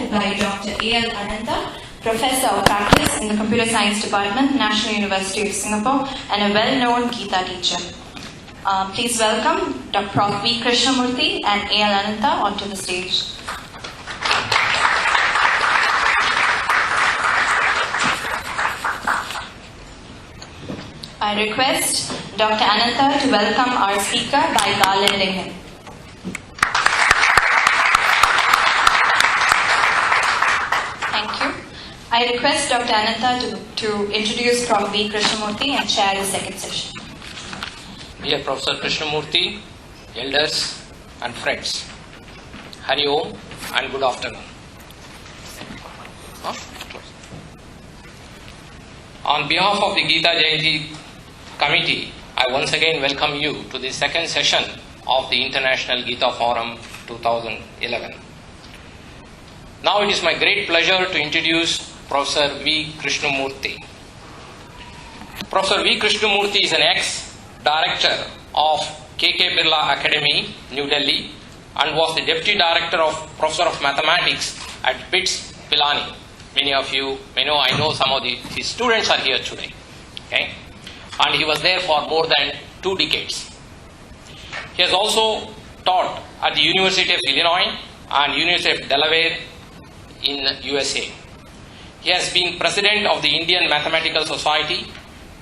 presented by Dr. A.L. Ananta, Professor of Practice in the Computer Science Department, National University of Singapore, and a well-known Gita teacher. Please welcome Dr. Prof. V. Krishnamurthy and A.L. Ananta onto the stage. I request Dr. Ananta to welcome our speaker by garlanding him. Thank you. I request Dr. Ananta to introduce Prof. V. Krishnamurthy and chair the second session. Dear Professor Krishnamurthy, elders and friends, Hari Om and good afternoon. On behalf of the Gita Jayanti committee, I once again welcome you to the second session of the International Gita Forum 2011. Now it is my great pleasure to introduce Professor V. Krishnamurthy. Professor V. Krishnamurthy is an ex-director of K.K. Birla Academy, New Delhi, and was the Deputy Director of Professor of Mathematics at BITS, Pilani. Many of you may know, I know some of his students are here today. Okay? And he was there for more than 2 decades. He has also taught at the University of Illinois and University of Delaware in USA. He has been President of the Indian Mathematical Society,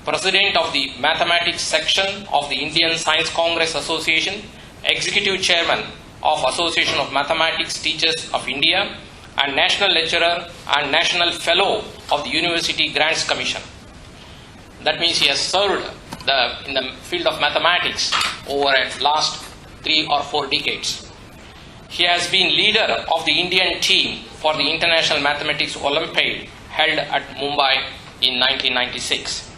President of the Mathematics Section of the Indian Science Congress Association, Executive Chairman of Association of Mathematics Teachers of India, and National Lecturer and National Fellow of the University Grants Commission. That means he has served in the field of mathematics over the last 3 or 4 decades. He has been leader of the Indian team for the International Mathematics Olympiad held at Mumbai in 1996.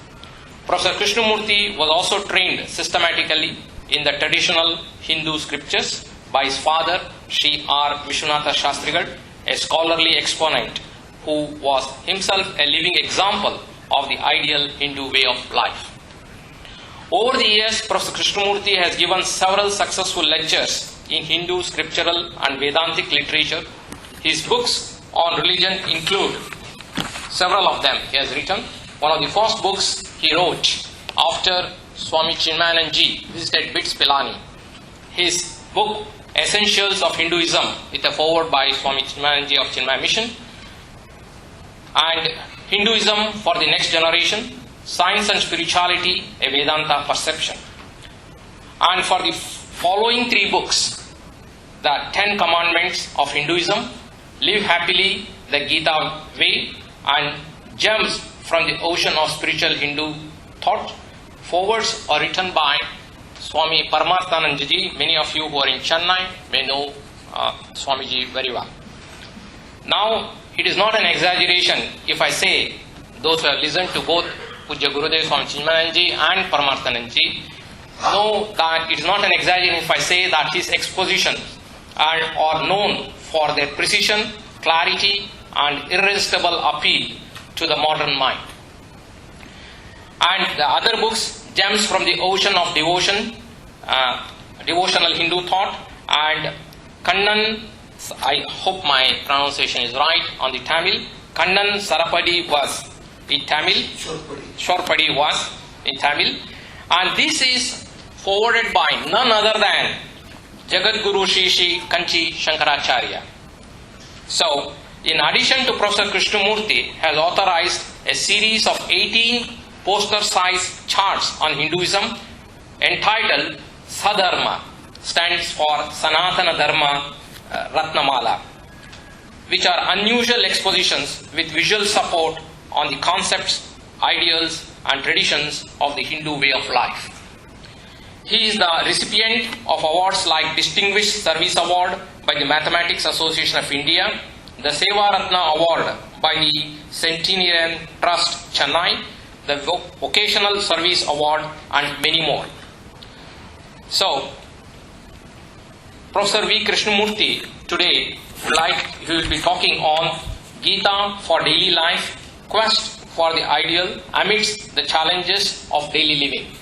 Professor Krishnamurthy was also trained systematically in the traditional Hindu scriptures by his father, Sri R. Vishwanatha Shastrigal, a scholarly exponent who was himself a living example of the ideal Hindu way of life. Over the years, Professor Krishnamurthy has given several successful lectures in Hindu scriptural and Vedantic literature. His books on religion include several of them he has written. One of the first books he wrote after Swami Chinmayananji visited BITS Pilani. His book Essentials of Hinduism, with a foreword by Swami Chinmayananji of Chinmaya Mission, and Hinduism for the Next Generation, Science and Spirituality, a Vedanta Perception. And for the following 3 books, the 10 Commandments of Hinduism, Live Happily, the Gita Way, and Gems from the Ocean of Spiritual Hindu Thought. Forewords are written by Swami Paramarthanandaji. Many of you who are in Chennai may know Swamiji very well. Now, it is not an exaggeration if I say, those who have listened to both Pujya Gurudev Swami Chinmayananji and Paramarthanandaji know that it is not an exaggeration if I say that his expositions are known for their precision, clarity, and irresistible appeal to the modern mind. And the other books, Gems from the Ocean of Devotion, Devotional Hindu Thought, and Kannan, I hope my pronunciation is right on the Tamil, Kannan Sarapadi was in Tamil, Shorpadi was in Tamil, and this is forwarded by none other than Jagadguru Shri Kanchi Shankaracharya. So, in addition to Professor Krishnamurthy has authorized a series of 18 poster-sized charts on Hinduism entitled Sadharma, stands for Sanatana Dharma Ratnamala, which are unusual expositions with visual support on the concepts, ideals, and traditions of the Hindu way of life. He is the recipient of awards like Distinguished Service Award by the Mathematics Association of India, the Seva Ratna Award by the Centenarian Trust, Chennai, the Vocational Service Award, and many more. So, Professor V. Krishnamurthy today he will be talking on Gita for daily life, quest for the ideal amidst the challenges of daily living.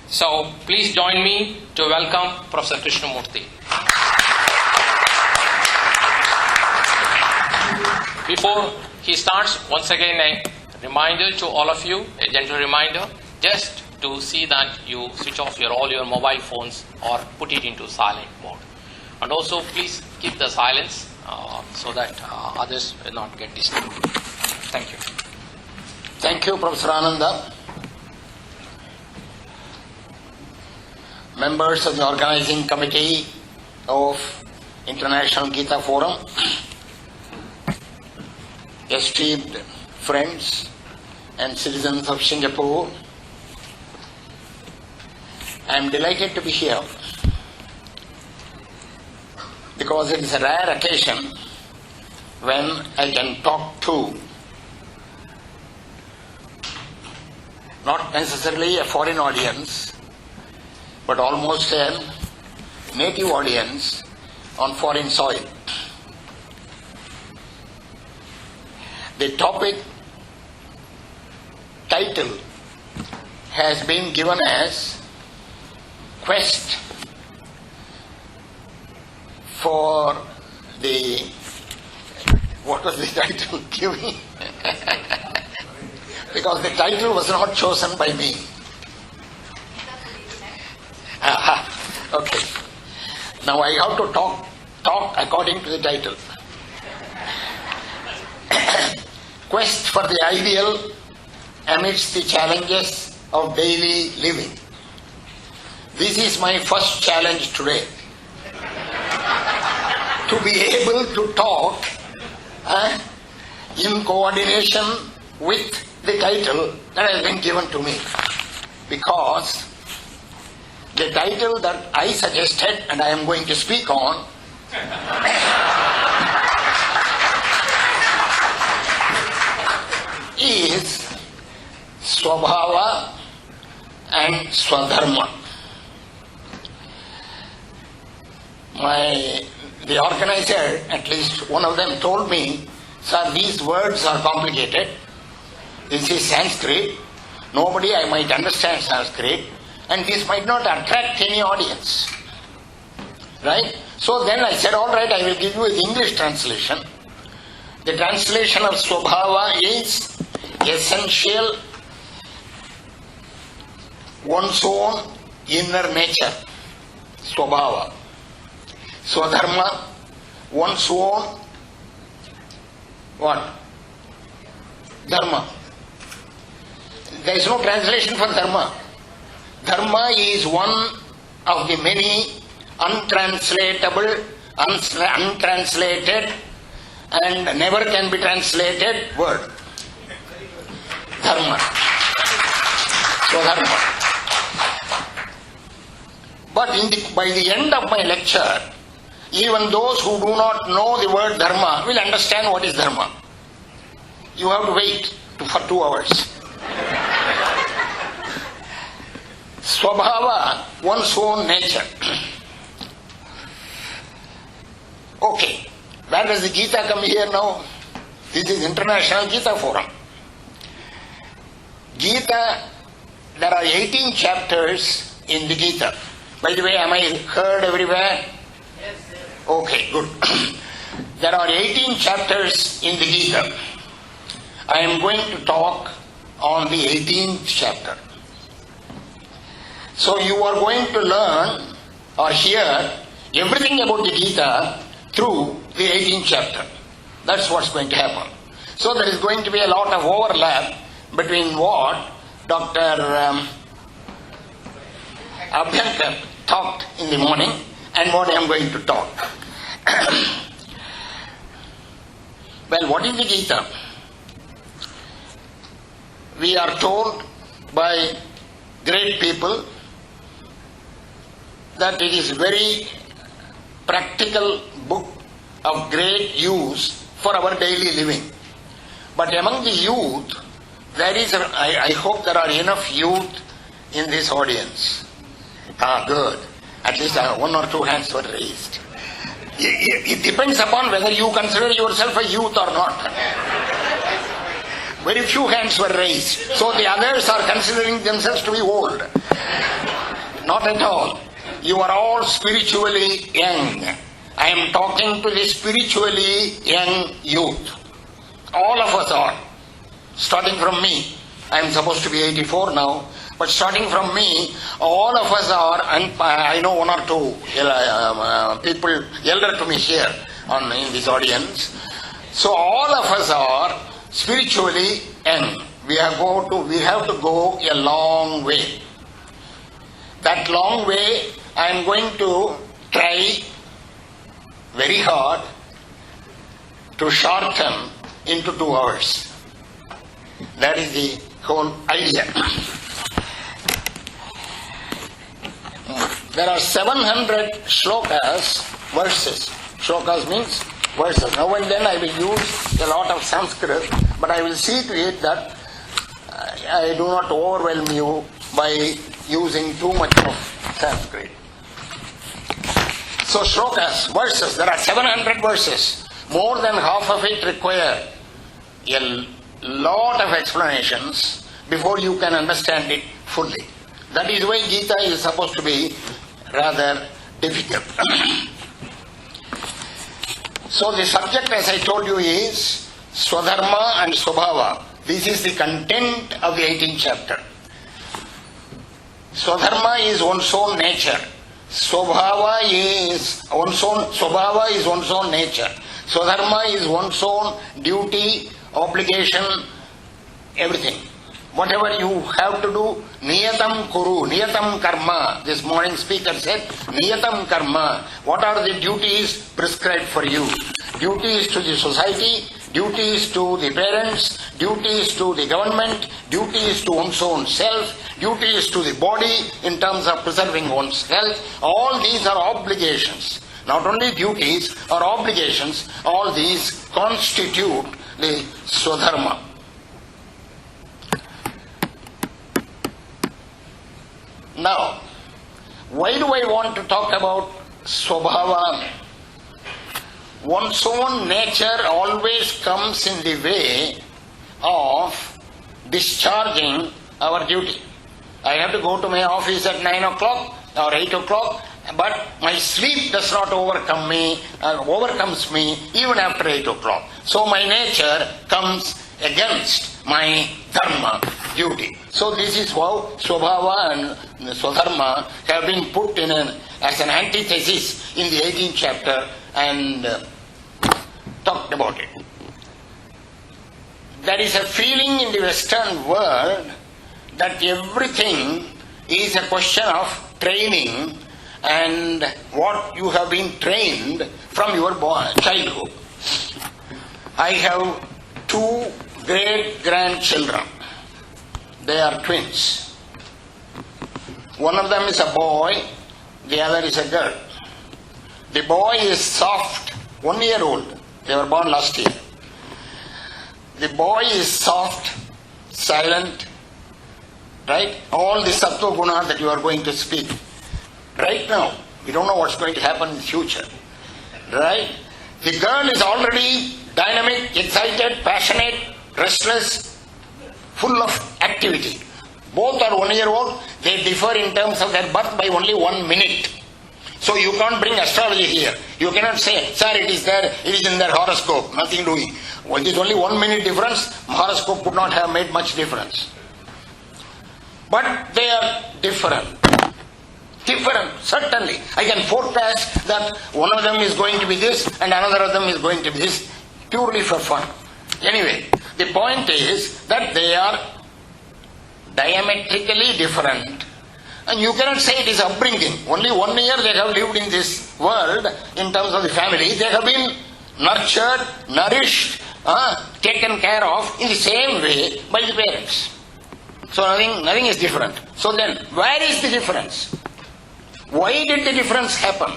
So, please join me to welcome Professor Krishnamurthy. Before he starts, once again a reminder to all of you, a gentle reminder, just to see that you switch off all your mobile phones or put it into silent mode. And also please keep the silence so that others will not get disturbed. Thank you. Thank you, Professor Ananda. Members of the organizing committee of International Gita Forum, esteemed friends and citizens of Singapore, I am delighted to be here because it is a rare occasion when I can talk to not necessarily a foreign audience, but almost a native audience on foreign soil. The topic title has been given as Quest for the, what was the title given? Because the title was not chosen by me. Okay. Now I have to talk according to the title. Quest for the ideal amidst the challenges of daily living. This is my first challenge today. To be able to talk in coordination with the title that has been given to me. Because the title that I suggested and I am going to speak on is Swabhava and Swadharma. The organizer, at least one of them, told me, sir, these words are complicated. This is Sanskrit. Nobody I might understand Sanskrit. And this might not attract any audience. Right? So then I said, all right, I will give you the English translation. The translation of Swabhava is essential, one's own inner nature. Swabhava. Swadharma, one's own what? Dharma. There is no translation for dharma. Dharma is one of the many untranslatable, untranslated and never can be translated word. Dharma. Swadharma. But by the end of my lecture, even those who do not know the word dharma will understand what is dharma. You have to wait for 2 hours. Swabhava, one's own nature. Okay, where does the Gita come here now? This is International Gita Forum. Gita, there are 18 chapters in the Gita. By the way, am I heard everywhere? Yes, sir. Okay, good. There are 18 chapters in the Gita. I am going to talk on the 18th chapter. So you are going to learn or hear everything about the Gita through the 18th chapter. That's what's going to happen. So there is going to be a lot of overlap between what Dr. Abhyankar talked in the morning and what I am going to talk. Well, what is the Gita? We are told by great people that it is a very practical book of great use for our daily living. But among the youth, there is, I hope there are enough youth in this audience. Good. At least 1 or 2 hands were raised. It depends upon whether you consider yourself a youth or not. Very few hands were raised. So the others are considering themselves to be old. Not at all. You are all spiritually young. I am talking to the spiritually young youth. All of us are. Starting from me. I am supposed to be 84 now. But starting from me, all of us are, and I know one or two people elder to me here in this audience. So all of us are spiritually young. We have to go a long way. That long way I am going to try very hard to shorten into 2 hours. That is the whole idea. There are 700 shlokas, verses. Shlokas means verses. Now and then I will use a lot of Sanskrit, but I will see to it that I do not overwhelm you by using too much of Sanskrit. So shlokas, verses, there are 700 verses. More than half of it require a lot of explanations before you can understand it fully. That is why Gita is supposed to be rather difficult. So the subject, as I told you, is Swadharma and Swabhava. This is the content of the 18th chapter. Swadharma is one's own nature. Swabhava is one's own nature. Swadharma is one's own duty, obligation, everything. Whatever you have to do, niyatam kuru, niyatam karma. This morning speaker said, niyatam karma. What are the duties prescribed for you? Duties to the society, duties to the parents, duties to the government, duties to one's own self, duties to the body in terms of preserving one's health. All these are obligations. Not only duties or obligations, all these constitute the Swadharma. Now, why do I want to talk about Swabhava? One's own nature always comes in the way of discharging our duty. I have to go to my office at 9 o'clock or 8 o'clock, but my sleep does not overcomes me even after 8 o'clock. So my nature comes against my dharma, duty. So this is how Swabhava and Swadharma have been put in as an antithesis in the 18th chapter and talked about it. There is a feeling in the Western world that everything is a question of training and what you have been trained from your childhood. I have 2 great-grandchildren. They are twins. One of them is a boy, the other is a girl. The boy is soft, 1 year old. They were born last year. The boy is soft, silent, right? All the sattva guna that you are going to speak. Right now, we don't know what's going to happen in the future. Right? The girl is already dynamic, excited, passionate, restless, full of activity. Both are 1 year old. They differ in terms of their birth by only 1 minute. So you can't bring astrology here. You cannot say, sir, it is in their horoscope. Nothing doing. Well, it is only 1 minute difference. Horoscope would not have made much difference. But they are different. Different, certainly. I can forecast that one of them is going to be this and another of them is going to be this, purely for fun. Anyway, the point is that they are diametrically different. And you cannot say it is upbringing. Only 1 year they have lived in this world in terms of the family. They have been nurtured, nourished, taken care of in the same way by the parents. So nothing is different. So then, where is the difference? Why did the difference happen?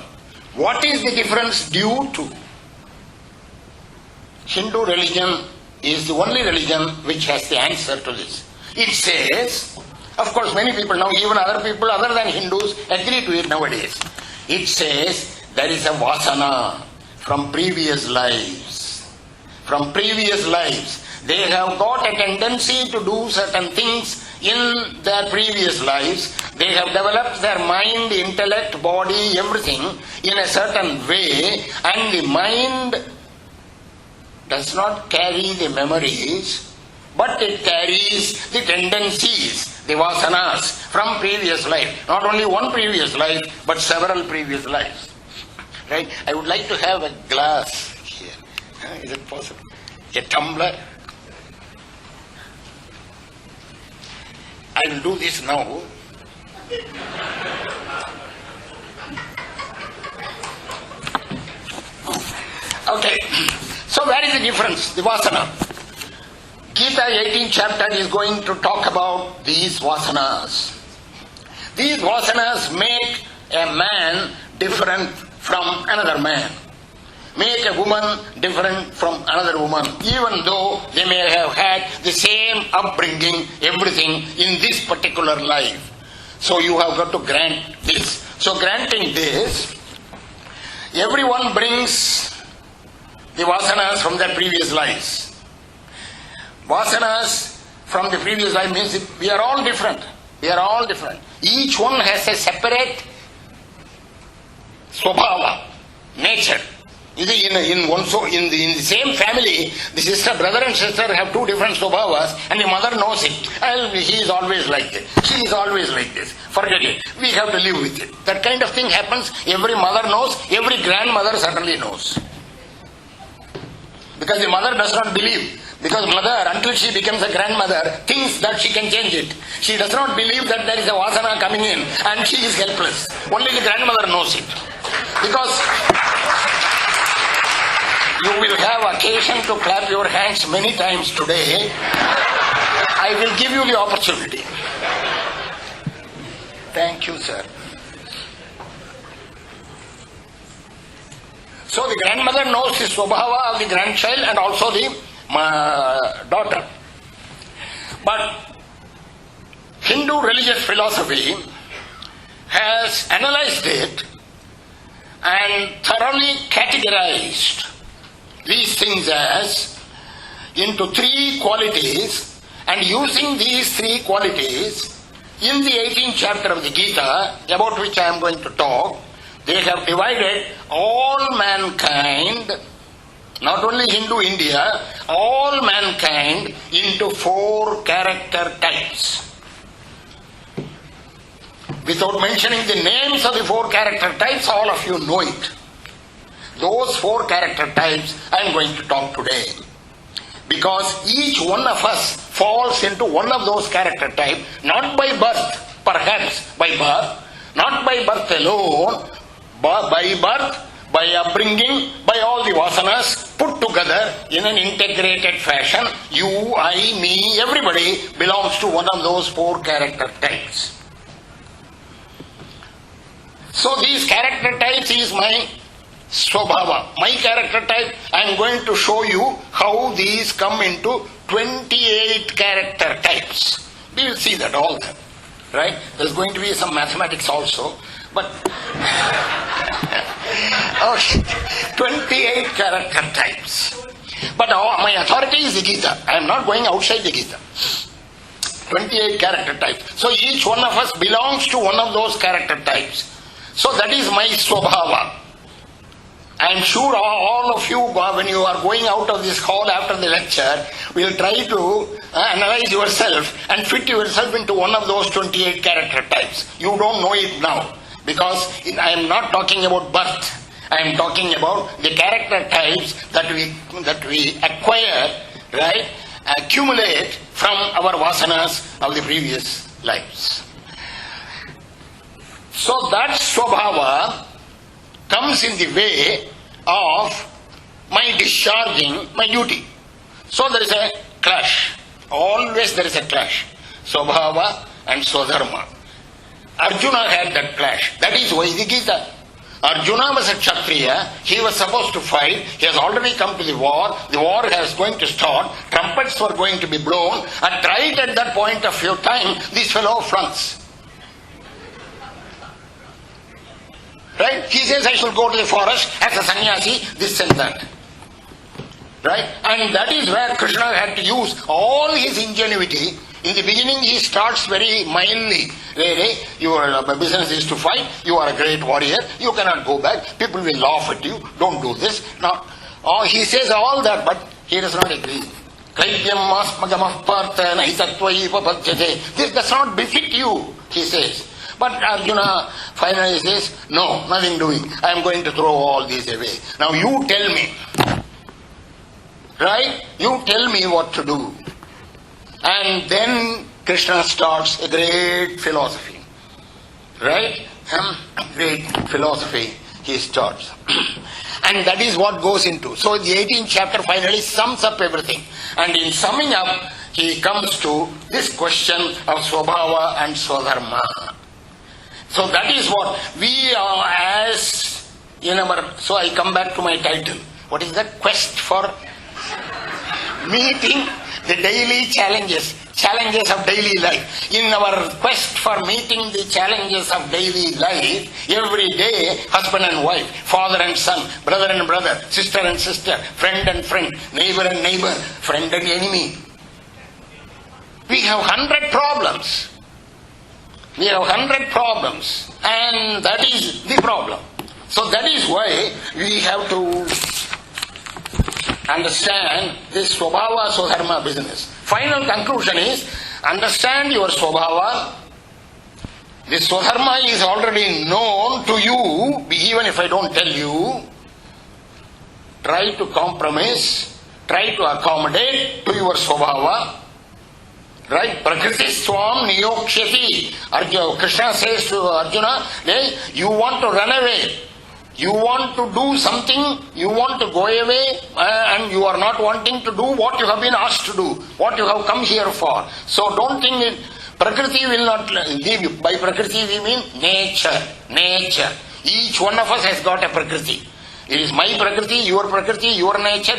What is the difference due to? Hindu religion is the only religion which has the answer to this. It says, of course many people now, even other people other than Hindus agree to it nowadays. It says there is a vasana from previous lives. From previous lives. They have got a tendency to do certain things in their previous lives. They have developed their mind, intellect, body, everything in a certain way, and the mind does not carry the memories, but it carries the tendencies, the vasanas from previous life. Not only one previous life, but several previous lives. Right? I would like to have a glass here. Is it possible? A tumbler. I will do this now. Okay. So where is the difference? The vasana. Gita 18th chapter is going to talk about these vasanas. These vasanas make a man different from another man. Make a woman different from another woman, even though they may have had the same upbringing, everything in this particular life. So you have got to grant this. So granting this, everyone brings the vasanas from their previous lives. Vasanas from the previous life means we are all different. We are all different. Each one has a separate swabhava, nature. In the same family, the brother and sister have two different swabhavas, and the mother knows it. He is always like this. She is always like this. Forget it. We have to live with it. That kind of thing happens. Every mother knows. Every grandmother certainly knows. Because the mother does not believe. Because mother, until she becomes a grandmother, thinks that she can change it. She does not believe that there is a vasana coming in and she is helpless. Only the grandmother knows it. Because you will have occasion to clap your hands many times today. I will give you the opportunity. Thank you, sir. So the grandmother knows the swabhava of the grandchild and also the daughter. But Hindu religious philosophy has analyzed it and thoroughly categorized these things as into three qualities, and using these three qualities in the 18th chapter of the Gita, about which I am going to talk, they have divided all mankind, not only Hindu India, all mankind into 4 character types. Without mentioning the names of the 4 character types, all of you know it. Those 4 character types I am going to talk today. Because each one of us falls into one of those character types, not by birth, perhaps by birth, not by birth alone, but by birth, by upbringing, by all the vasanas put together in an integrated fashion. You, I, me, everybody belongs to one of those 4 character types. So these character types is my swabhava, my character type. I am going to show you how these come into 28 character types. We will see that all that. Right? There is going to be some mathematics also. But okay, 28 character types. But my authority is the Gita. I am not going outside the Gita. 28 character types. So each one of us belongs to one of those character types. So that is my swabhava. I am sure all of you, when you are going out of this hall after the lecture, will try to analyze yourself and fit yourself into one of those 28 character types. You don't know it now. Because I am not talking about birth. I am talking about the character types that we acquire, right? Accumulate from our vasanas of the previous lives. So that swabhava comes in the way of my discharging my duty. So there is a clash. Always there is a clash. Swabhava and swadharma. Arjuna had that clash. That is why the Gita. Arjuna was a Kshatriya. He was supposed to fight. He has already come to the war. The war is going to start. Trumpets were going to be blown. And right at that point of your time, this fellow flunks. Right? He says, I shall go to the forest as a sannyasi, this and that. Right? And that is where Krishna had to use all his ingenuity. In the beginning, he starts very mildly. Really, your business is to fight. You are a great warrior. You cannot go back. People will laugh at you. Don't do this. Now, he says all that, but He does not agree. Klaivyam masmagamah partha nahitattvaipa bhajyate. This does not befit you, he says. But Arjuna finally says, no, nothing doing. I am going to throw all these away. Now you tell me. Right? You tell me what to do. And then Krishna starts a great philosophy. Right? Great philosophy he starts. And that is what goes into. So the 18th chapter finally sums up everything. And in summing up, he comes to this question of Swabhava and Swadharma. So that is what we are as in our... So I come back to my title. What is that? Quest for meeting the daily challenges of daily life. In our quest for meeting the challenges of daily life, every day, husband and wife, father and son, brother and brother, sister and sister, friend and friend, neighbor and neighbor, friend and enemy. We have 100 problems. We have 100 problems, and that is the problem. So that is why we have to understand this Swabhava Swadharma business. Final conclusion is, understand your Swabhava. This Swadharma is already known to you, even if I don't tell you. Try to compromise, try to accommodate to your Swabhava. Right? Prakriti swam niyokshati. Krishna says to Arjuna, you want to run away. You want to do something, you want to go away, and you are not wanting to do what you have been asked to do, what you have come here for. So don't think Prakriti will not leave you. By Prakriti we mean nature. Each one of us has got a Prakriti. It is my Prakriti, your nature.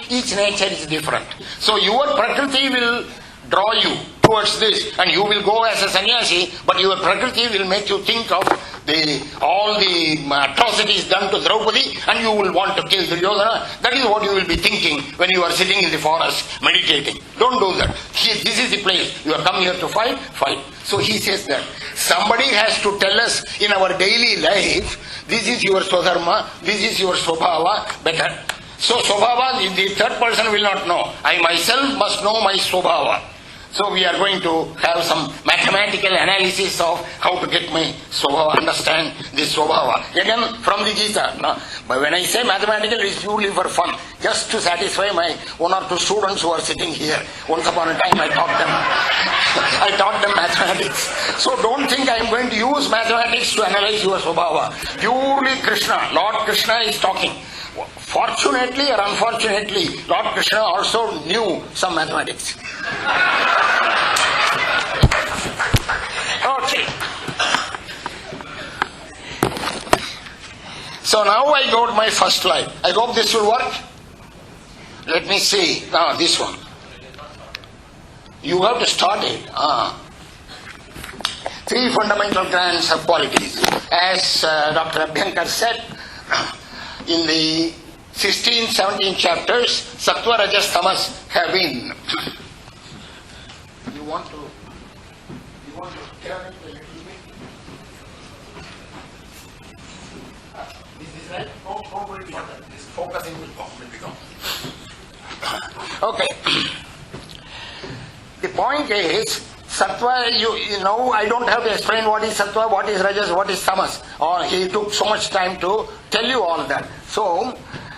Each nature is different. So your Prakriti will draw you towards this, and you will go as a sannyasi, but your Prakriti will make you think of all the atrocities done to Draupadi, and you will want to kill Duryodhana. That is what you will be thinking when you are sitting in the forest meditating. Don't do that. This is the place. You have come here to fight. So he says that somebody has to tell us in our daily life, this is your Swadharma, this is your Swabhava, better. So Swabhava, the third person will not know. I myself must know my Swabhava. So we are going to have some mathematical analysis of how to get my Swabhava, understand this Swabhava. Again, from the Gita. No? But when I say mathematical, it's purely for fun. Just to satisfy my one or two students who are sitting here. Once upon a time I taught them mathematics. So don't think I am going to use mathematics to analyze your Swabhava. Purely Krishna, Lord Krishna is talking. Fortunately or unfortunately, Lord Krishna also knew some mathematics. Okay. So now I got my first slide. I hope this will work. Let me see. This one. You have to start it. 3 fundamental kinds of qualities. As Dr. Abhyankar said, in the 16th, 17th chapters, Sattva, Rajas, Tamas have been. You want to turn it a little bit? This is right? Don't worry about that. This focusing will be gone. Okay. The point is, Sattva, you know, I don't have to explain what is Sattva, what is Rajas, what is Tamas. Or he took so much time to tell you all that. So,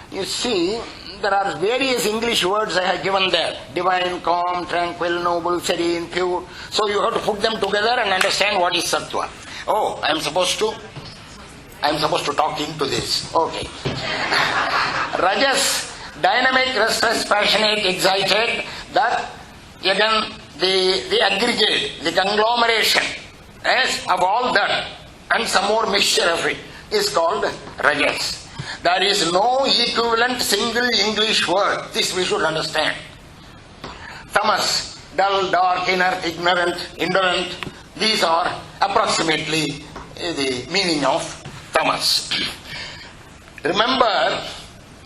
you see, there are various English words I have given there. Divine, calm, tranquil, noble, serene, pure. So you have to put them together and understand what is Sattva. Oh, I am supposed to talk into this. Okay. Rajas, dynamic, restless, passionate, excited. That, again, the aggregate, the conglomeration, yes, of all that and some more mixture of it is called Rajas. There is no equivalent single English word. This we should understand. Tamas, dull, dark, inert, ignorant, indolent. These are approximately the meaning of Tamas. Remember,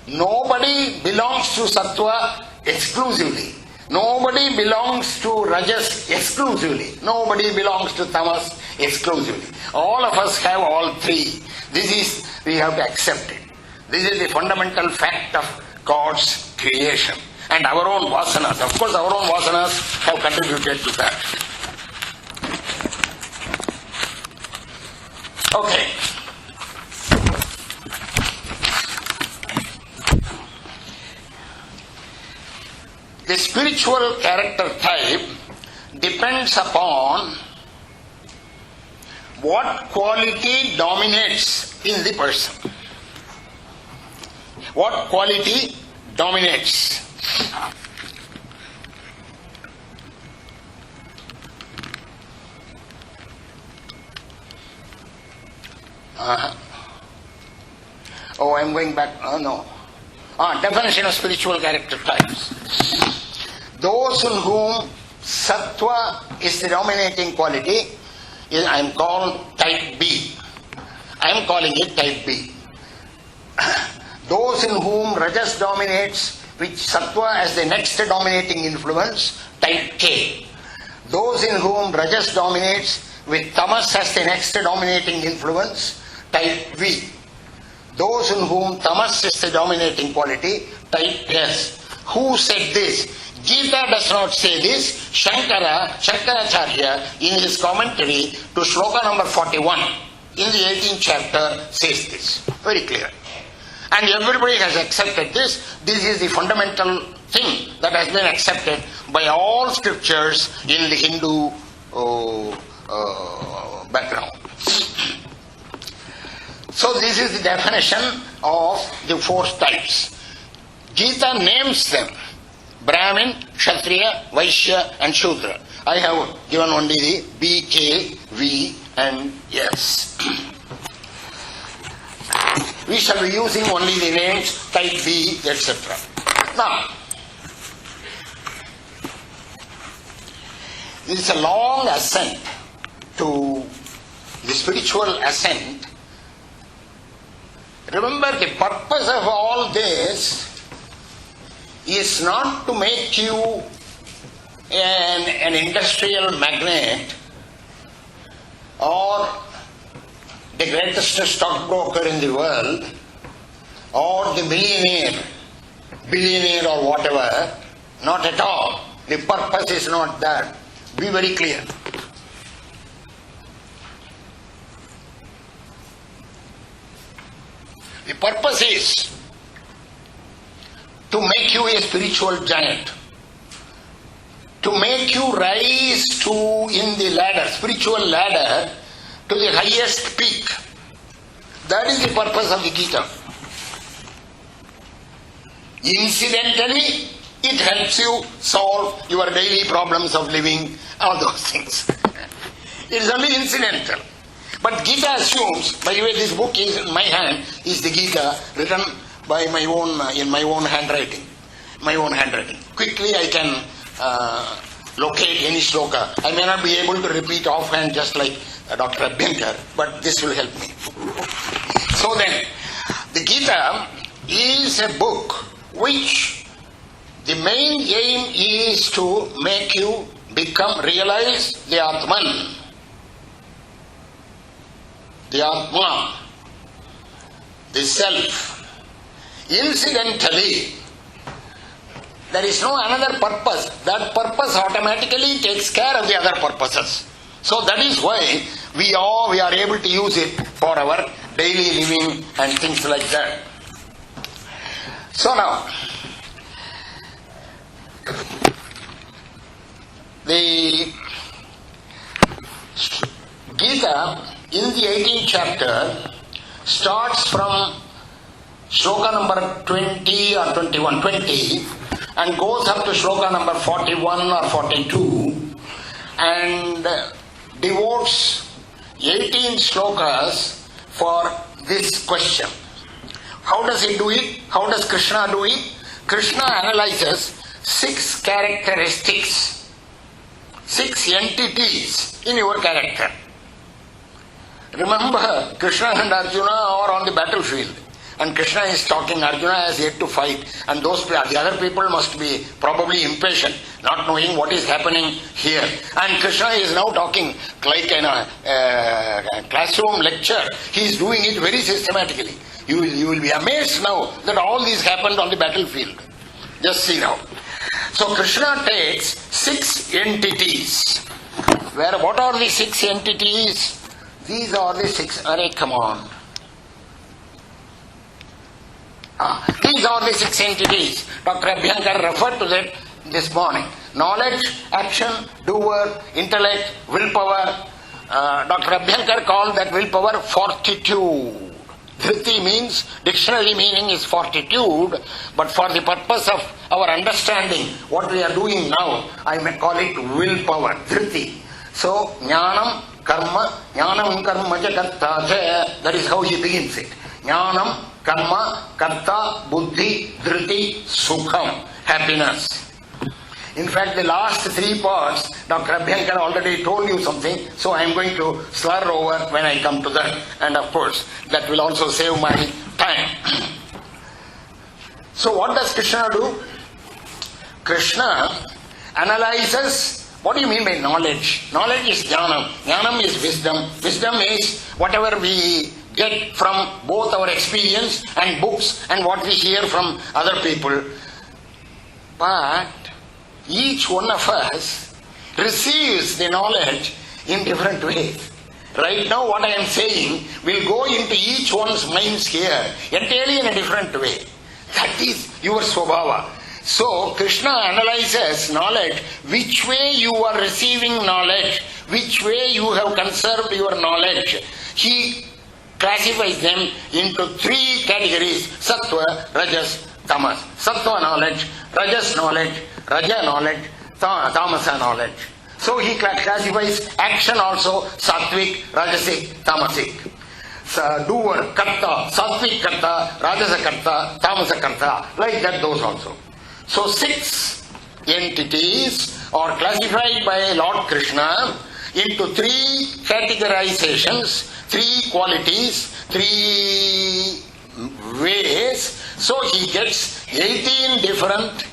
nobody belongs to Sattva exclusively. Nobody belongs to Rajas exclusively. Nobody belongs to Tamas exclusively. All of us have all three. We have to accept it. This is the fundamental fact of God's creation. And our own vasanas. Of course, our own vasanas have contributed to that. Okay. The spiritual character type depends upon what quality dominates in the person. What quality dominates? Oh, I'm going back. No. Definition of spiritual character types. Those in whom sattva is the dominating quality, I am called type B. I am calling it type B. Those in whom rajas dominates, with sattva as the next dominating influence, type K. Those in whom rajas dominates, with tamas as the next dominating influence, type V. Those in whom tamas is the dominating quality, type S. Who said this? Gita does not say this. Shankaracharya in his commentary to shloka number 41 in the 18th chapter says this. Very clear. And everybody has accepted this. This is the fundamental thing that has been accepted by all scriptures in the Hindu background. So this is the definition of the four types. Gita names them: Brahmin, Kshatriya, Vaishya and Shudra. I have given only the B, K, V and S. We shall be using only the names type B, etc. Now, this is a long ascent to the spiritual ascent. Remember, the purpose of all this is not to make you an industrial magnate or the greatest stockbroker in the world or the billionaire or whatever. Not at all. The purpose is not that. Be very clear. The purpose is to make you a spiritual giant, to make you rise in the ladder, spiritual ladder, to the highest peak. That is the purpose of the Gita. Incidentally, it helps you solve your daily problems of living, all those things. It is only incidental. But Gita assumes, by the way, this book is in my hand, is the Gita written by in my own handwriting. Quickly I can locate any shloka. I may not be able to repeat offhand just like Dr. Abhyankar, but this will help me. So then, the Gita is a book which the main aim is to make you realize the Atman. The Atma, the self. Incidentally, there is no another purpose. That purpose automatically takes care of the other purposes. So that is why we are able to use it for our daily living and things like that. So now, the Gita in the 18th chapter starts from shloka number 20 or 21, 20 and goes up to shloka number 41 or 42 and devotes 18 shlokas for this question. How does he do it? How does Krishna do it? Krishna analyzes 6 characteristics, 6 entities in your character. Remember, Krishna and Arjuna are on the battlefield. And Krishna is talking, Arjuna has yet to fight. And the other people must be probably impatient, not knowing what is happening here. And Krishna is now talking like in a classroom lecture. He is doing it very systematically. You will be amazed now that all this happened on the battlefield. Just see now. So Krishna takes 6 entities. What are the 6 entities? These are the 6. Come on. These are the 6 entities. Dr. Abhyankar referred to that this morning. Knowledge, action, doer, intellect, willpower. Dr. Abhyankar called that willpower fortitude. Dhriti means, dictionary meaning is fortitude, but for the purpose of our understanding what we are doing now, I may call it willpower, dhriti. So, jnanam, karma, jnanam, karma, karta, that is how he begins it. Jnanam, karma, karta, buddhi, dhriti, sukham, happiness. In fact, the last 3 parts, Dr. Abhyankar already told you something, so I am going to slur over when I come to that. And of course, that will also save my time. So what does Krishna do? Krishna analyzes, what do you mean by knowledge? Knowledge is jnanam. Jnanam is wisdom. Wisdom is whatever we get from both our experience and books and what we hear from other people. But each one of us receives the knowledge in different ways. Right now what I am saying will go into each one's minds here entirely in a different way. That is your swabhava. So Krishna analyzes knowledge, which way you are receiving knowledge, which way you have conserved your knowledge. He classifies them into 3 categories: sattva, rajas, tamas. Sattva knowledge, rajas knowledge, raja knowledge, tamasa knowledge. So he classifies action also: sattvic, rajasic, tamasic. Doer, karta, sattvic karta, rajasa karta, tamasa karta. Like that those also. So 6 entities are classified by Lord Krishna into 3 categorizations, 3 qualities, 3 ways. So he gets 18 different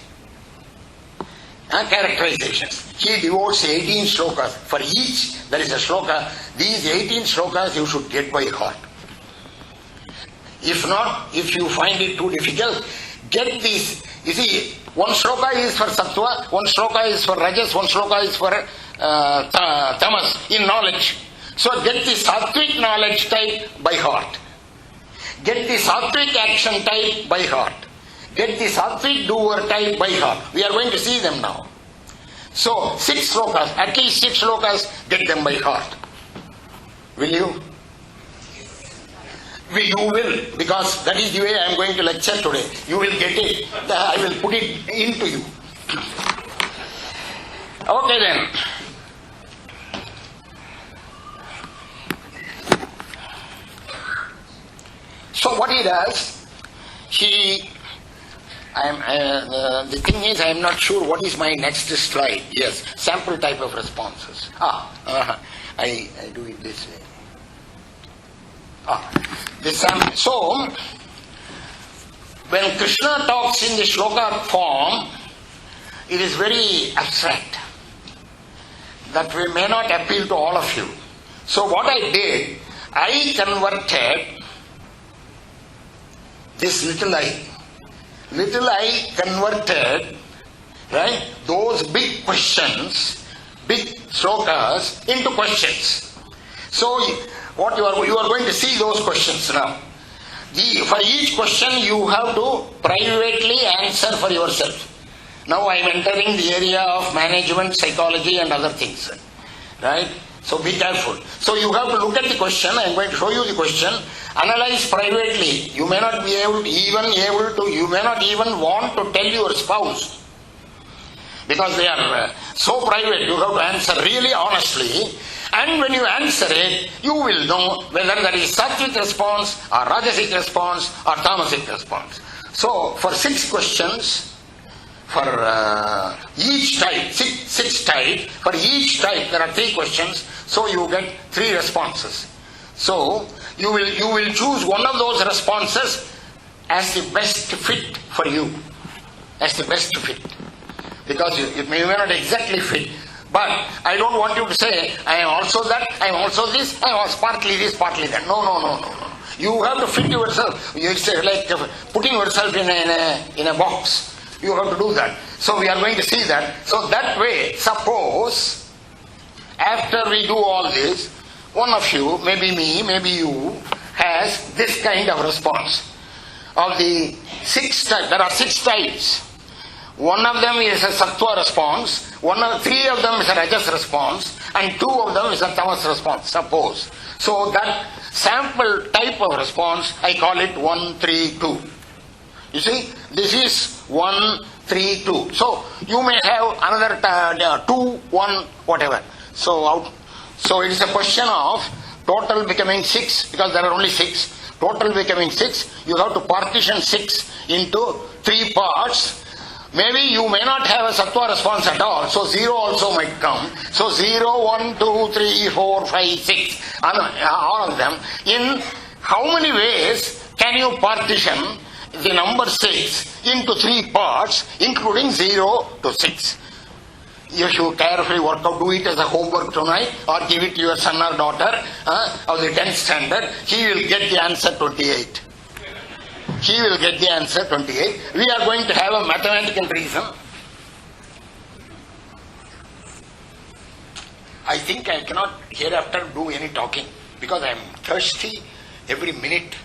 characterizations. He devotes 18 shlokas. For each there is a shloka. These 18 shlokas you should get by heart. If not, if you find it too difficult, get these. You see, one shloka is for sattva, one shloka is for rajas, one shloka is for tamas in knowledge. So get the sattvic knowledge type by heart. Get the sattvic action type by heart. Get the sattvic doer type by heart. We are going to see them now. So 6 shlokas, at least 6 shlokas, get them by heart. Will you? You will, because that is the way I am going to lecture today. You will get it. I will put it into you. Okay then. So what he does, the thing is, I am not sure what is my next slide. Yes, sample type of responses. I do it this way. So, when Krishna talks in the shloka form, it is very abstract. That may not appeal to all of you. So what I did, I converted this little I converted, right, those big questions, big shlokas into questions. So what you are going to see those questions now. For each question you have to privately answer for yourself. Now I am entering the area of management, psychology and other things. Right? So be careful. So you have to look at the question. I am going to show you the question. Analyze privately. You may not be you may not even want to tell your spouse. Because they are so private, you have to answer really honestly. And when you answer it, you will know whether that is sattvic response or rajasic response or tamasic response. So for 6 questions, for each type, six types, for each type there are 3 questions, so you get 3 responses. So you will choose one of those responses as the best fit for you. As the best fit. Because it may not exactly fit. But I don't want you to say, I am also that, I am also this, I am partly this, partly that. No. You have to fit yourself. It's like putting yourself in a box. You have to do that. So we are going to see that. So that way, suppose, after we do all this, one of you, maybe me, maybe you, has this kind of response. Of the 6 types, there are 6 types. One of them is a sattva response, 3 of them is a rajas response, and 2 of them is a tamas response, suppose. So that sample type of response, I call it 1, 3, 2. You see, this is 1, 3, 2. So you may have another 2, 1, whatever. So it is a question of total becoming 6, because there are only 6. Total becoming 6, you have to partition 6 into 3 parts. Maybe you may not have a sattva response at all, so 0 also might come. So 0, 1, 2, 3, 4, 5, 6, all of them. In how many ways can you partition the number 6 into 3 parts, including 0 to 6? You should carefully work out, do it as a homework tonight, or give it to your son or daughter of the 10th standard. He will get the answer 28. He will get the answer 28. We are going to have a mathematical reason. I think I cannot hereafter do any talking, because I am thirsty every minute.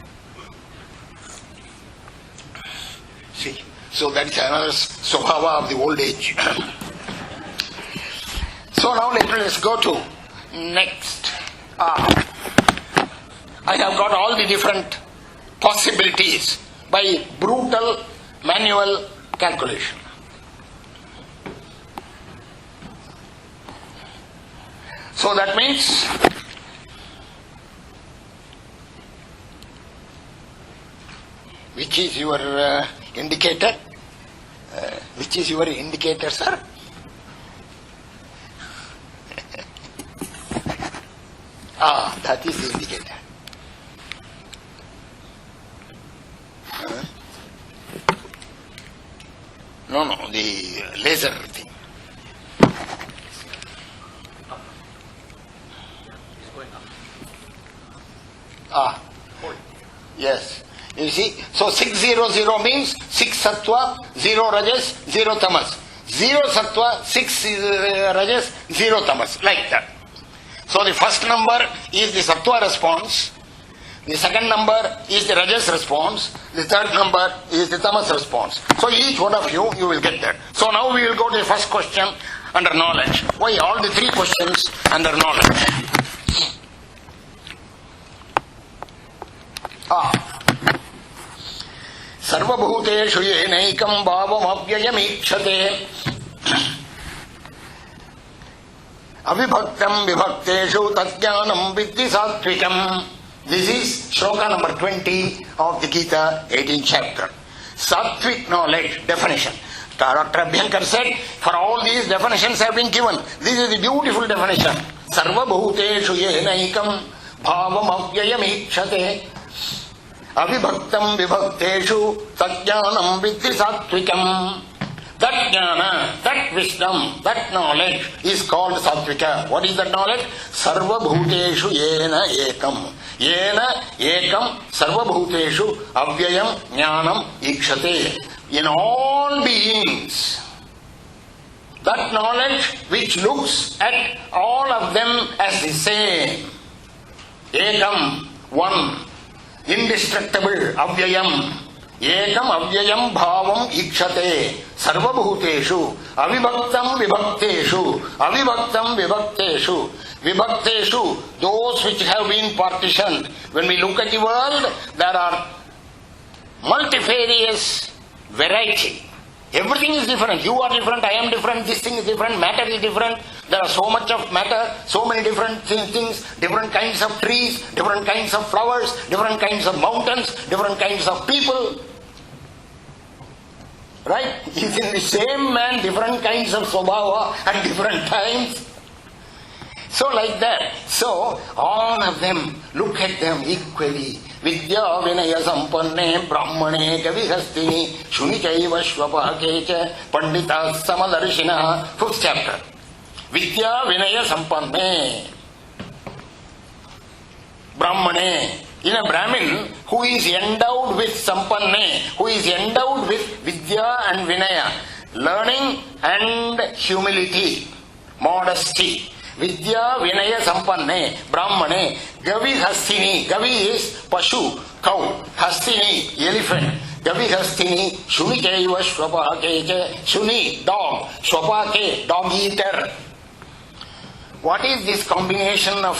See, so that is another swabhava of the old age. So now let us go to next. I have got all the different possibilities by brutal manual calculation. So that means which is your indicator? Which is your indicator, sir? That is the indicator. No, the laser thing. Yes. You see, so 600 means 6 sattva, 0 rajas, 0 tamas. 0 sattva, 6 rajas, 0 tamas. Like that. So the first number is the sattva response, the second number is the rajas response, the third number is the tamas response. So each one of you will get that. So now we will go to the first question under knowledge. Why all the 3 questions under knowledge? Sarvabhuteshu yenaikam bhavam avyayamikshate Avibhaktam vibhakteshu tatjnanam viddhi satvikam. This is shloka number 20 of the Gita, 18th chapter. Sattvic knowledge, definition. Dr. Abhyankar said, for all these definitions have been given. This is the beautiful definition. Sarva bhuteshu yenaikam bhavam avyayamikshate. Avibhaktam vibhakteshu tatjnanam viddhi satvikam. That jnana, that wisdom, that knowledge is called sattvika. What is that knowledge? Sarva bhuteshu yena ekam. Yena ekam sarva bhuteshu avyayam jnanam ikshate. In all beings, that knowledge which looks at all of them as the same. Ekam, one, indestructible, avyayam. Ekam avyayam bhavam ikshate sarvabhuteshu avibhaktam vibhakteshu avibhaktam vibhakteshu vibhakteshu, those which have been partitioned. When we look at the world, there are multifarious variety. Everything is different. You are different, I am different, this thing is different, matter is different. There are so much of matter, so many different things, different kinds of trees, different kinds of flowers, different kinds of mountains, different kinds of people. Right? Is in the same man, different kinds of swabhava at different times. So like that. So all of them, look at them equally. Vidya vinaya sampanne brahmane kavihastini shunichaiva shvapakecha pandita samadarshina. 5th chapter. Vidya vinaya sampanne brahmane In a Brahmin who is endowed with sampanne, who is endowed with vidya and vinaya, learning and humility, modesty. Vidya vinaya sampanne, brahmane, gavi hastini. Gavi is pashu, cow. Hastini, elephant. Gavi hastini, shuni kaiva swapake, shuni, dog. Swapake, dog eater. What is this combination of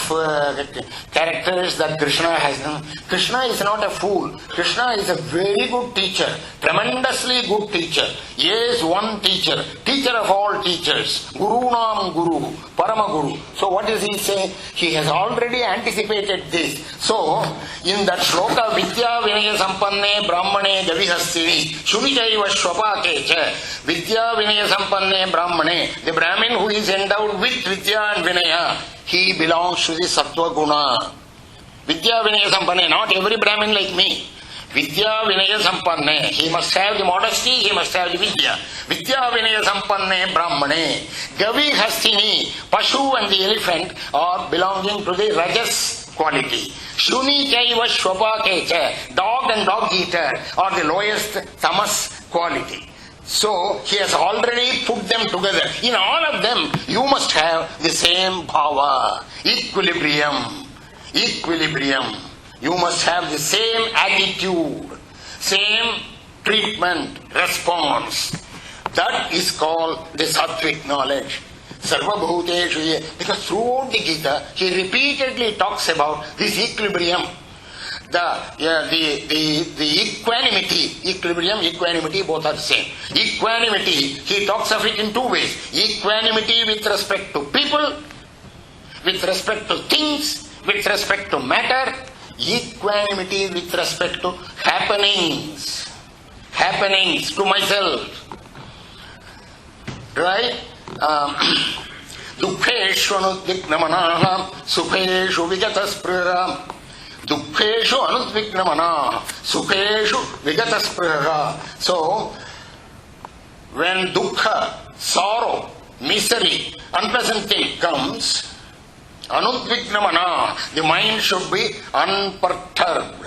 characters that Krishna has done? Krishna is not a fool. Krishna is a very good teacher, tremendously good teacher. He is one teacher, teacher of all teachers. Guru Nam Guru, Parama Guru. So what does he say? He has already anticipated this. So in that shloka, Vidya Vinaya Sampanne Brahmane Gavihastini Shunichaiva Shwapake cha Vidya Vinaya Sampanne Brahmane, the Brahmin who is endowed with Vidya and Vinaya, he belongs to the Sattva Guna. Vidya Vinaya Sampanne, not every Brahmin like me. Vidya Vinaya Sampanne, he must have the modesty, he must have the Vidya. Vidya Vinaya Sampanne Brahmane. Gavi Hastini, Pashu and the elephant are belonging to the Rajas quality. Shuni Chaiva Shwapake cha, dog and dog eater are the lowest Tamas quality. So he has already put them together. In all of them, you must have the same bhava, equilibrium. Equilibrium. You must have the same attitude, same treatment, response. That is called the sattvic knowledge. Sarva bhuteshu. Because throughout the Gita, he repeatedly talks about this equilibrium. The equanimity, equilibrium, equanimity, both are the same. Equanimity, he talks of it in two ways. Equanimity with respect to people, with respect to things, with respect to matter. Equanimity with respect to happenings. Happenings to myself. Right? Dukkheshu anudviknamanaha, sukheshu vigataspruha. Dukkheshu anudviknamanaha, sukheshu vigataspruha. So, when dukkha, sorrow, misery, unpleasant thing comes, anudviknamana, the mind should be unperturbed.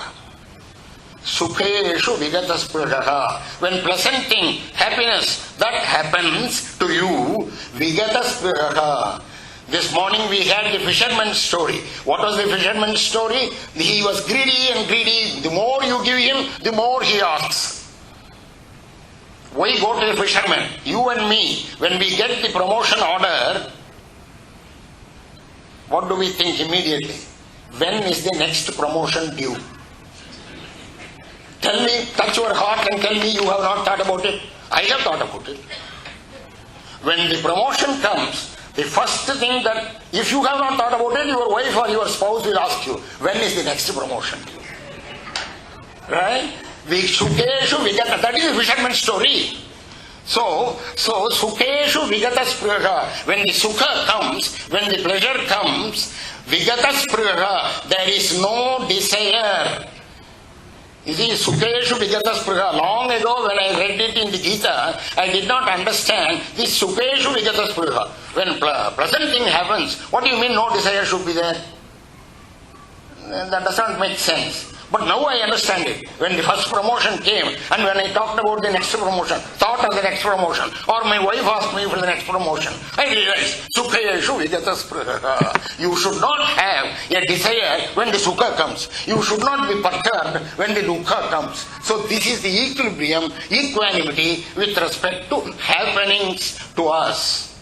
Sukheshu vigataspruha. When pleasant thing, happiness, that happens to you, vigataspruha. This morning we had the fisherman's story. What was the fisherman's story? He was greedy and greedy. The more you give him, the more he asks. Why go to the fisherman? You and me, when we get the promotion order, what do we think immediately? When is the next promotion due? Tell me, touch your heart and tell me you have not thought about it. I have thought about it. When the promotion comes, the first thing that, if you have not thought about it, your wife or your spouse will ask you, when is the next promotion due? Right? Sukeshu vigata, that is the fisherman's story. So sukeshu vigata spruha. When the sukha comes, when the pleasure comes, vigata spruha, there is no desire. You see, sukeshu vigata spruha. Long ago when I read it in the Gita, I did not understand this sukeshu vigata spruha. When pleasant thing happens, what do you mean no desire should be there? That does not make sense. But now I understand it. When the first promotion came and when I talked about the next promotion, thought of the next promotion, or my wife asked me for the next promotion, I realized, Sukheshu vigata spruha. You should not have a desire when the sukha comes. You should not be perturbed when the dukkha comes. So this is the equilibrium, equanimity with respect to happenings to us.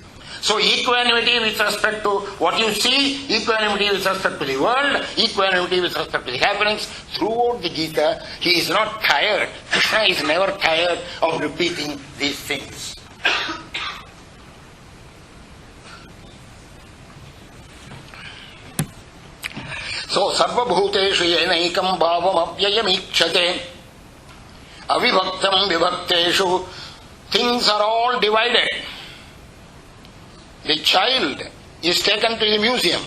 So equanimity with respect to what you see, equanimity with respect to the world, equanimity with respect to the happenings. Throughout the Gita, he is not tired. Krishna is never tired of repeating these things. So, sarva bhuteshu yenaikam bhavam apyayam ikshate avibhaktam vibhakteshu. Things are all divided. The child is taken to the museum,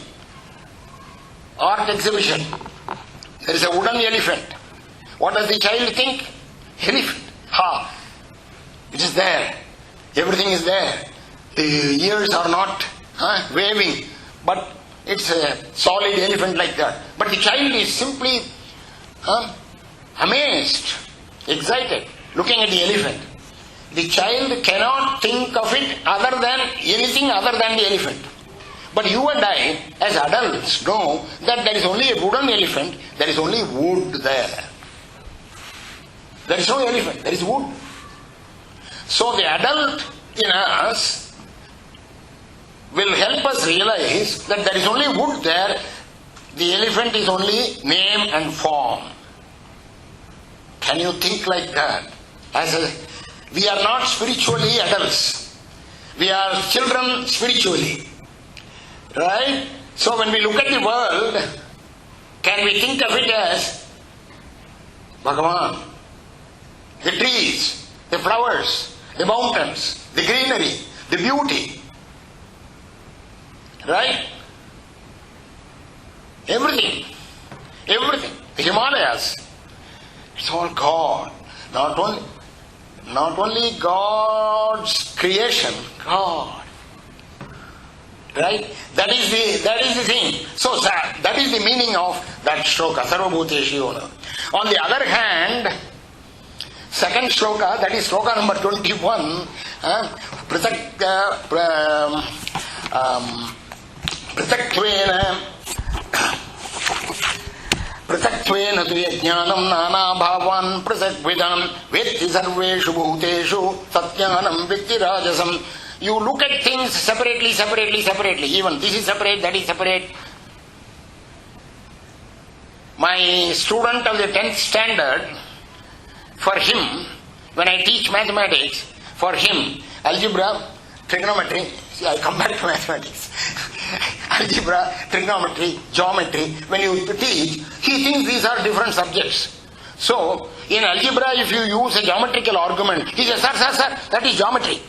art exhibition. There is a wooden elephant. What does the child think? Elephant. Ha! It is there. Everything is there. The ears are not waving, but it's a solid elephant like that. But the child is simply amazed, excited, looking at the elephant. The child cannot think of it other than anything other than the elephant. But you and I, as adults, know that there is only a wooden elephant, there is only wood there. There is no elephant, there is wood. So the adult in us will help us realize that there is only wood there, the elephant is only name and form. Can you think like that? We are not spiritually adults. We are children spiritually. Right? So when we look at the world, can we think of it as Bhagavan? The trees, the flowers, the mountains, the greenery, the beauty. Right? Everything. Everything. The Himalayas. It's all God. Not only God's creation, God. Right? That is the thing. So that is the meaning of that shloka, Sarvabhuteshu Yona. On the other hand, second shloka, that is shloka number 21, Prithaktvena tu yajnanam nana bhavan prithakvidan vetti sarveshu bhuteshu satyanam vitti rajasam. You look at things separately. Even this is separate, that is separate. My student of the 10th standard, for him, when I teach mathematics, for him, algebra, trigonometry, I come back to mathematics. Algebra, trigonometry, geometry, when you teach, he thinks these are different subjects. So, in algebra, if you use a geometrical argument, he says, sir, that is geometry.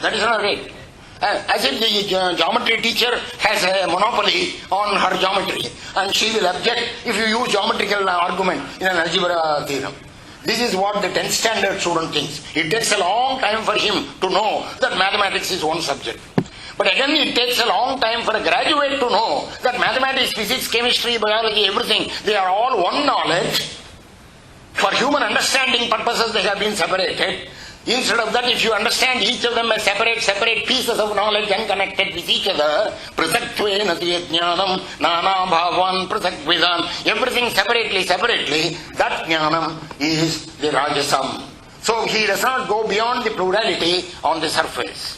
That is not right. As if the geometry teacher has a monopoly on her geometry, and she will object if you use geometrical argument in an algebra theorem. This is what the 10th standard student thinks. It takes a long time for him to know that mathematics is one subject. But again, it takes a long time for a graduate to know that mathematics, physics, chemistry, biology, everything, they are all one knowledge. For human understanding purposes, they have been separated. Instead of that, if you understand each of them as separate pieces of knowledge and connected with each other, prithaktvena jnanam nana bhavan prithakvidan, everything separately, that jnanam is the rajasam. So he does not go beyond the plurality on the surface.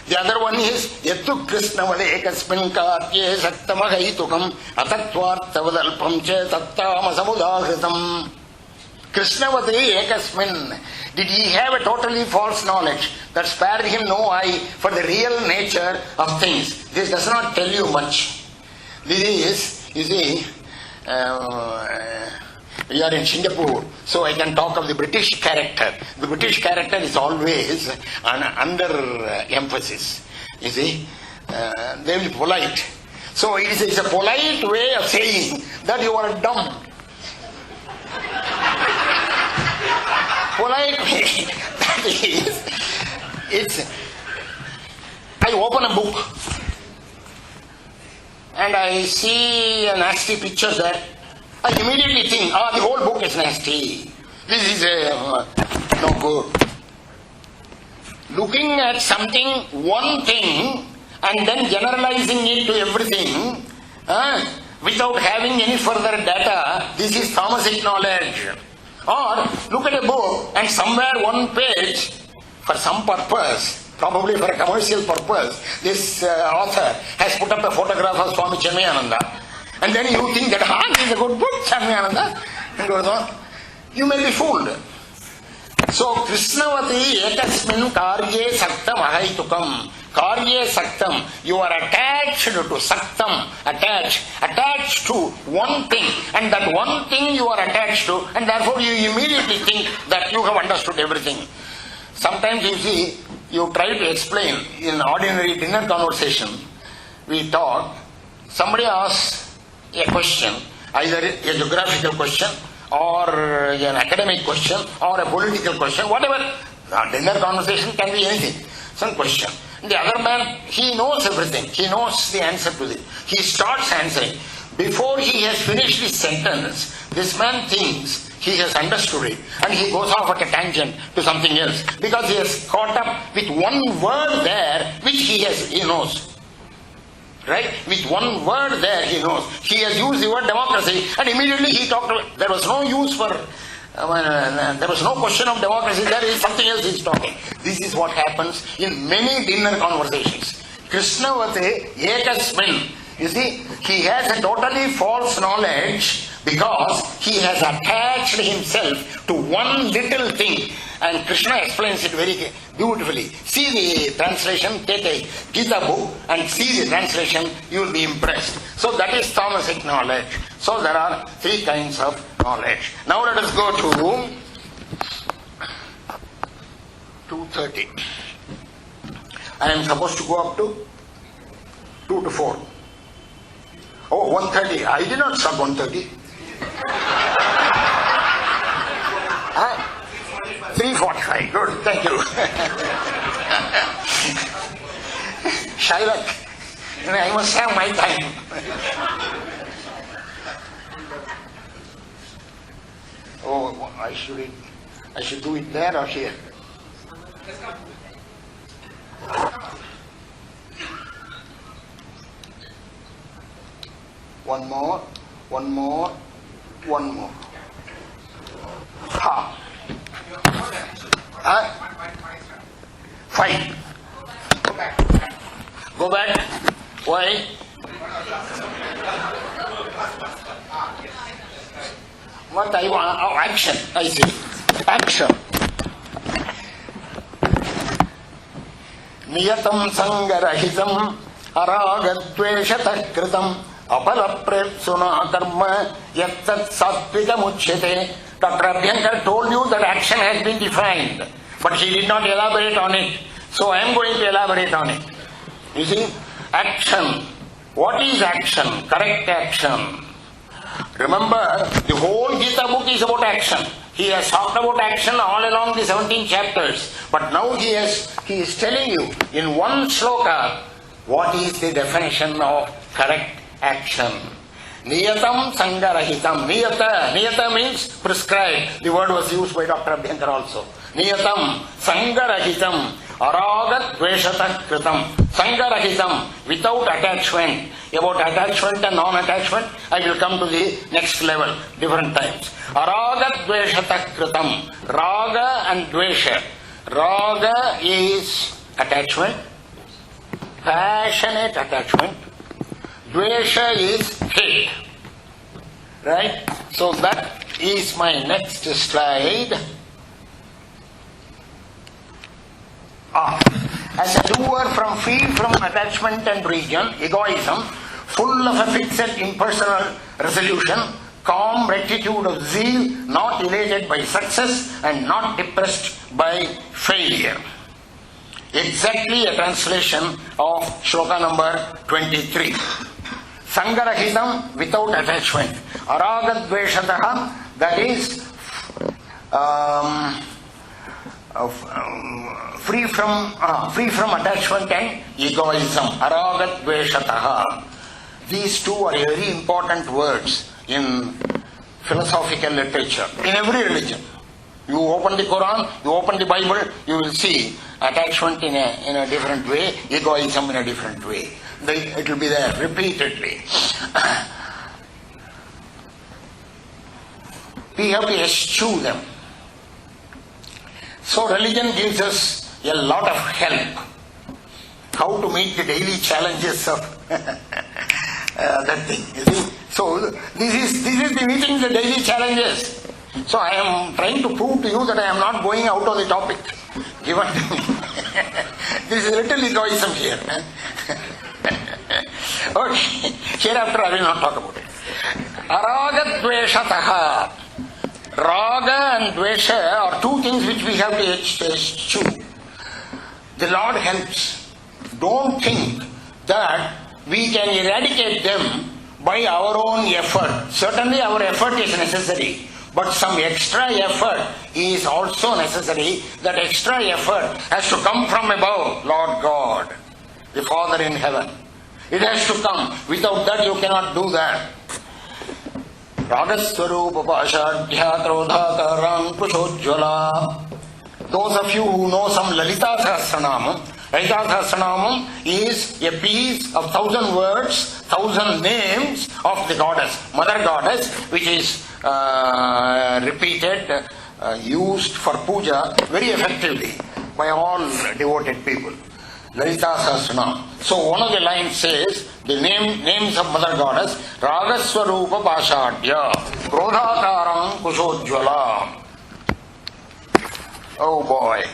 The other one is yattu krishnavale ekasmin karye saktamahaitukam atatvartavadalpam che tattamasamudahritam. Krishnavati ekasmin. Did he have a totally false knowledge that spared him no eye for the real nature of things? This does not tell you much. This is, you see, we are in Singapore, so I can talk of the British character. The British character is always an under-emphasis. You see, they will be polite. So it is a polite way of saying that you are dumb. Polite way. That is, I open a book and I see a nasty picture there. I immediately think, the whole book is nasty. This is no good. Looking at something, one thing, and then generalizing it to everything, without having any further data, this is Thomasic knowledge. Or look at a book and somewhere one page, for some purpose, probably for a commercial purpose, this author has put up a photograph of Swami Chinmayananda. And then you think that, this is a good book, Chinmayananda, and goes on. You may be fooled. So, Krishnavati ekasmin karye saktam ahaitukam. Karye saktam. You are attached to saktam, attached to one thing. And that one thing you are attached to, and therefore you immediately think that you have understood everything. Sometimes you see, you try to explain in ordinary dinner conversation, we talk, somebody asks a question, either a geographical question or an academic question or a political question, whatever. Dinner conversation can be anything, some question. The other man, he knows everything, he knows the answer to it. He starts answering. Before he has finished his sentence, This man thinks he has understood it and he goes off at a tangent to something else because he has caught up with one word there which he knows. Right? With one word there he knows. He has used the word democracy and immediately he talked about, there was no use for, there was no question of democracy, there is something else he's talking. This is what happens in many dinner conversations. Krishnamurthy ekasmin. You see, he has a totally false knowledge because he has attached himself to one little thing. And Krishna explains it very beautifully. See the translation, take a Gita book and see the translation, you will be impressed. So that is Thomasic knowledge. So there are three kinds of knowledge. Now let us go to 2:30. I am supposed to go up to 2 to 4. Oh, 1:30. I did not start 1:30. 3:45. Good. Thank you. Shylock, I must have my time. Oh, I should do it there or here? One more. Ha. Fine. Go back. Why? What I want? Oh, action. I see. Action. Niyatam sangarahitam aragadveshatah kritam apalaprepsuna karma yattat sattvikamujyate. Dr. Abhyankar told you that action has been defined, but he did not elaborate on it. So I am going to elaborate on it. You see, action. What is action? Correct action. Remember, the whole Gita book is about action. He has talked about action all along the 17 chapters. But now he is telling you in one sloka what is the definition of correct action. Niyatam sangarahitam. Niyata means prescribed. The word was used by Dr. Abhyankar also. Niyatam sangarahitam aragat dveshatah kritam. Sangarahitam, without attachment. About attachment and non-attachment, I will come to the next level, different times. Aragat dveshatah kritam. Raga and dvesha. Raga is attachment, passionate attachment. Dvesha is hate. Right? So that is my next slide. As a doer free from attachment and region, egoism, full of a fixed impersonal resolution, calm rectitude of zeal, not elated by success and not depressed by failure. Exactly a translation of shloka number 23. Sangarahitam, without attachment. Aragadveshataha, that is free from attachment and egoism. Aragadveshataha. These two are very important words in philosophical literature, in every religion. You open the Quran, you open the Bible, you will see attachment in a different way, egoism in a different way. It will be there repeatedly. We have to eschew them. So religion gives us a lot of help. How to meet the daily challenges of that thing. You see? So this is the meeting the daily challenges. So I am trying to prove to you that I am not going out of the topic given to me. This is a little egoism here. Okay, hereafter I will not talk about it. Aragadveshataha. Raga and dvesha are two things which we have to eschew. The Lord helps. Don't think that we can eradicate them by our own effort. Certainly our effort is necessary, but some extra effort is also necessary. That extra effort has to come from above, Lord God, the Father in heaven. It has to come. Without that you cannot do that. Ragaswarupa Pashadhya Krodhakarang Kushojjvala. Those of you who know some Lalita Sahasranamam, Lalita Sahasranamam is a piece of 1,000 words, 1,000 names of the goddess, mother goddess, which is repeated, used for puja very effectively by all devoted people. Lalita Sahasranam. So one of the lines says, the names of mother goddess, Ragaswarupa Pashadhya, Krodhakarang Kushojjvala. Oh boy.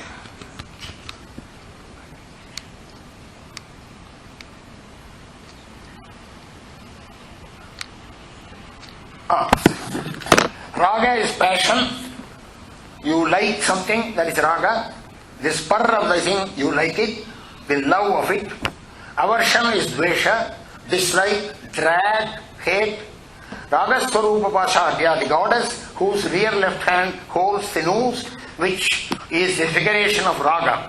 Raga is passion. You like something, that is raga. The spur of the thing, you like it. The love of it. Aversion is dvesha. Dislike, drag, hate. Ragaswarupa Pashadhya, the goddess whose rear left hand holds the noose, which is the figuration of raga.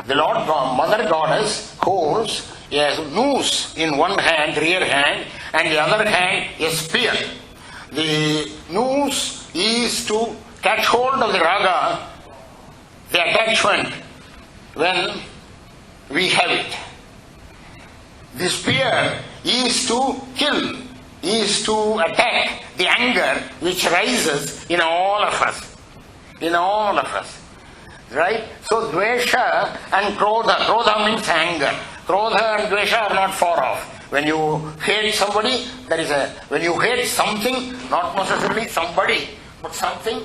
The Lord Mother Goddess holds a noose in one hand, rear hand, and the other hand a spear. The noose is to catch hold of the raga, the attachment, when we have it. The spear is to kill, is to attack the anger which rises in all of us. In all of us. Right? So dvesha and krodha. Krodha means anger. Krodha and dvesha are not far off. When you hate somebody, when you hate something, not necessarily somebody, but something.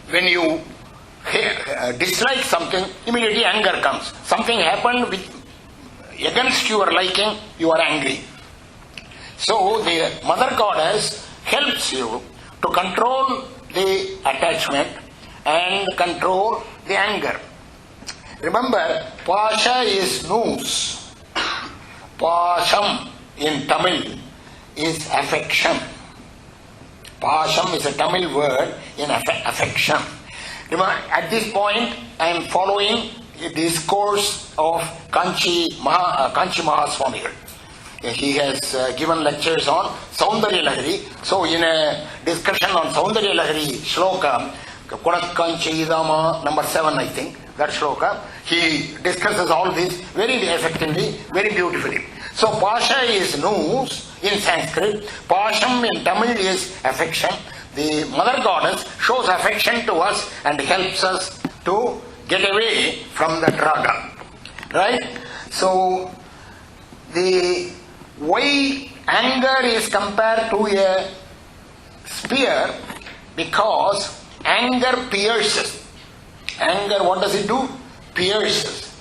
When you dislike something, immediately anger comes. Something happened against your liking, you are angry. So the mother goddess helps you to control the attachment and control the anger. Remember, pasha is noose. Pasham in Tamil is affection. Pasham is a Tamil word in affection. Remember, at this point, I am following a discourse of Kanchi Mahaswamigal. He has given lectures on Saundarya Lahari. So in a discussion on Saundarya Lahari shloka, Kunatkanchi Idama, number 7 I think, that shloka, he discusses all this very effectively, very beautifully. So Pasha is noose in Sanskrit, Pasham in Tamil is affection. The mother goddess shows affection to us and helps us to get away from that raga. Right? So why anger is compared to a spear? Because anger pierces. Anger, what does it do? Pierces.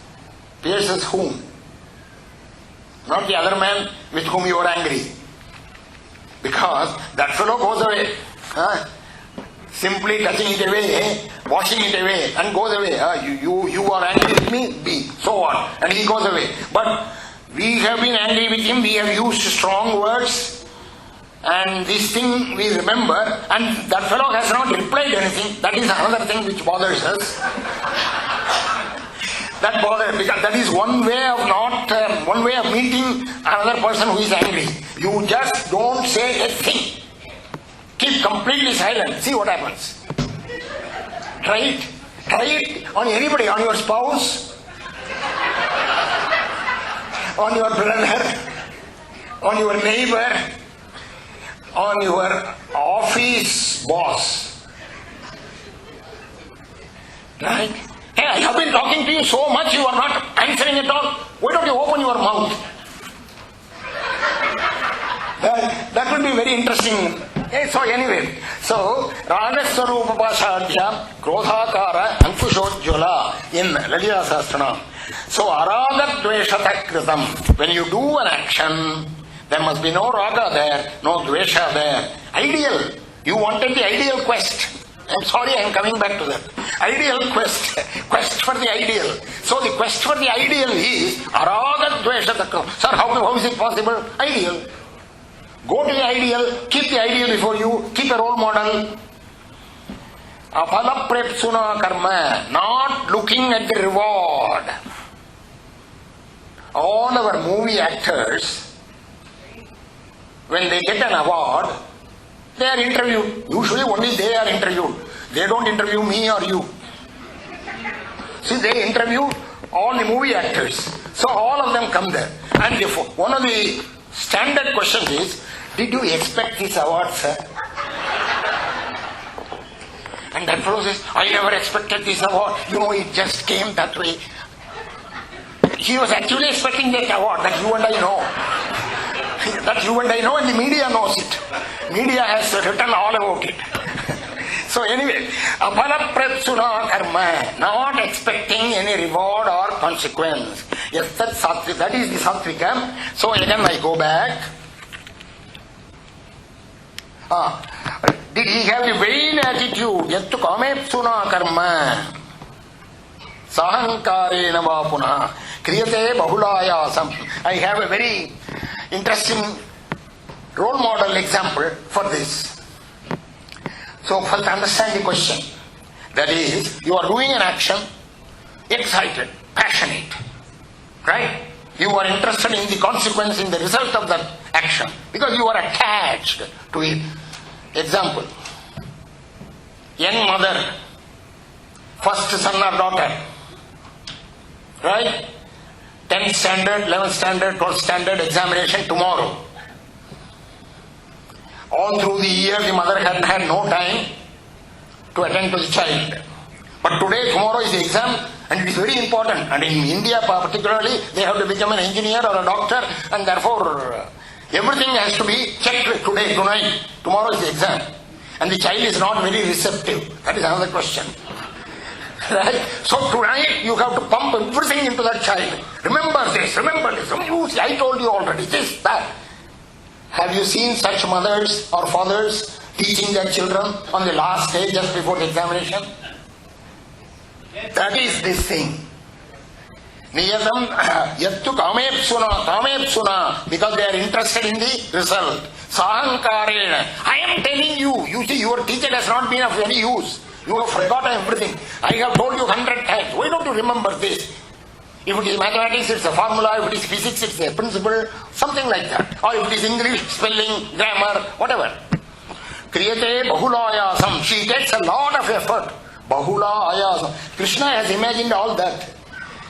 Pierces whom? Not the other man with whom you are angry. Because that fellow goes away. Simply touching it away, washing it away, and goes away. You are angry with me, be. So on. And he goes away. But we have been angry with him, we have used strong words, and this thing we remember, and that fellow has not replied anything. That is another thing which bothers us. That bothers, because that is one way of meeting another person who is angry. You just don't say a thing. Keep completely silent. See what happens. Try it. Try it on anybody, on your spouse, on your brother, on your neighbor, on your office boss. Right? Hey, I have been talking to you so much, you are not answering at all. Why don't you open your mouth? That would be very interesting. So anyway, Ragaswarupa Pashadhya Krodhakara Ankushojjvala in Lalita Sahasranam. So Araga Dveshata Kritam. When you do an action, there must be no raga there, no dvesha there. Ideal. You wanted the ideal quest. I'm sorry, I'm coming back to that. Ideal quest. Quest for the ideal. So the quest for the ideal is Araga Dveshata Kritam. Sir, how is it possible? Ideal. Go to the ideal, keep the ideal before you, keep a role model. Apala prepsuna karma, not looking at the reward. All our movie actors, when they get an award, they are interviewed. Usually only they are interviewed. They don't interview me or you. See, they interview all the movie actors. So all of them come there. And one of the standard questions is, did you expect this award, sir? And that fellow says, I never expected this award. It just came that way. He was actually expecting that award that you and I know. That you and I know, and the media knows it. Media has written all about it. So anyway, apalapratsuna karma, not expecting any reward or consequence. Yes, that is the sattvika. So again I go back. Did he have the vain attitude? Yattu kamepsuna karma. Sahankarena va punah. Kriyate bahulayasam. I have a very interesting role model example for this. So first understand the question. That is, you are doing an action, excited, passionate, right? You are interested in the consequence, in the result of that action, because you are attached to it. Example, young mother, first son or daughter, right? 10th standard, 11th standard, 12th standard examination tomorrow. All through the year the mother had no time to attend to the child. But today, tomorrow is the exam, and it is very important. And in India particularly, they have to become an engineer or a doctor, and therefore everything has to be checked today, tonight. Tomorrow is the exam. And the child is not very receptive. That is another question. Right? So tonight you have to pump everything into that child. Remember this, remember this. I told you already, this, that. Have you seen such mothers or fathers teaching their children on the last day just before the examination? That is this thing. Niyatam yattu kamepsuna, because they are interested in the result. Sahankarena. I am telling you, you see, your teacher has not been of any use. You have forgotten everything. I have told you 100 times. Why don't you remember this? If it is mathematics, it's a formula. If it is physics, it's a principle. Something like that. Or if it is English, spelling, grammar, whatever. Kriyate bahulayasam. She takes a lot of effort. Bahulayasam. Krishna has imagined all that.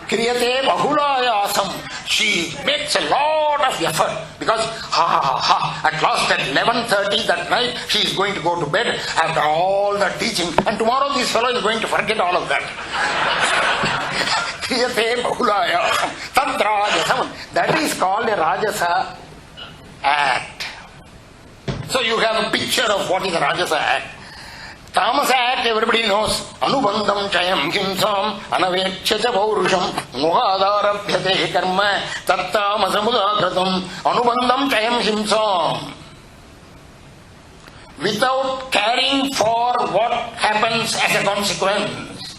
Kriyate bahulayasam. She makes a lot of effort. Because, at last at 11:30 that night, she is going to go to bed after all the teaching. And tomorrow this fellow is going to forget all of that. Kriyate bahulayasam. Tad rajasam. That is called a rajasa act. So you have a picture of what is a rajasa act. Tamasa act, everybody knows. Anubandham chayam himsam anavekshya paurusham mohadarabhyate karma tattamasamudhakratam anubandham chayam himsam. Without caring for what happens as a consequence.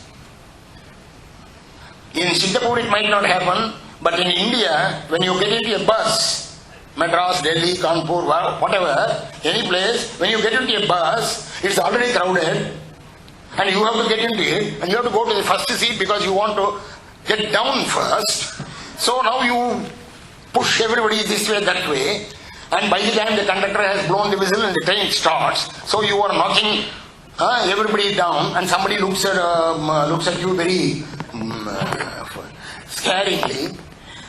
In Singapore it might not happen, but in India, when you get into a bus, Madras, Delhi, Kanpur, whatever, any place, when you get into a bus, it's already crowded, and you have to get into it, and you have to go to the first seat because you want to get down first. So now you push everybody this way, that way, and by the time the conductor has blown the whistle and the train starts, so you are knocking everybody down, and somebody looks at you very scaringly.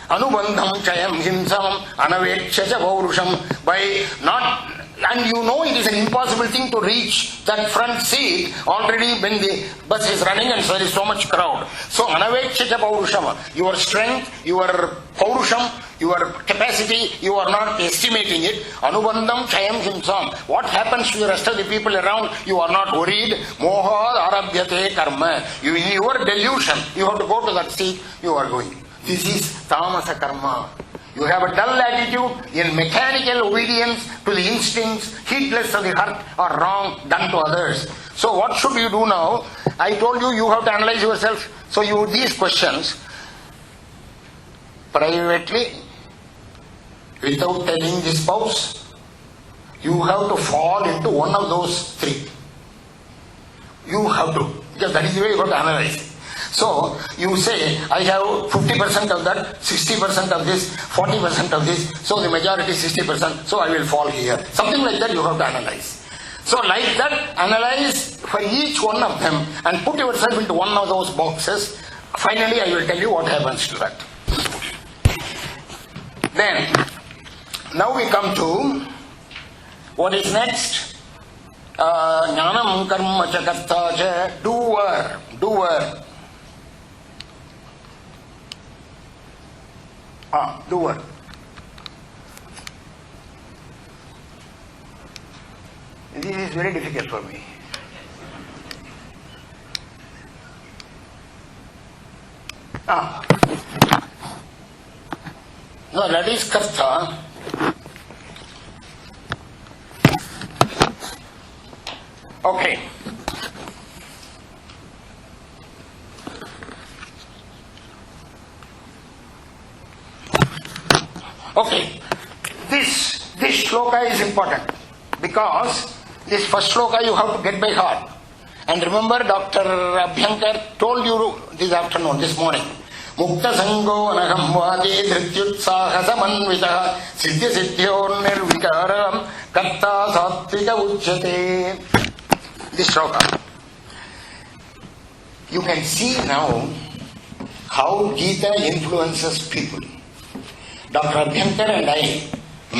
Anubandham chayam himsam anavekshya paurusham. By not, and you know it is an impossible thing to reach that front seat already when the bus is running and there is so much crowd. So anavekshya paurusham, your strength, your paurusham, your capacity, you are not estimating it. Anubandham chayam himsam. What happens to the rest of the people around, you are not worried. Moha arabhyate karma. You, in your delusion, you have to go to that seat, you are going. This is tamasa karma. You have a dull attitude in mechanical obedience to the instincts, heedless of the hurt or wrong done to others. So what should you do now? I told you, you have to analyze yourself. So you, these questions, privately, without telling the spouse, you have to fall into one of those three. You have to, because that is the way you have to analyze. So you say, I have 50% of that, 60% of this, 40% of this, so the majority 60%, so I will fall here. Something like that you have to analyze. So like that, analyze for each one of them and put yourself into one of those boxes. Finally, I will tell you what happens to that. Then, now we come to what is next? Jnanam karma cha karta cha, doer. Doer. This is very difficult for me. No, that is karta. Okay. Okay. This shloka is important because this first shloka you have to get by heart. And remember, Dr. Abhyankar told you this afternoon, this morning, Mukta Sango Anaham Vade Dhrityutsaha Samanvitaha Siddhya Siddhyor Nirvikaram Karta Sattvika Uchyate. This shloka. You can see now how Gita influences people. Dr. Abhyankar and I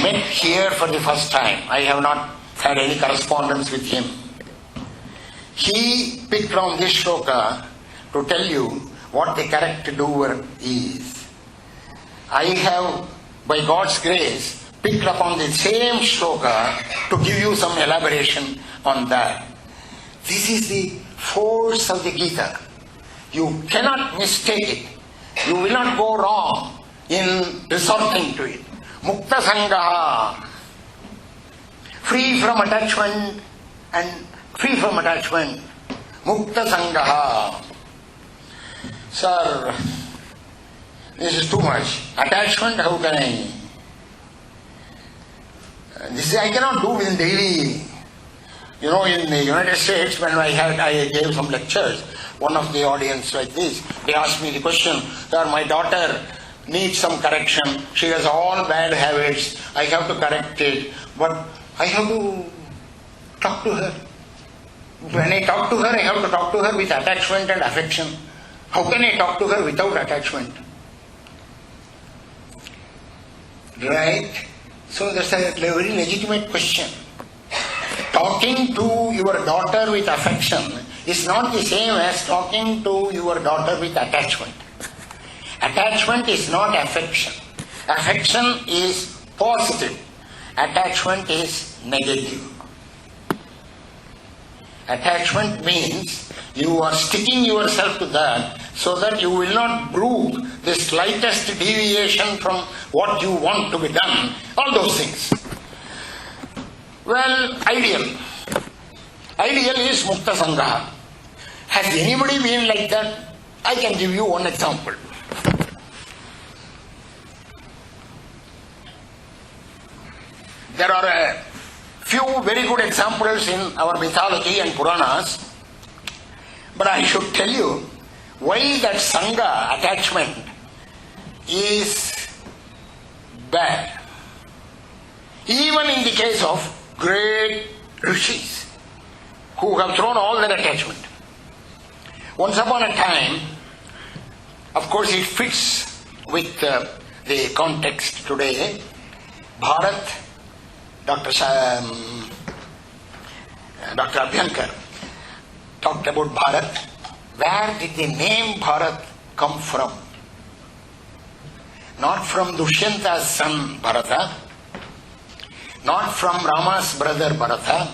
met here for the first time. I have not had any correspondence with him. He picked from this shloka to tell you what the correct doer is. I have, by God's grace, picked upon the same shloka to give you some elaboration on that. This is the force of the Gita. You cannot mistake it. You will not go wrong in resorting to it. Mukta Sangaha, free from attachment Mukta Sangaha. Sir, this is too much. Attachment, how can I? This I cannot do in daily. You know, in the United States, when I gave some lectures, one of the audience like this, they asked me the question, sir, my daughter needs some correction. She has all bad habits. I have to correct it. But I have to talk to her. When I talk to her, I have to talk to her with attachment and affection. How can I talk to her without attachment? Right? So that's a very legitimate question. Talking to your daughter with affection is not the same as talking to your daughter with attachment. Attachment is not affection. Affection is positive. Attachment is negative. Attachment means you are sticking yourself to that so that you will not brook the slightest deviation from what you want to be done. All those things. Well, ideal. Ideal is Mukta Sangaha. Has anybody been like that? I can give you one example. There are a few very good examples in our mythology and Puranas, but I should tell you why that Sangha, attachment, is bad. Even in the case of great rishis who have thrown all their attachment. Once upon a time, of course it fits with the context today, Bharat, Dr. Abhyankar talked about Bharat. Where did the name Bharat come from? Not from Dushyanta's son Bharata, not from Rama's brother Bharata,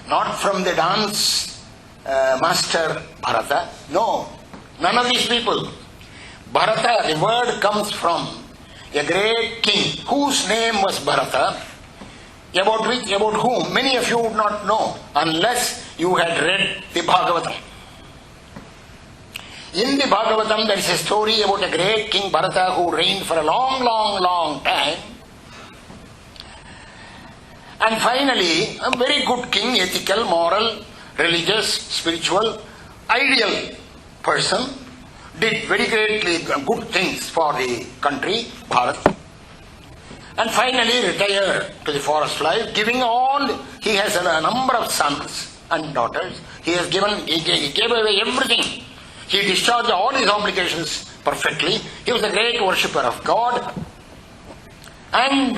not from the dance master Bharata. No, none of these people. Bharata, the word comes from a great king whose name was Bharata, about whom many of you would not know unless you had read the Bhagavatam. In the Bhagavatam there is a story about a great king Bharata who reigned for a long time. And finally, a very good king, ethical, moral, religious, spiritual, ideal person, did very greatly good things for the country, Bharat, and finally retired to the forest life, giving all. He has a number of sons and daughters. He gave away everything. He discharged all his obligations perfectly. He was a great worshipper of God, and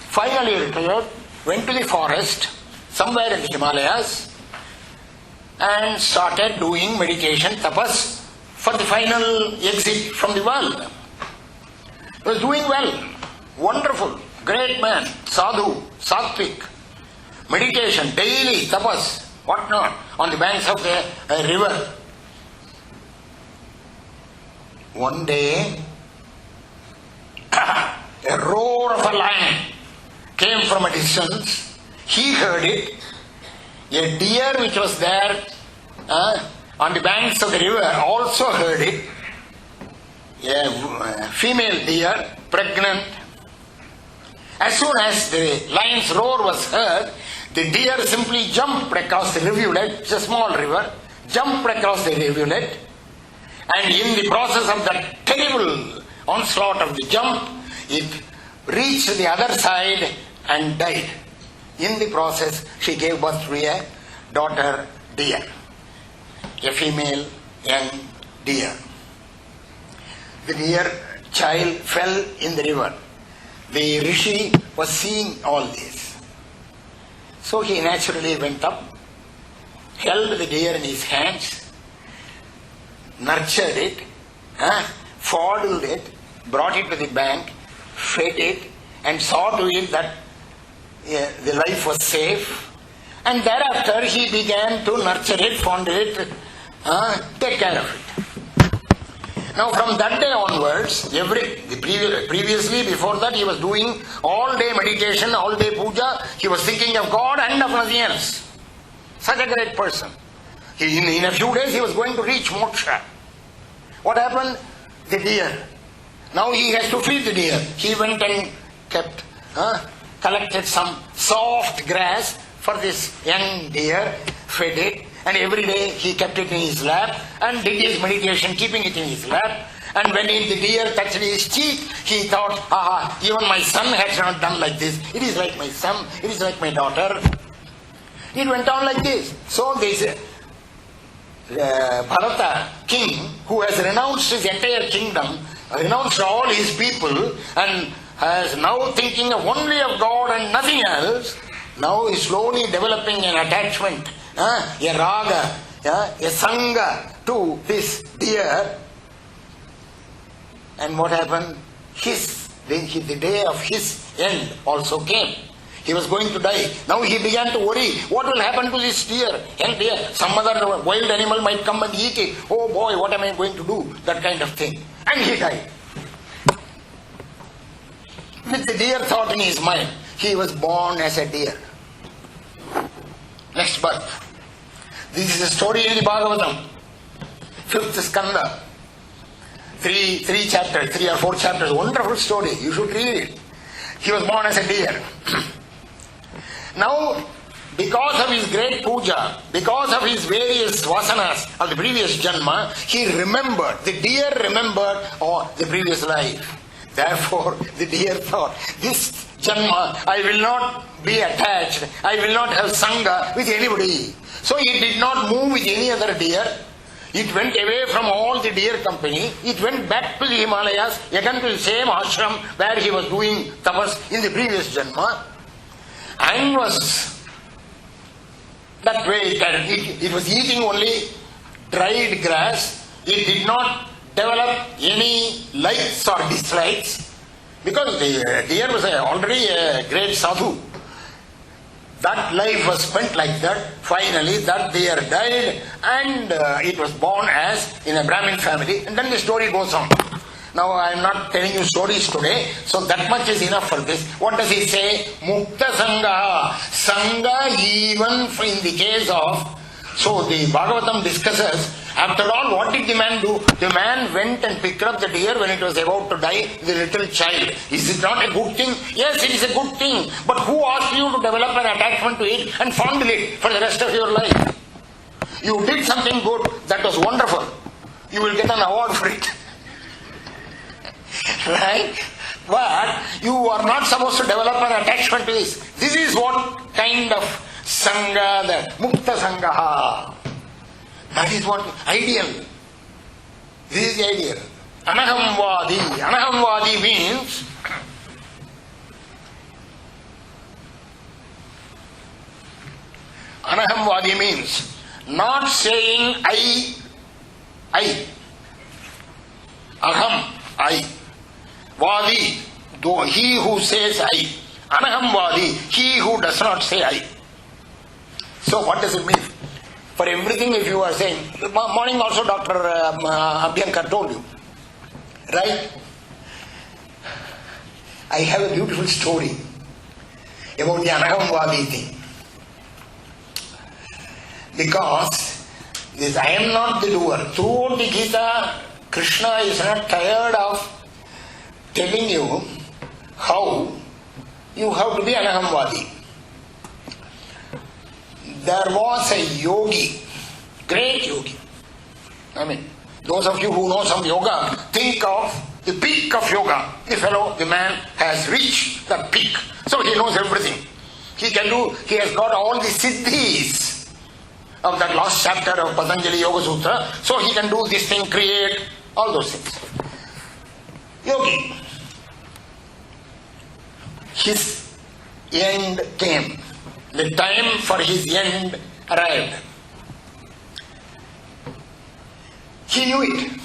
finally retired, went to the forest somewhere in the Himalayas and started doing meditation, tapas, for the final exit from the world. He was doing well, wonderful, great man, sadhu, sattvic, meditation, daily tapas, whatnot, on the banks of a river. One day, a roar of a lion came from a distance. He heard it. A deer which was there on the banks of the river also heard it. A female deer, pregnant. As soon as the lion's roar was heard, the deer simply jumped across the rivulet. It's a small river. Jumped across the rivulet, and in the process of that terrible onslaught of the jump, it reached the other side and died. In the process, she gave birth to a daughter deer, a female young deer. The deer child fell in the river. The rishi was seeing all this. So he naturally went up, held the deer in his hands, nurtured it, fondled it, brought it to the bank, fed it, and saw to it that the life was safe. And thereafter he began to nurture it, fondle it, take care of it. Now from that day onwards, previously before that he was doing all day meditation, all day puja, he was thinking of God and of nothing else. Such a great person. In a few days he was going to reach moksha. What happened? The deer. Now he has to feed the deer. He went and collected some soft grass for this young deer, fed it, and every day he kept it in his lap and did his meditation keeping it in his lap. And when the deer touched his cheek, he thought, even my son has not done like this. It is like my son, it is like my daughter. It went on like this. So this Bharata king, who has renounced his entire kingdom, renounced all his people, and is now thinking only of God and nothing else, now is slowly developing an attachment, a raga, a sangha to this deer. And what happened? The day of his end also came. He was going to die. Now he began to worry. What will happen to this deer? Young deer. Some other wild animal might come and eat it. Oh boy, what am I going to do? That kind of thing. And he died. With the deer thought in his mind, he was born as a deer. Next birth. This is a story in the Bhagavatam. 5th skanda. 3 chapters, 3 or 4 chapters. Wonderful story. You should read it. He was born as a deer. Now, because of his great puja, because of his various vasanas of the previous janma, he remembered, the deer remembered the previous life. Therefore, the deer thought, this janma, I will not be attached, I will not have sangha with anybody. So he did not move with any other deer. It went away from all the deer company. It went back to the Himalayas, again to the same ashram where he was doing tapas in the previous janma. And was that way, it was eating only dried grass. It did not develop any likes or dislikes because the deer was already a great sadhu. That life was spent like that. Finally, that deer died and it was born as in a Brahmin family. And then the story goes on. Now I am not telling you stories today, so that much is enough for this. What does he say? Mukta Sangha. Sangha even in the case of... So the Bhagavatam discusses, after all, what did the man do? The man went and picked up the deer when it was about to die, the little child. Is it not a good thing? Yes, it is a good thing. But who asked you to develop an attachment to it and fondle it for the rest of your life? You did something good, that was wonderful. get an award for it. Right? But you are not supposed to develop an attachment to this. This is what kind of Sangha, the Mukta Sangha. That is what ideal. This is the ideal. Anahamvadi. Anahamvadi means not saying I. Aham, I. Vadi, though he who says I. Anahamvadi, he who does not say I. So what does it mean? For everything if you are saying, morning also Dr. Abhyankar told you, right? I have a beautiful story about the Anahamvadi thing. Because this I am not the doer. Throughout the Gita, Krishna is not tired of telling you how you have to be Anahamvadi. There was a yogi, great yogi. I mean, those of you who know some yoga, think of the peak of yoga. The man has reached the peak. So he knows everything. He has got all the siddhis of that last chapter of Patanjali Yoga Sutra. So he can do this thing, create, all those things. Yogi. His end came. The time for his end arrived. He knew it.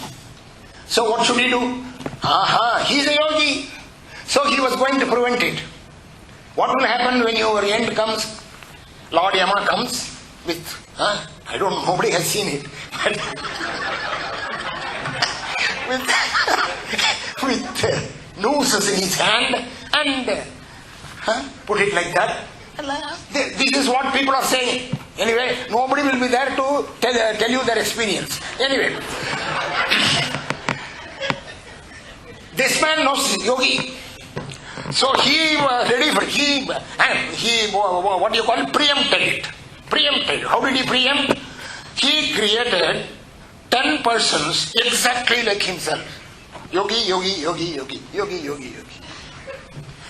So what should he do? He is a yogi. So he was going to prevent it. What will happen when your end comes? Lord Yama comes with, I don't know, nobody has seen it. with nooses in his hand and put it like that. This is what people are saying. Anyway, nobody will be there to tell you their experience. Anyway, this man knows yogi. So he was ready for he what do you call it? Preempted it. Preempted. How did he preempt? He created 10 persons exactly like himself. Yogi, yogi, yogi, yogi, yogi, yogi, yogi.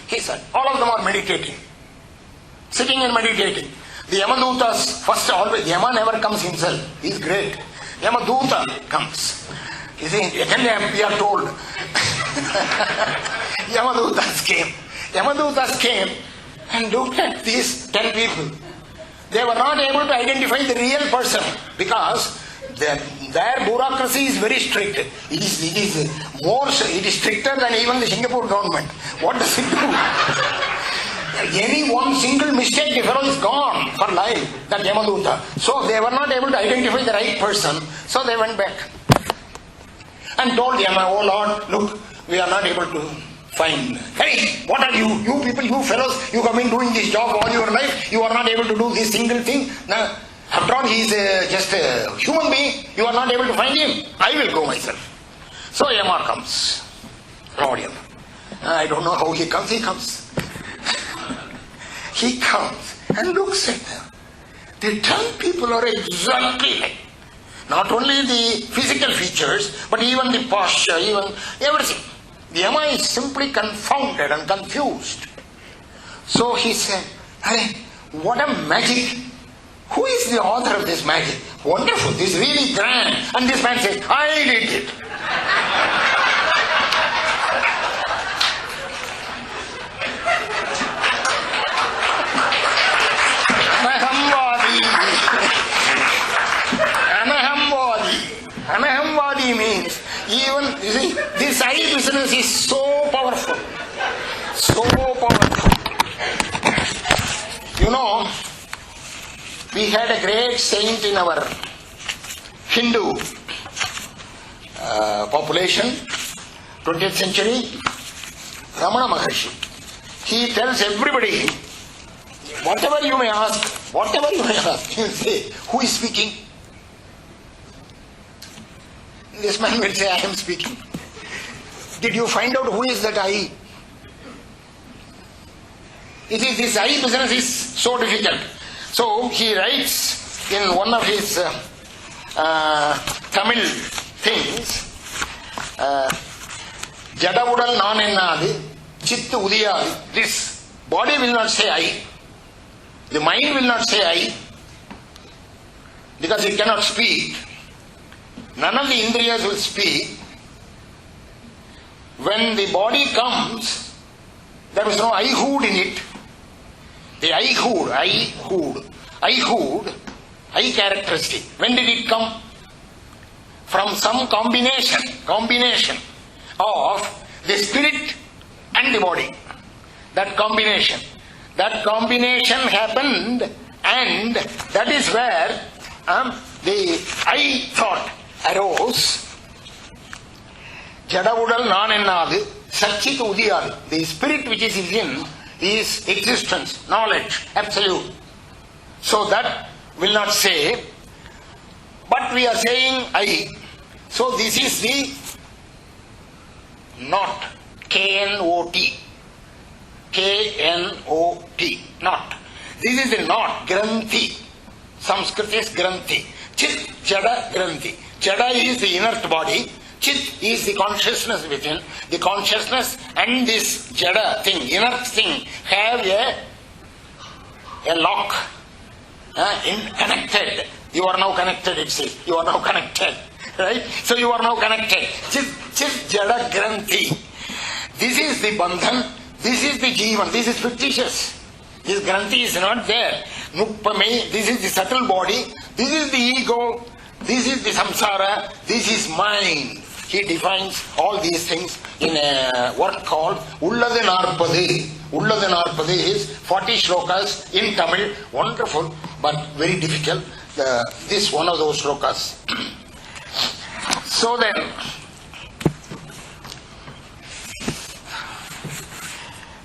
He said, all of them are meditating. Sitting and meditating. The Yamadutas, first always, Yama never comes himself. He is great. Yamaduta comes. You see, again we are told. Yamadutas came. Yamadutas came and looked at these 10 people. They were not able to identify the real person because their bureaucracy is very strict. It is stricter than even the Singapore government. What does it do? Any one single mistake, the fellow is gone for life, that Yamaduta. So they were not able to identify the right person, so they went back and told Yama, oh Lord, look, we are not able to find. Hey, what are you? You people, you fellows, you have been doing this job all your life, you are not able to do this single thing. Now, after all, he is just a human being, you are not able to find him. I will go myself. So Yama comes. Lord Yama. I don't know how he comes, he comes. He comes and looks at them. The 10 people are exactly like. Not only the physical features, but even the posture, even everything. The Yama is simply confounded and confused. So he said, hey, what a magic. Who is the author of this magic? Wonderful, this is really grand. And this man says, I did it. Anahamvadi means, even, you see, this eye business is so powerful. So powerful. You know, we had a great saint in our Hindu population, 20th century, Ramana Maharshi. He tells everybody, whatever you may ask, he will say, who is speaking? This man will say, I am speaking. Did you find out who is that I? This I business is so difficult. So he writes in one of his Tamil things. Jada udal nan ennadu, chit udiyadu. This body will not say I. The mind will not say I, because it cannot speak. None of the indriyas will speak. When the body comes, there is no I-hood in it. The I characteristic. When did it come? From some combination of the spirit and the body. That combination happened, and that is where the I thought arose. Jada udal nan ennadu, satchit udiyadu. The spirit which is in is existence, knowledge, absolute. So that will not say, but we are saying I. So this is the not, K-N-O-T. K-N-O-T, not. This is the not, Granthi. Sanskrit is Granthi. Chit, Jada, Granthi. Jada is the inert body. Chit is the consciousness within. The consciousness and this Jada thing, inert thing, have a lock. Connected. You are now connected, it says. You are now connected. Right? So you are now connected. Chit, Jada, Granthi. This is the bandhan. This is the jivan. This is fictitious. This Granthi is not there. Nupame, this is the subtle body. This is the ego. This is the samsara. This is mind. He defines all these things in a work called Ulladu Narpadu. Ulladu Narpadu is 40 shlokas in Tamil. Wonderful, but very difficult. This one of those shlokas. So then,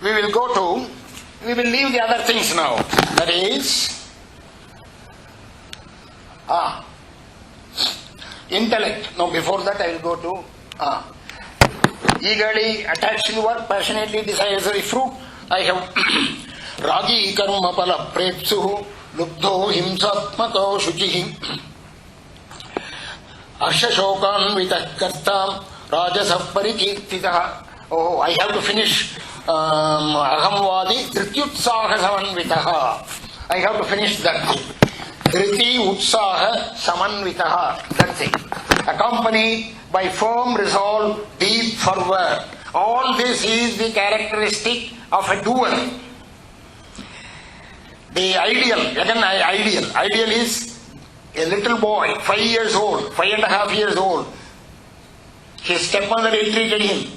we will leave the other things now. That is, intellect. Now before that I will go to eagerly attached to the work, passionately desires the fruit. I have Ragi karma pala prepsuhu lubdho himsatmako shuchihi Ashashokan vitakkartam rajasa parikirtitaha. Oh, I have to finish Ahamvadi Dhrityutsaha Samanvitaha. I have to finish that. Dhriti Utsaha Samanvitaha. That's it. Accompanied by firm resolve, deep fervor. All this is the characteristic of a doer. The ideal is a little boy, 5 years old, 5.5 years old. His stepmother ill-treated him.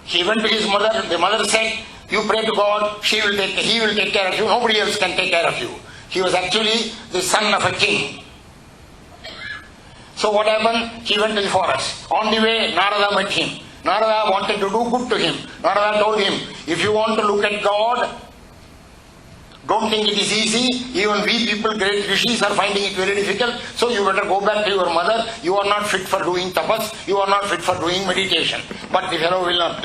He went to his mother. The mother said, "You pray to God, he will take care of you. Nobody else can take care of you." He was actually the son of a king. So what happened? He went to the forest. On the way, Narada met him. Narada wanted to do good to him. Narada told him, "If you want to look at God, don't think it is easy. Even we people, great rishis, are finding it very difficult. So you better go back to your mother. You are not fit for doing tapas. You are not fit for doing meditation." But the fellow will not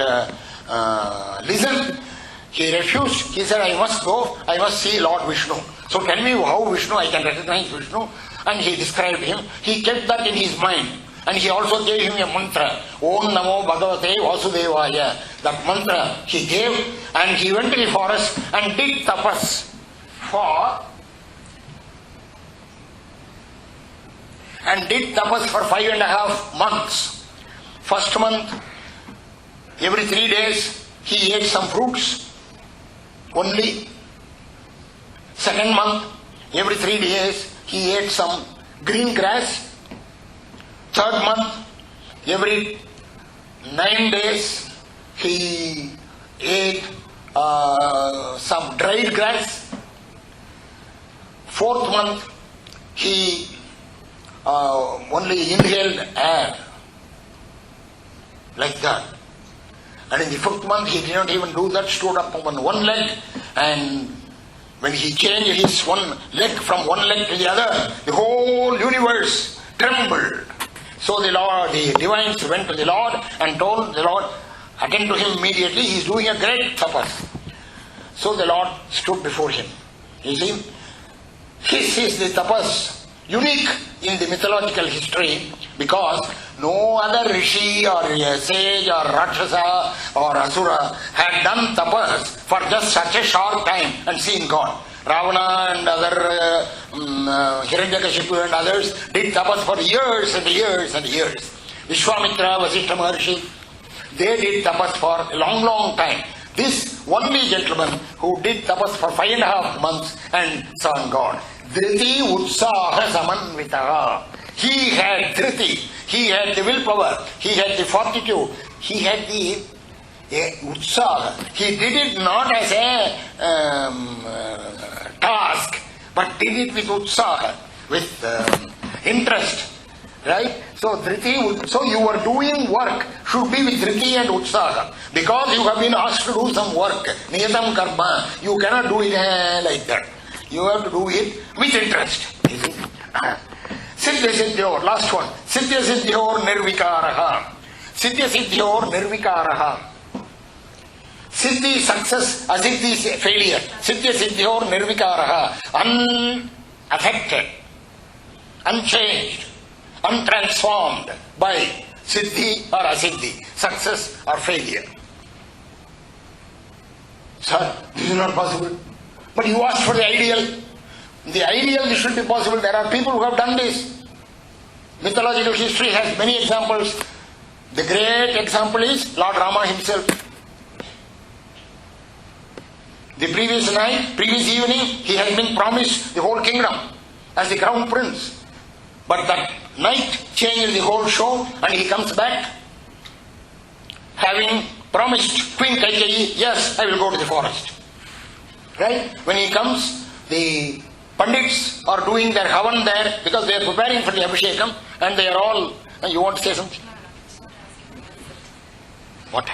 listen. He refused. He said, "I must go. I must see Lord Vishnu. So tell me how Vishnu, I can recognize Vishnu." And he described him. He kept that in his mind. And he also gave him a mantra. Om Namo Bhagavate Vasudevaya. That mantra he gave. And he went to the forest and did tapas for 5.5 months. First month, every 3 days, he ate some fruits only. Second month, every 3 days, he ate some green grass. Third month, every 9 days, he ate some dried grass. Fourth month, he only inhaled air. Like that. And in the fifth month, he did not even do that, stood up on one leg, and when he changed his one leg from one leg to the other, the whole universe trembled. So the divines went to the Lord and told the Lord, attend to him immediately, he is doing a great tapas. So the Lord stood before him. You see, this is the tapas unique in the mythological history because no other rishi or sage or rakshasa or asura had done tapas for just such a short time and seen God. Ravana and other Hiranyakashipu and others did tapas for years and years and years. Vishwamitra, Vasishtha Maharshi, they did tapas for a long, long time. This only gentleman who did tapas for 5.5 months and saw God. Dhriti utsaha samanvitaha. He had dhriti, he had the willpower, he had the fortitude, he had the utsaha. He did it not as a task, but did it with utsaha, with interest. Right? So dhriti, so your doing work should be with dhriti and utsaha. Because you have been asked to do some work, niyatam karma, you cannot do it like that. You have to do it with interest. Siddhya siddhyor, last one. Siddhya siddhyor nirvikaraha. Siddhya siddhyor nirvikaraha. Siddhi success, asiddhi failure. Siddhya siddhyor nirvikaraha. Unaffected, unchanged, untransformed by siddhi or asiddhi, success or failure. Sir, this is not possible. But you asked for the ideal. The ideal this should be possible. There are people who have done this. Mythological history has many examples. The great example is Lord Rama himself. The previous night, previous evening, he has been promised the whole kingdom as the crown prince. But that night changed the whole show and he comes back having promised Queen Kaikeyi, yes, I will go to the forest. Right? When he comes, the Pandits are doing their havan there because they are preparing for the Abhishekam and they are all... You want to say something? What?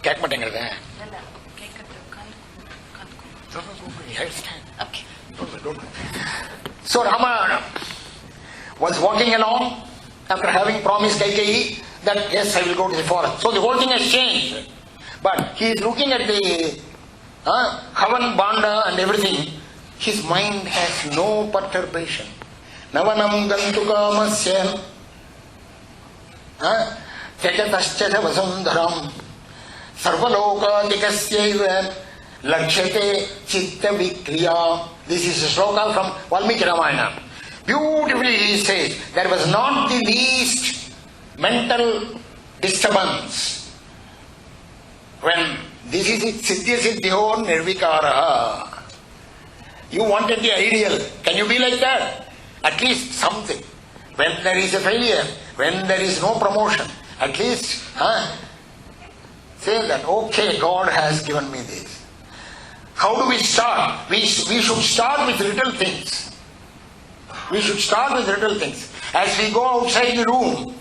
Cake matengadha? Okay. Don't. So Rama was walking along after having promised Kaikeyi that yes, I will go to the forest. So the whole thing has changed. But he is looking at the Havan Banda and everything. His mind has no perturbation. Navanam gantukamasya tyajatascha vasundaram sarvalokadikasyaiva lakshate chitta vikriya. This is a sloka from Valmiki Ramayana. Beautifully he says, there was not the least mental disturbance when this is it, siddhya siddhyo nirvikaraha. You wanted the ideal. Can you be like that? At least something. When there is a failure, when there is no promotion, at least say that, okay, God has given me this. How do we start? We should start with little things. We should start with little things. As we go outside the room,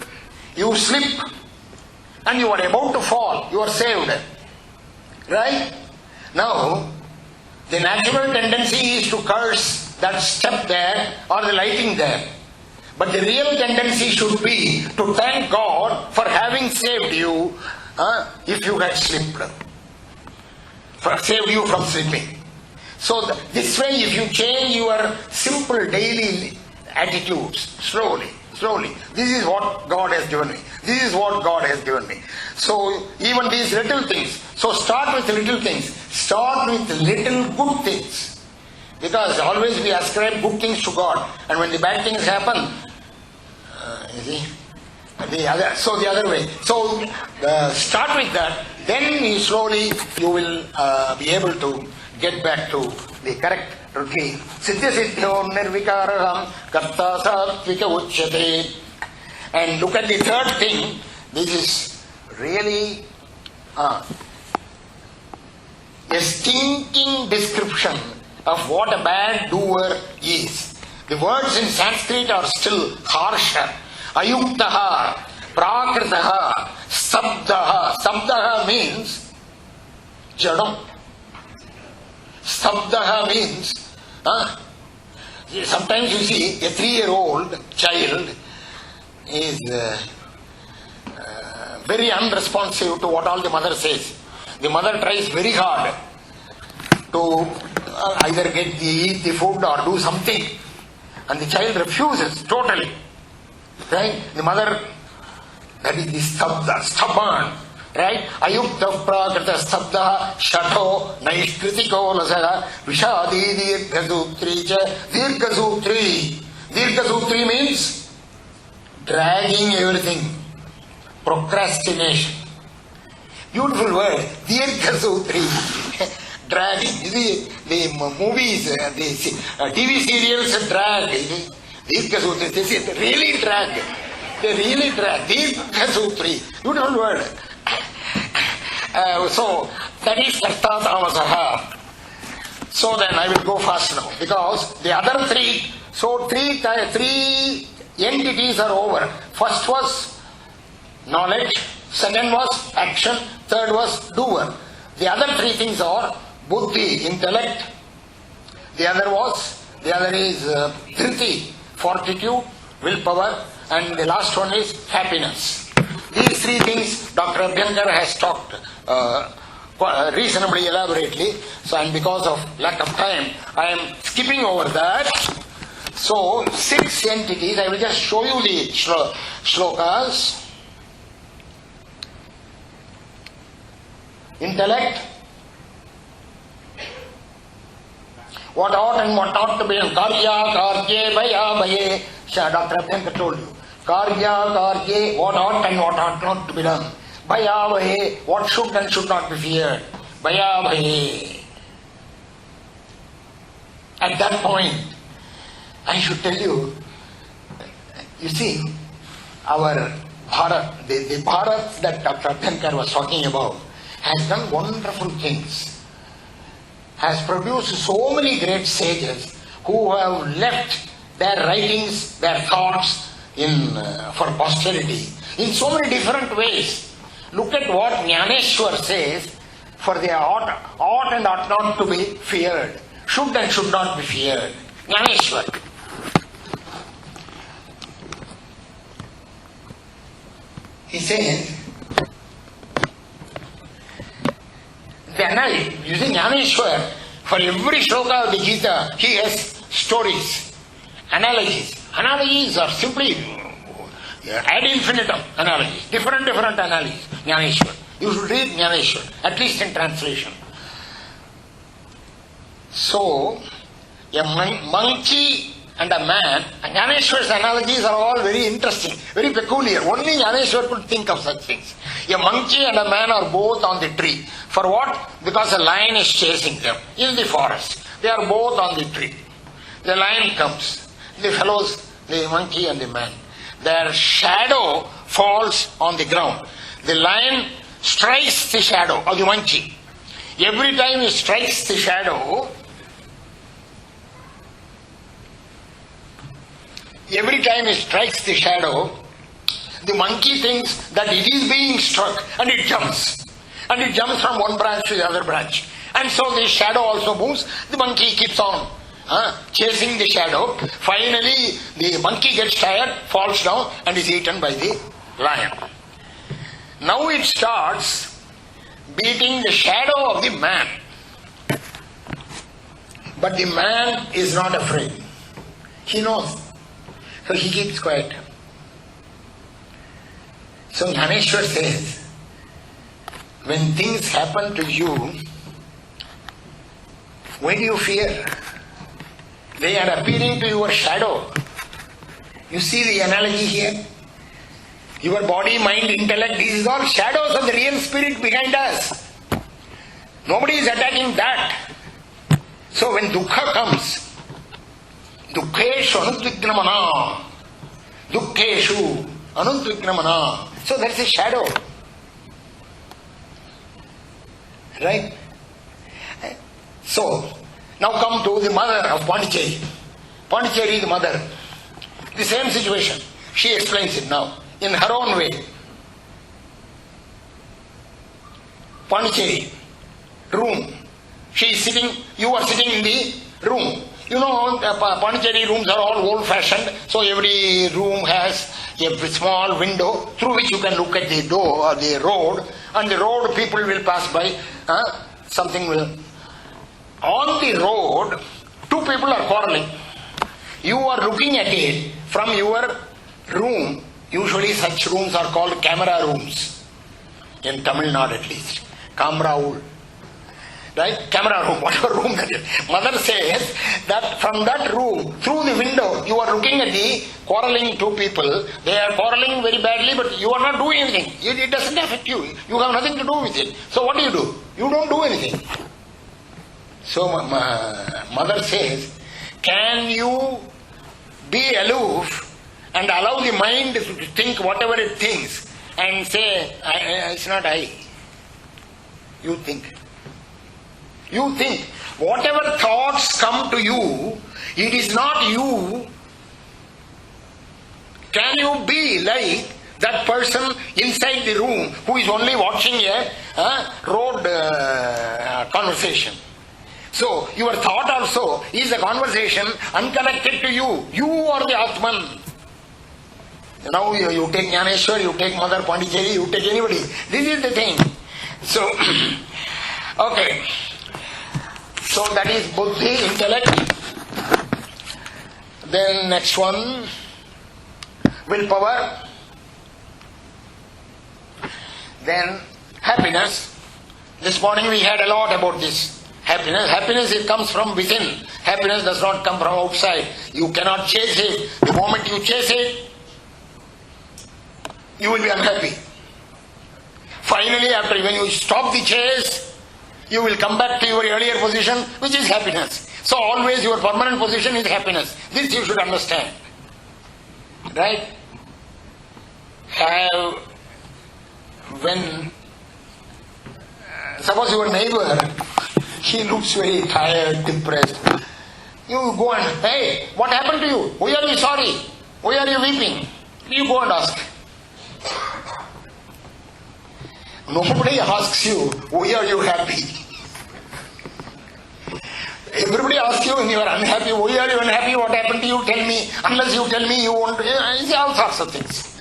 you slip and you are about to fall. You are saved. Right? Now, the natural tendency is to curse that step there or the lighting there. But the real tendency should be to thank God for having saved you if you had slipped. For saved you from slipping. So this way, if you change your simple daily attitudes, slowly, this is what God has given me. This is what God has given me. So even these little things. So start with little things. Start with little good things. Because always we ascribe good things to God. And when the bad things happen, you see, the other way. So start with that. Then slowly you will be able to get back to the correct routine. Siddhya siddhyo nirvikaraham karta sattvika uchyate. And look at the third thing. This is really a stinking description of what a bad doer is. The words in Sanskrit are still harsher. Ayuktaha, prakritaha, sabdaha. Sabdaha means jadam. Sabdaha means, sometimes you see a 3-year-old child is very unresponsive to what all the mother says. The mother tries very hard to either eat the food or do something. And the child refuses totally. Right? The mother, that is the stubborn. Right? Ayukta prakrita stabda shato naishkritiko lasaha vishadi dirghasutri cha dirghasutri. Dirghasutri means dragging everything. Procrastination. Beautiful word. Dirghasutri. Dragging. The movies, the TV serials drag. Dirghasutri. They really drag. They really drag. Dirghasutri. Beautiful word. So that is Karta Tamasaha. So then I will go fast now, because the other three, so three entities are over. First was knowledge, second was action, third was doer. The other three things are buddhi, intellect. The other is dhriti, fortitude, willpower, and the last one is happiness. These three things Dr. Abhyankar has talked reasonably elaborately. So, and because of lack of time, I am skipping over that. So, 6 entities. I will just show you the shlokas. Intellect. What ought and what not to be done. Karya, karye, bhaya, bhaye. Dr. Abhyankar told you. Karya, karye, what ought and what ought not to be done. Bhaya, bhaye, what should and should not be feared. Bhaya, bhaye. At that point, I should tell you, you see, our Bharat, the Bharat that Dr. Abhyankar was talking about, has done wonderful things. Has produced so many great sages who have left their writings, their thoughts for posterity in so many different ways. Look at what Jnaneshwar says, for they ought and ought not to be feared, should and should not be feared. Jnaneshwar. He says, using Jnaneshwar, for every shloka of the Gita, he has stories, analogies. Analogies are simply ad infinitum analogies, different analogies. Jnaneshwar. You should read Jnaneshwar, at least in translation. So, a monkey and a man, and Jnaneshwar's analogies are all very interesting, very peculiar. Only Jnaneshwar could think of such things. A monkey and a man are both on the tree. For what? Because a lion is chasing them in the forest. They are both on the tree. The lion comes. The fellows, the monkey and the man, their shadow falls on the ground. The lion strikes the shadow of the monkey. Every time he strikes the shadow, the monkey thinks that it is being struck, and it jumps. And it jumps from one branch to the other branch. And so the shadow also moves. The monkey keeps on chasing the shadow. Finally, the monkey gets tired, falls down, and is eaten by the lion. Now it starts beating the shadow of the man. But the man is not afraid. He knows. So he keeps quiet. So Jnaneshwar says, when things happen to you, why do you fear? They are appearing to your shadow. You see the analogy here? Your body, mind, intellect, these is all shadows of the real spirit behind us. Nobody is attacking that. So when dukkha comes, dukkeshu anudvignamana, dukkeshu anudvignamana. So there is a shadow. Right? So, now come to the mother of Pondicherry. Pondicherry, the mother. The same situation. She explains it now, in her own way. Pondicherry, room. She is sitting, you are sitting in the room. You know, Pondicherry rooms are all old-fashioned, so every room has a small window through which you can look at the door or the road, and the road people will pass by, something will... on the road, two people are quarreling. You are looking at it from your room. Usually such rooms are called camera rooms. In Tamil Nadu at least. Camera room. Right? Camera room, whatever room that is. Mother says that from that room, through the window, you are looking at the quarreling two people. They are quarreling very badly, but you are not doing anything. It doesn't affect you. You have nothing to do with it. So what do? You don't do anything. So mother says, can you be aloof and allow the mind to think whatever it thinks and say, it's not I. You think. You think. Whatever thoughts come to you, it is not you. Can you be like that person inside the room who is only watching a road conversation? So, your thought also is a conversation unconnected to you. You are the Atman. Now you take Jnaneshwar, you take Mother Pondicherry, you take anybody. This is the thing. So, okay. So that is buddhi, intellect. Then next one, willpower. Then happiness. This morning we had a lot about this. Happiness. Happiness, it comes from within. Happiness does not come from outside. You cannot chase it. The moment you chase it, you will be unhappy. Finally, after when you stop the chase, you will come back to your earlier position, which is happiness. So always your permanent position is happiness. This you should understand. Right? When suppose your neighbor, he looks very tired, depressed. You go and, hey, what happened to you? Why are you sorry? Why are you weeping? You go and ask. Nobody asks you, why are you happy? Everybody asks you when you are unhappy, why are you unhappy? What happened to you? Tell me. Unless you tell me, you won't. All sorts of things.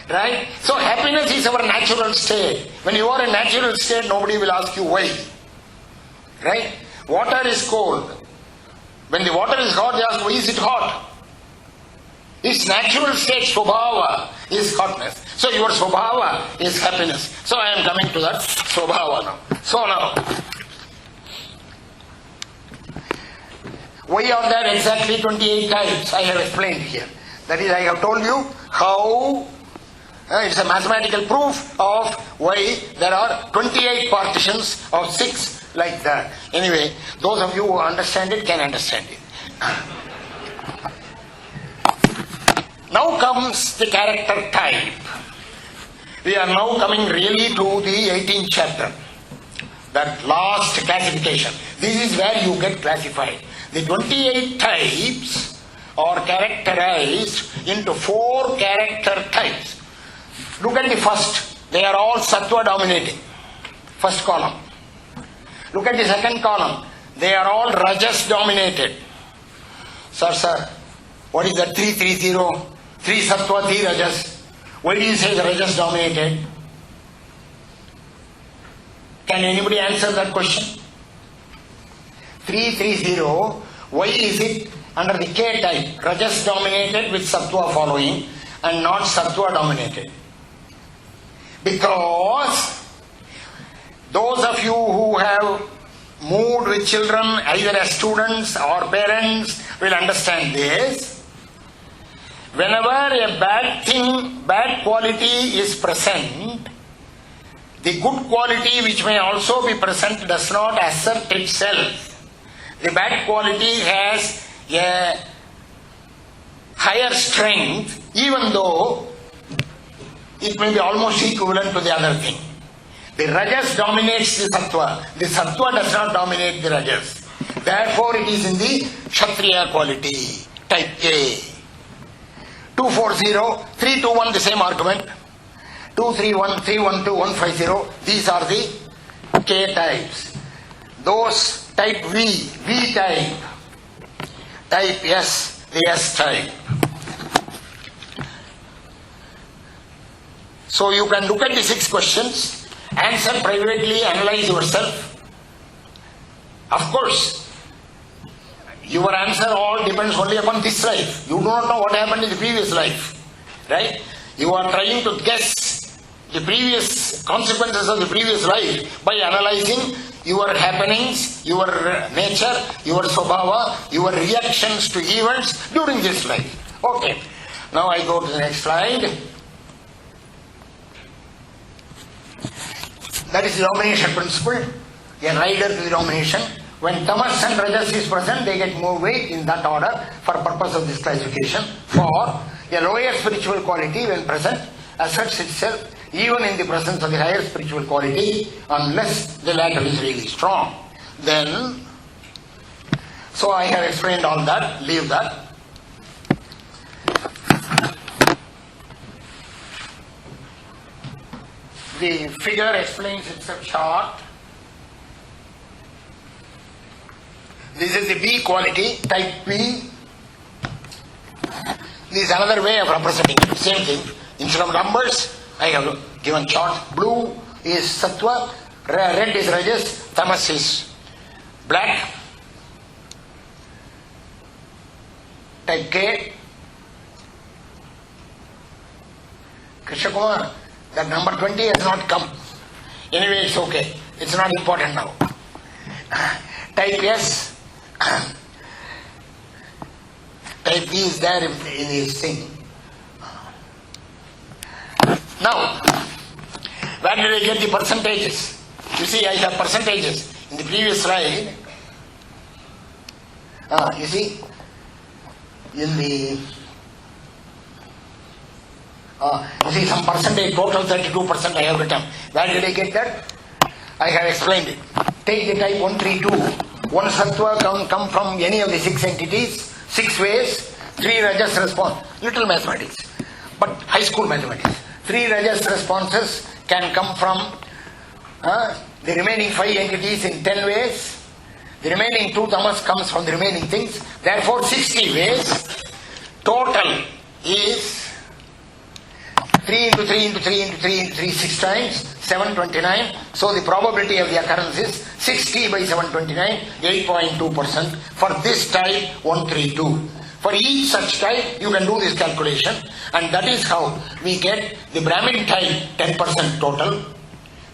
Right? So happiness is our natural state. When you are in natural state, nobody will ask you why. Right? Water is cold. When the water is hot, they ask, why is it hot? Its natural state, swabhava, is hotness. So your swabhava is happiness. So I am coming to that swabhava now. So now, why are there exactly 28 types? I have explained here. That is, I have told you how it's a mathematical proof of why there are 28 partitions of 6 like that. Anyway, those of you who understand it can understand it. Now comes the character type. We are now coming really to the 18th chapter. That last classification. This is where you get classified. The 28 types are characterized into 4 character types. Look at the first. They are all sattva dominating. First column. Look at the second column. They are all rajas dominated. Sir, what is that 330? 3 sattva, 3 rajas. Why do you say the rajas dominated? Can anybody answer that question? 330, why is it under the K type, rajas dominated with sattva following and not sattva dominated? Because those of you who have moved with children, either as students or parents, will understand this. Whenever a bad thing, bad quality is present, the good quality which may also be present does not assert itself. The bad quality has a higher strength, even though it may be almost equivalent to the other thing. The rajas dominates the sattva. The sattva does not dominate the rajas. Therefore, it is in the kshatriya quality, type K. 240, 321, the same argument. 231, 312, 150, these are the K types. Those type V, V type. Type S, the S type. So you can look at the 6 questions, answer privately, analyze yourself. Of course, your answer all depends only upon this life. You do not know what happened in the previous life. Right? You are trying to guess the previous consequences of the previous life by analyzing your happenings, your nature, your svabhava, your reactions to events during this life. Okay. Now I go to the next slide. That is the domination principle. A rider to the domination. When tamas and rajas is present, they get more weight in that order for purpose of this classification. For a lower spiritual quality when present asserts itself even in the presence of the higher spiritual quality, unless the latter is really strong. Then, so I have explained all that, leave that. The figure explains itself short. This is the B quality, type B. This is another way of representing it. Same thing. Instead of numbers, I have given chart. Blue is sattva, red is rajas, tamas is black. Type K. Krishna Kumar, that number 20 has not come. Anyway, it's okay. It's not important now. Type S. Type B is there in his thing. Now, where did I get the percentages? You see, I have percentages. In the previous slide, you see, in the, you see some percentage, total 32% I have written. Where did I get that? I have explained it. Take the type 132. One sattva can come from any of the 6 entities, 6 ways, 3 rajas response. Little mathematics, but high school mathematics. 3 rajas responses can come from the remaining 5 entities in 10 ways. The remaining 2 tamas comes from the remaining things. Therefore, 60 ways. Total is 3 into 3 into 3 into 3 into 3, 6 times, 729. So the probability of the occurrence is 60 by 729, 8.2% for this type 132. For each such type, you can do this calculation, and that is how we get the Brahmin type 10% total,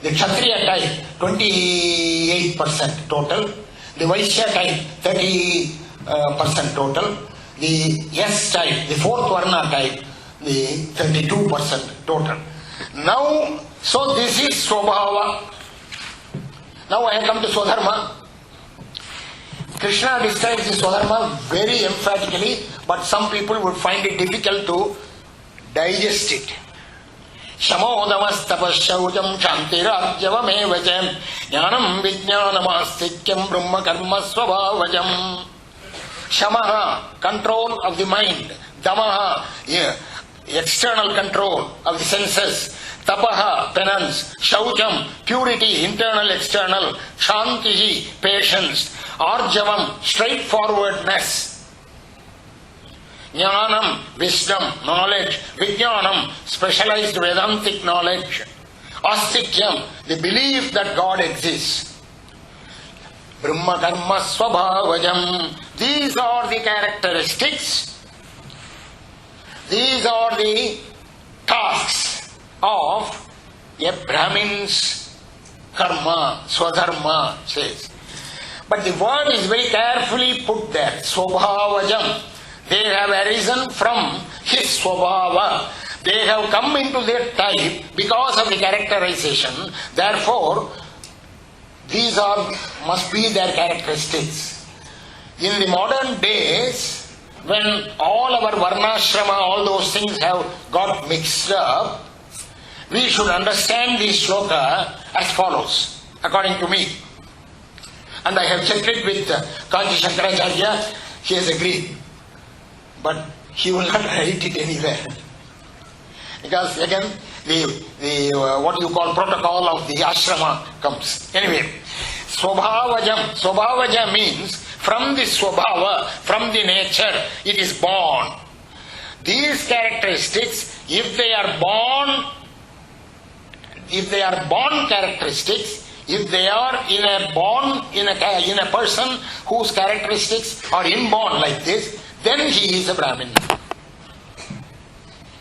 the Kshatriya type 28% total, the Vaishya type 30% total, the S type, the 4th Varna type, the 32% total. Now, so this is Swabhava. Now I have come to Swadharma. Krishna describes the Swadharma very emphatically, but some people would find it difficult to digest it. Shamodamastapasyautam shantirajyavamevajam jnanam vijnanamastikhyam brahma karma swabhavajam. Shamaha, control of the mind. Damaha, external control of the senses. Tapaha, penance. Shaucham, purity, internal, external. Shantihi, patience. Arjavam, straightforwardness. Jnanam, wisdom, knowledge. Vijnanam, specialized Vedantic knowledge. Astikyam, the belief that God exists. Brahma karma swabhavajam. These are the characteristics. These are the tasks of a Brahmin's karma, swadharma says. But the word is very carefully put there, swabhavajam. They have arisen from his swabhava. They have come into their type because of the characterization. Therefore, these must be their characteristics. In the modern days, when all our varnashrama, all those things have got mixed up, we should understand the shloka as follows, according to me. And I have checked it with Kanchi Shankaracharya, he has agreed. But he will not write it anywhere. Because again, the what you call protocol of the ashrama comes. Anyway, swabhavajam. Swabhavaja means from the swabhava, from the nature, it is born. These characteristics, if they are born characteristics, if they are in a person whose characteristics are inborn like this, then he is a Brahmin.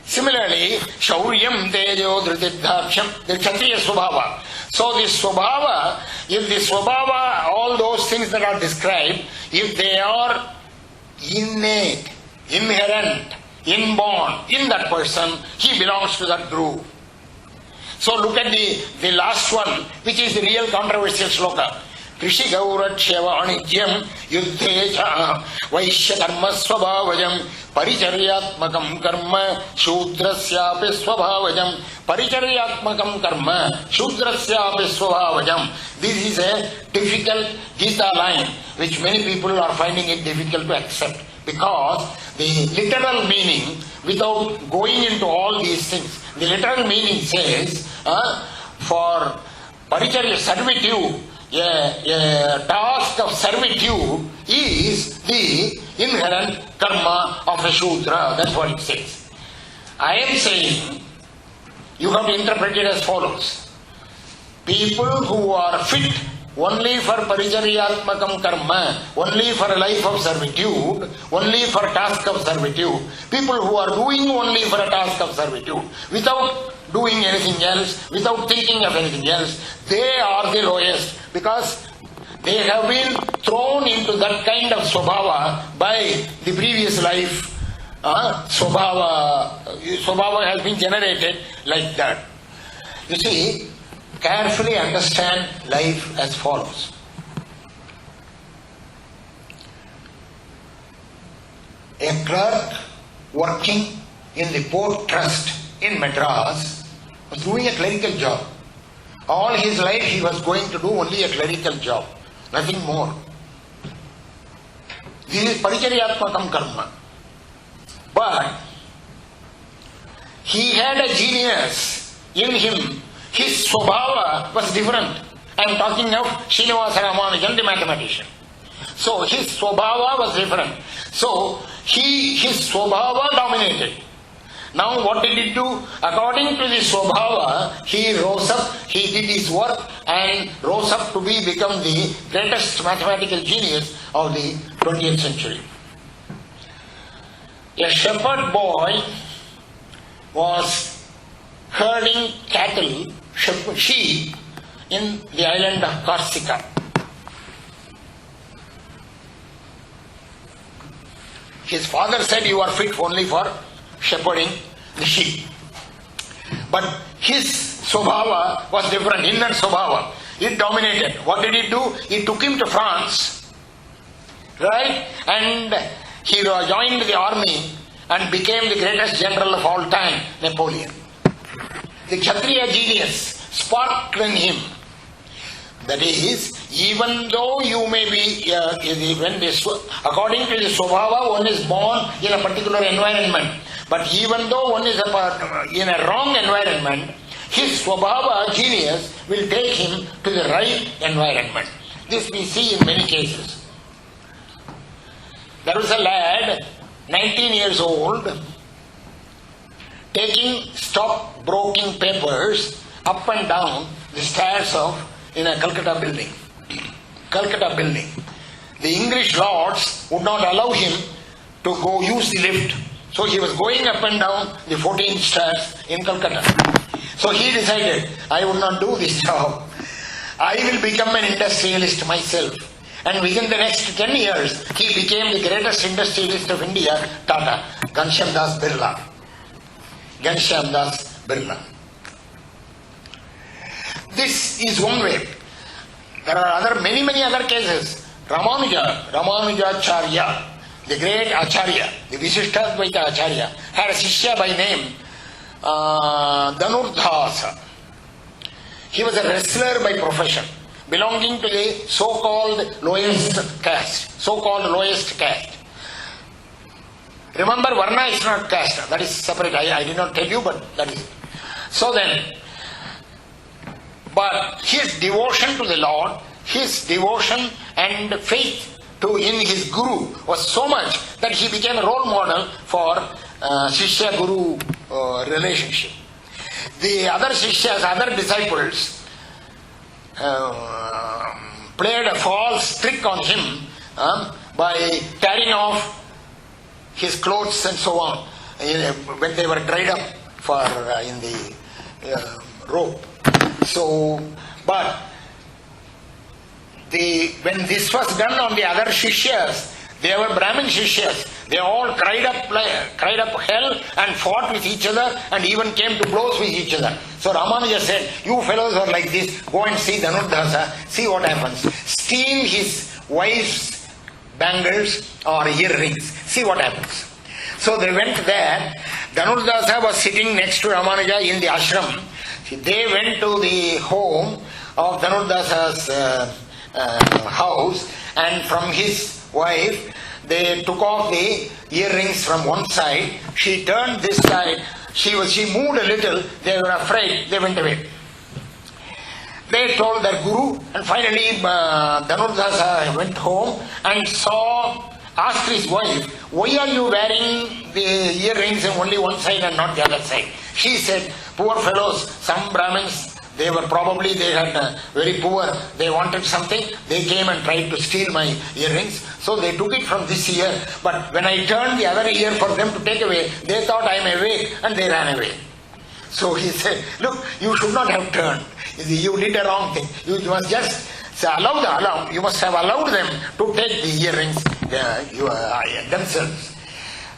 Similarly, Shauryam, Tejo, Dhritidhaksham, the Kshatriya Swabhava. So this Swabhava, if the Swabhava, all those things that are described, if they are innate, inherent, inborn in that person, he belongs to that group. So look at the last one, which is the real controversial sloka. Krishi Gauracheva Anityam Yuddheja Vaishya Karma Swabhavajam Paricharyatmakam Karma Shudrasyapi Swabhavajam Paricharyatmakam Karma Shudrasyapi Swabhavajam. This is a difficult Gita line which many people are finding it difficult to accept, because the literal meaning, without going into all these things, the literal meaning says for Paricharya servitude, a task of servitude is the inherent karma of a Shudra. That's what it says. I am saying you have to interpret it as follows. People who are fit only for Paricharyatmakam karma, only for a life of servitude, only for task of servitude, people who are doing only for a task of servitude, without doing anything else, without thinking of anything else, they are the lowest, because they have been thrown into that kind of swabhava by the previous life. Swabhava has been generated like that. You see, carefully understand life as follows. A clerk working in the Port Trust in Madras was doing a clerical job. All his life he was going to do only a clerical job, nothing more. This is Paricharyatmakam karma. But he had a genius in him. His swabhava was different. I am talking of Srinivasa Ramanujan, the mathematician. So his swabhava was different. So his swabhava dominated. Now what did he do? According to the swabhava, he rose up, he did his work and rose up to become the greatest mathematical genius of the 20th century. A shepherd boy was herding cattle, sheep, in the island of Corsica. His father said, "You are fit only for shepherding the sheep." But his swabhava was different, inner swabhava. It dominated. What did he do? He took him to France, right? And he joined the army and became the greatest general of all time, Napoleon. The Kshatriya genius sparked in him. That is, even though you may be, according to the swabhava, one is born in a particular environment. But even though one is in a wrong environment, his swabhava genius will take him to the right environment. This we see in many cases. There was a lad, 19 years old, taking stockbroking papers up and down the stairs in a Calcutta building. The English lords would not allow him to go use the lift. So he was going up and down the 14 stairs in Calcutta. So he decided, I would not do this job. I will become an industrialist myself. And within the next 10 years, he became the greatest industrialist of India, Tata, Ghanshyam Das Birla. This is one way. There are many other cases. Ramanujacharya, the great Acharya, the Visishtadvaita Acharya, had a Shishya by name Dhanurdhasa. He was a wrestler by profession, belonging to the so-called lowest caste. Remember, Varna is not caste, that is separate. I did not tell you, but that is. So then, but his devotion to the Lord, his devotion and faith in his Guru was so much that he became a role model for Shishya-Guru relationship. The other Shishyas, other disciples, played a false trick on him by tearing off his clothes and so on when they were dried up for in the rope. So, but when this was done on the other Shishyas, they were Brahmin Shishyas. They all cried up hell and fought with each other and even came to blows with each other. So Ramanuja said, you fellows are like this, go and see Dhanurdasa, see what happens. Steal his wife's bangles or earrings, see what happens. So they went there. Dhanurdasa was sitting next to Ramanuja in the ashram. They went to the home of Dhanurdasa's house, and from his wife they took off the earrings from one side. She turned this side. She moved a little. They were afraid. They went away. They told their guru, and finally Dhanurdasa went home and asked his wife, why are you wearing the earrings on only one side and not the other side? She said, poor fellows, some Brahmins, they had very poor, they wanted something, they came and tried to steal my earrings, so they took it from this ear, but when I turned the other ear for them to take away, they thought I am awake and they ran away. So he said, look, you should not have turned, you did a wrong thing, you must just you must have allowed them to take the earrings themselves.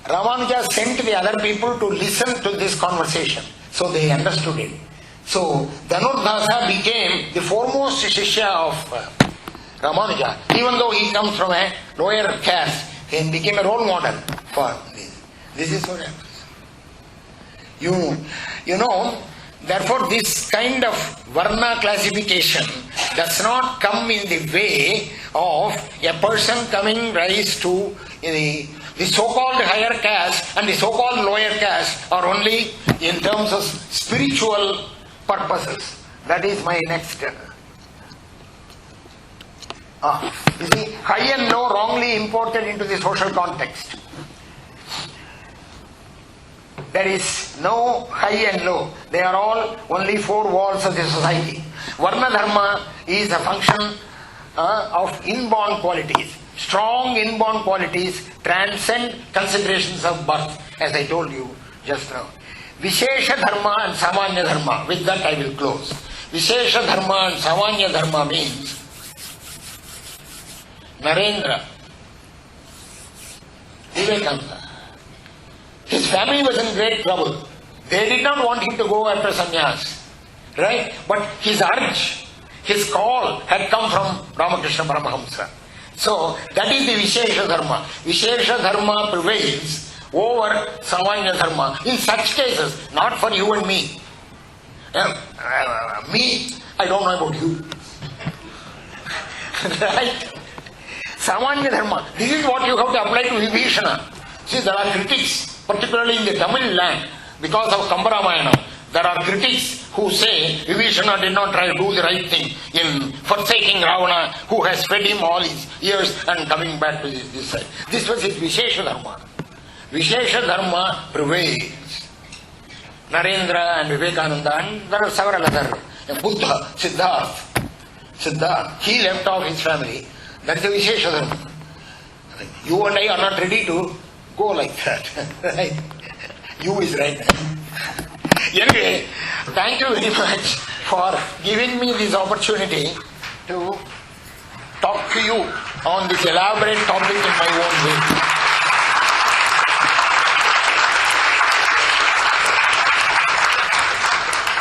Ramanuja sent the other people to listen to this conversation, so they understood it. So Dhanurdasa became the foremost Shishya of Ramanuja. Even though he comes from a lower caste, he became a role model for this. This is what happens. You know, therefore this kind of Varna classification does not come in the way of a person rise to the so-called higher caste and the so-called lower caste are only in terms of spiritual purposes. That is my next. You see, high and low wrongly imported into the social context. There is no high and low. They are all only four walls of the society. Varna Dharma is a function of inborn qualities. Strong inborn qualities transcend considerations of birth, as I told you just now. Vishesha Dharma and Samanya Dharma. With that I will close. Vishesha Dharma and Samanya Dharma means Narendra, Vivekananda. His family was in great trouble. They did not want him to go after sannyas. Right? But his urge, his call had come from Ramakrishna Paramahamsa. So that is the Vishesha Dharma. Vishesha Dharma prevails over Samanya Dharma. In such cases, not for you and me. Me, I don't know about you. Right? Samanya Dharma. This is what you have to apply to Vibhishana. See, there are critics, particularly in the Tamil land, because of Kambaramayana. There are critics who say Vibhishana did not try to do the right thing in forsaking Ravana, who has fed him all his years and coming back to this side. This was his Vishesha Dharma. Vishesha Dharma prevails. Narendra and Vivekananda, and there are several other. Buddha, Siddhartha, he left off his family. That is the Vishesha Dharma. You and I are not ready to go like that. Right? You is right. Anyway, thank you very much for giving me this opportunity to talk to you on this elaborate topic in my own way.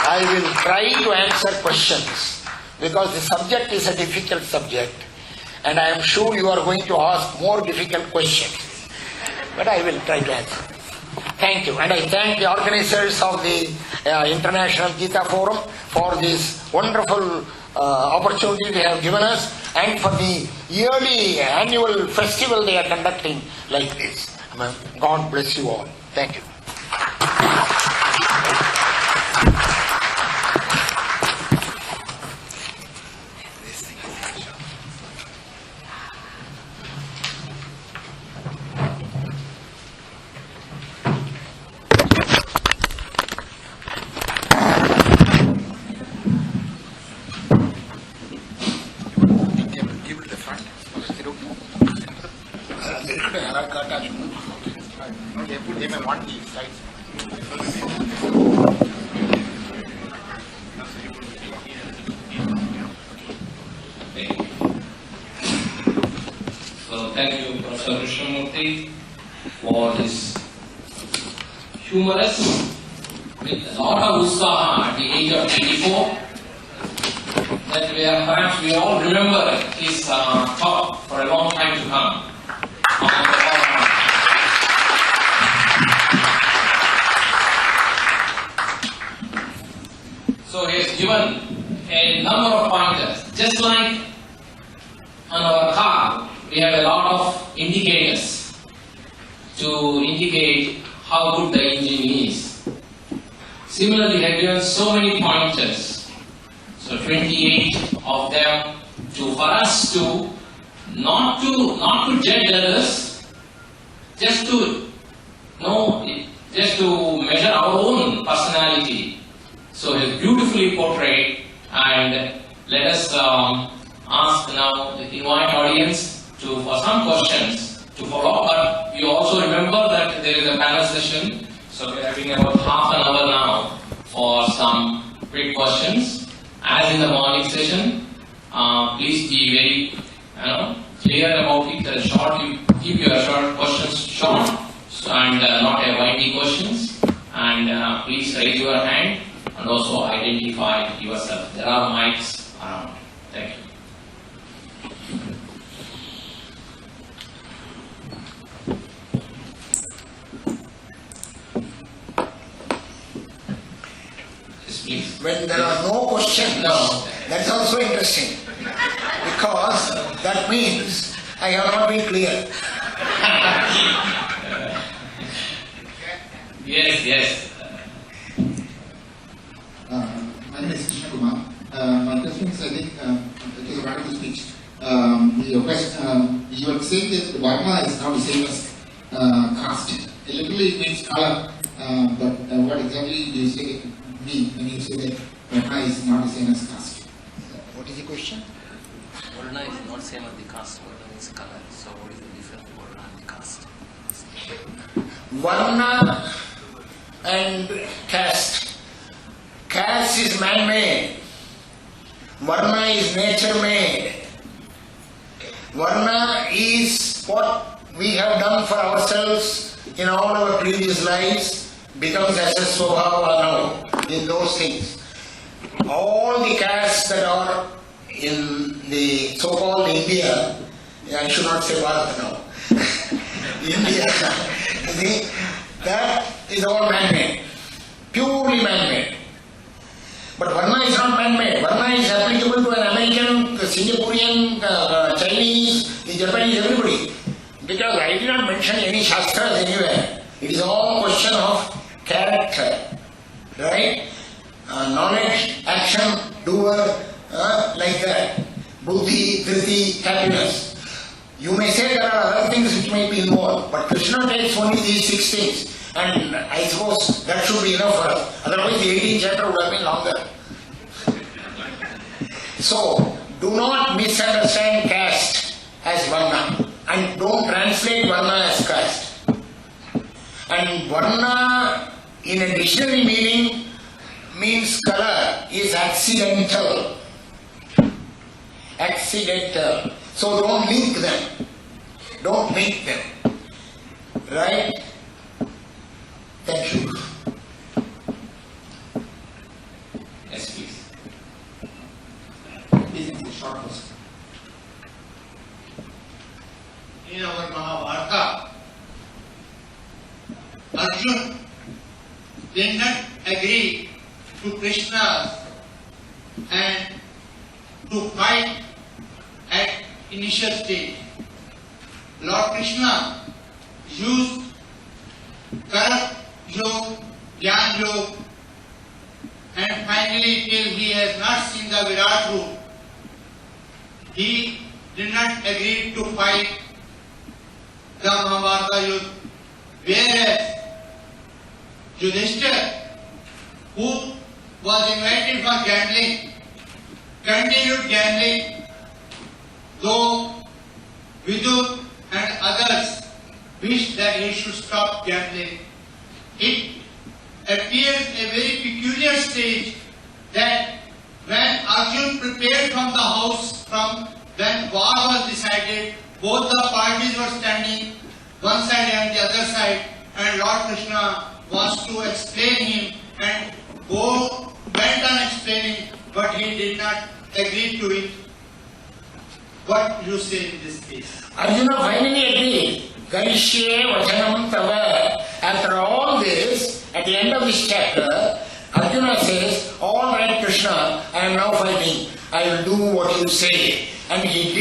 I will try to answer questions because the subject is a difficult subject and I am sure you are going to ask more difficult questions. But I will try to answer. Thank you. And I thank the organizers of the International Gita Forum for this wonderful opportunity they have given us and for the yearly annual festival they are conducting like this. God bless you all. Thank you. one each side. So thank you, Professor Krishnamurthy, for this humorous, with a lot of usaha at the age of 84, that perhaps we all remember his talk for a long time to come. So he has given a number of pointers. Just like on our car, we have a lot of indicators to indicate how good the engine is. Similarly, he has given so many pointers, so 28 of them, for us to not to judge others, just to measure our own personality. So he is beautifully portrayed, and let us ask now, invite audience for some questions to follow up. But you also remember that there is a panel session, so we are having about half an hour now for some quick questions. As in the morning session, please be very clear about it. Short, you keep your short questions short and not a windy questions. And please raise your hand and also identify yourself. There are mics around. Thank you. Please. When there are no questions, that's also interesting, because that means I have not been clear. Yes. My name is Krishnamurthy. My question is, I think, it is a radical speech. Your question, you were saying that the Varna is not the same as caste. It literally means color, but what exactly do you say when you say that Varna is not the same as caste? What is the question? Varna is not same as the caste. Varna means color. So what is the difference between Varna and the caste? Varna and caste. Caste is man-made. Varna is nature-made. Varna is what we have done for ourselves in all our previous lives, becomes as a swabhava now in those things. All the castes that are in the so-called India, I should not say Bharat now, India, you see, that is all man-made, purely man-made. But Varna is not man-made. Varna is applicable to an American, Singaporean, Chinese, the Japanese, everybody. Because I did not mention any shastras anywhere. It is all question of character, right? Knowledge, action, doer, like that. Buddhi, dhriti, happiness. You may say there are other things which may be involved, but Krishna takes only these 6 things. And I suppose that should be enough for us. Otherwise the 18th chapter would have been longer. So, do not misunderstand caste as Varna. And don't translate Varna as caste. And Varna in a dictionary meaning means color is accidental. Accidental. So don't link them. Don't link them. Right? Thank you. Yes, please. This is a short question. In our Mahabharata, Arjuna did not agree to Krishna and to fight at initial stage. Lord Krishna used Karma Yoga, Jnana Yoga, and finally till he has not seen the Virat Roop, he did not agree to fight the Mahabharata Yuddha. Whereas Yudhishthira, who was invited for gambling, continued gambling, though Vidur and others wished that he should stop gambling. it appears a very peculiar stage that when Arjun prepared from the house, from when war was decided, both the parties were standing one side and the other side, and Lord Krishna wants to explain him and went on explaining, but he did not agree to it. What do you say in this case? Arjuna finally agreed. Karishye vachanam tava. After all this, at the end of this chapter, Arjuna says, all right Krishna, I am now fighting. I will do what you say. And he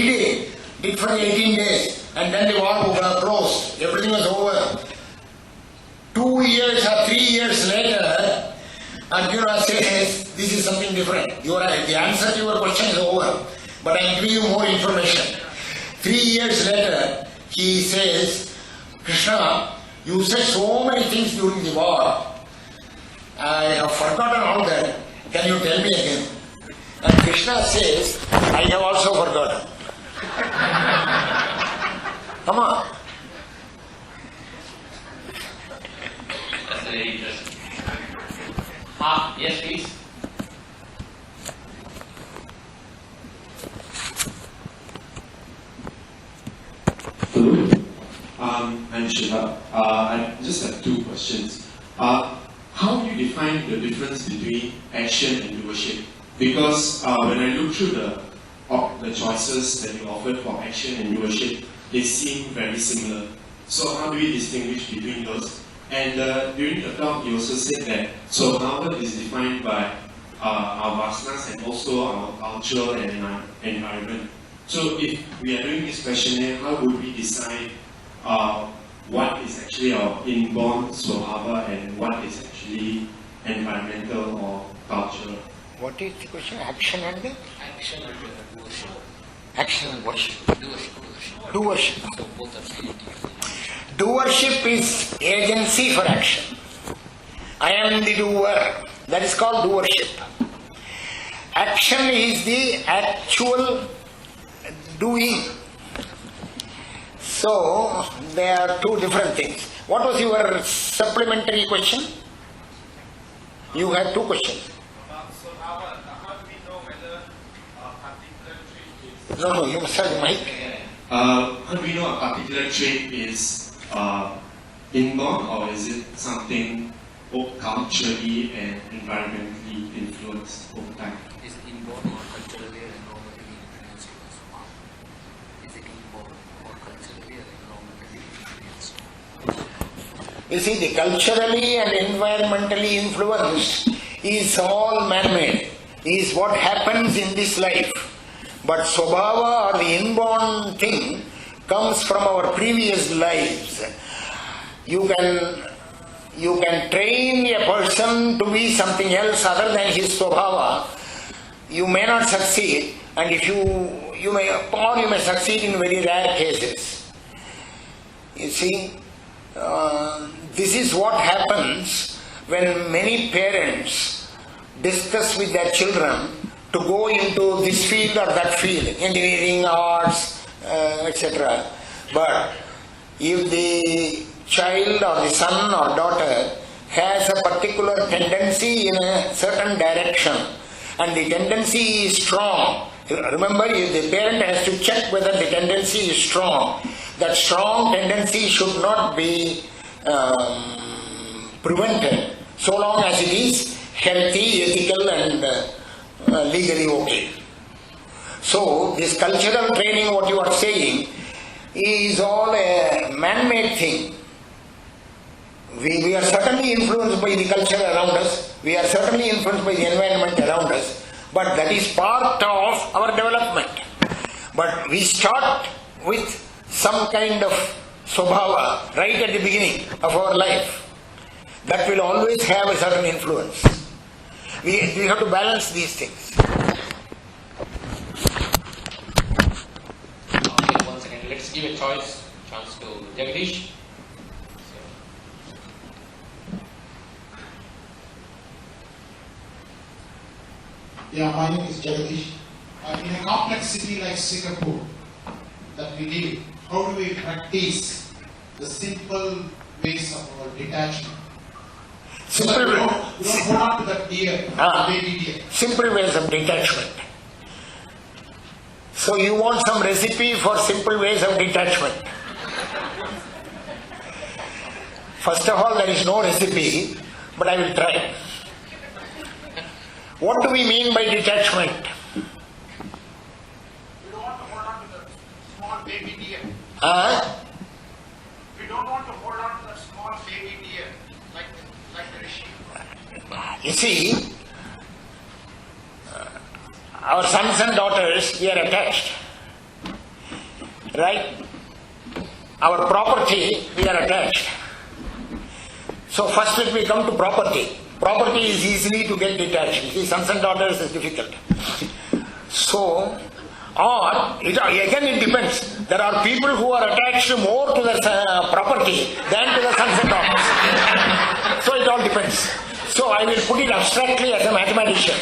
did for 18 days. And then the war was closed. Everything was over. 2 years or 3 years later, Arjuna says, this is something different. You are right. The answer to your question is over. But I am giving you more information. 3 years later, he says, Krishna, you said so many things during the war. I have forgotten all that. Can you tell me again? And Krishna says, I have also forgotten. Come on. That's very interesting. Yes, please. Hello, I'm Shiva. I just have 2 questions. How do you define the difference between action and doership? Because when I look through the choices that you offered for action and doership, they seem very similar. So how do we distinguish between those? And during the talk, you also said that Swabhava is defined by our vasanas and also our culture and our environment. So if we are doing this questionnaire, how would we decide what is actually our inborn Swabhava and what is actually environmental or cultural? What is the question? Action and Action and doership. action and worship. Doership. Doership. So both are creative. Doership is agency for action. I am the doer. That is called doership. Action is the actual doing. So, they are 2 different things. What was your supplementary question? You had 2 questions. So how do we know whether a particular trait is... No, you must have the mic. How do we know a particular trait is inborn or is it something culturally and environmentally influenced over time? Is it inborn or culturally and environmentally influenced? Is it inborn or culturally and environmentally influenced? You see, the culturally and environmentally influenced is all man-made, is what happens in this life. But Swabhava, or the inborn thing, comes from our previous lives. You can train a person to be something else other than his Swabhava. You may not succeed, and if you may succeed in very rare cases. You see, this is what happens when many parents discuss with their children to go into this field or that field, engineering, arts, etc. But if the child or the son or daughter has a particular tendency in a certain direction and the tendency is strong, remember the parent has to check whether the tendency is strong. That strong tendency should not be prevented so long as it is healthy, ethical and legally okay. So this cultural training, what you are saying, is all a man-made thing. We are certainly influenced by the culture around us, we are certainly influenced by the environment around us, but that is part of our development. But we start with some kind of Swabhava right at the beginning of our life. That will always have a certain influence. We have to balance these things. Okay, 1 second. Let's give a chance to Jagdish. Yeah, my name is Jagdish. In a complex city like Singapore that we live, how do we practice the simple ways of our detachment? Simple, you don't hold on to that deer, baby deer. simple ways of detachment. So you want some recipe for simple ways of detachment. First of all, there is no recipe, but I will try. What do we mean by detachment? You don't want to hold on to the small baby deer. We don't want to hold on to that small baby deer, like the rishi. You see, our sons and daughters, we are attached. Right? Our property, we are attached. So first let me come to property. Property is easily to get detached. You see, sons and daughters is difficult. So, again it depends. There are people who are attached more to their property than to the sons and daughters. So it all depends. So I will put it abstractly as a mathematician.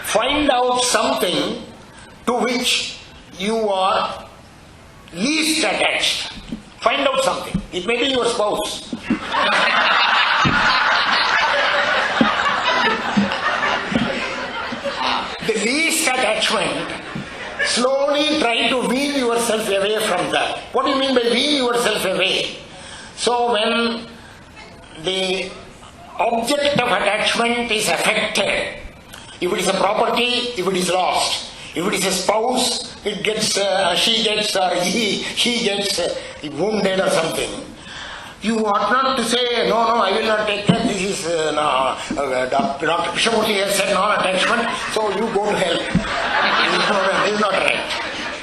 Find out something to which you are least attached. Find out something. It may be your spouse. The least attachment, slowly try to wean yourself away from that. What do you mean by wean yourself away? So when the object of attachment is affected, if it is a property, if it is lost, if it is a spouse, it gets, she gets, or he gets wounded or something. You ought not to say, no, I will not take that. This is, Dr. Krishnamurthy has said non-attachment, so you go to hell. This is not right.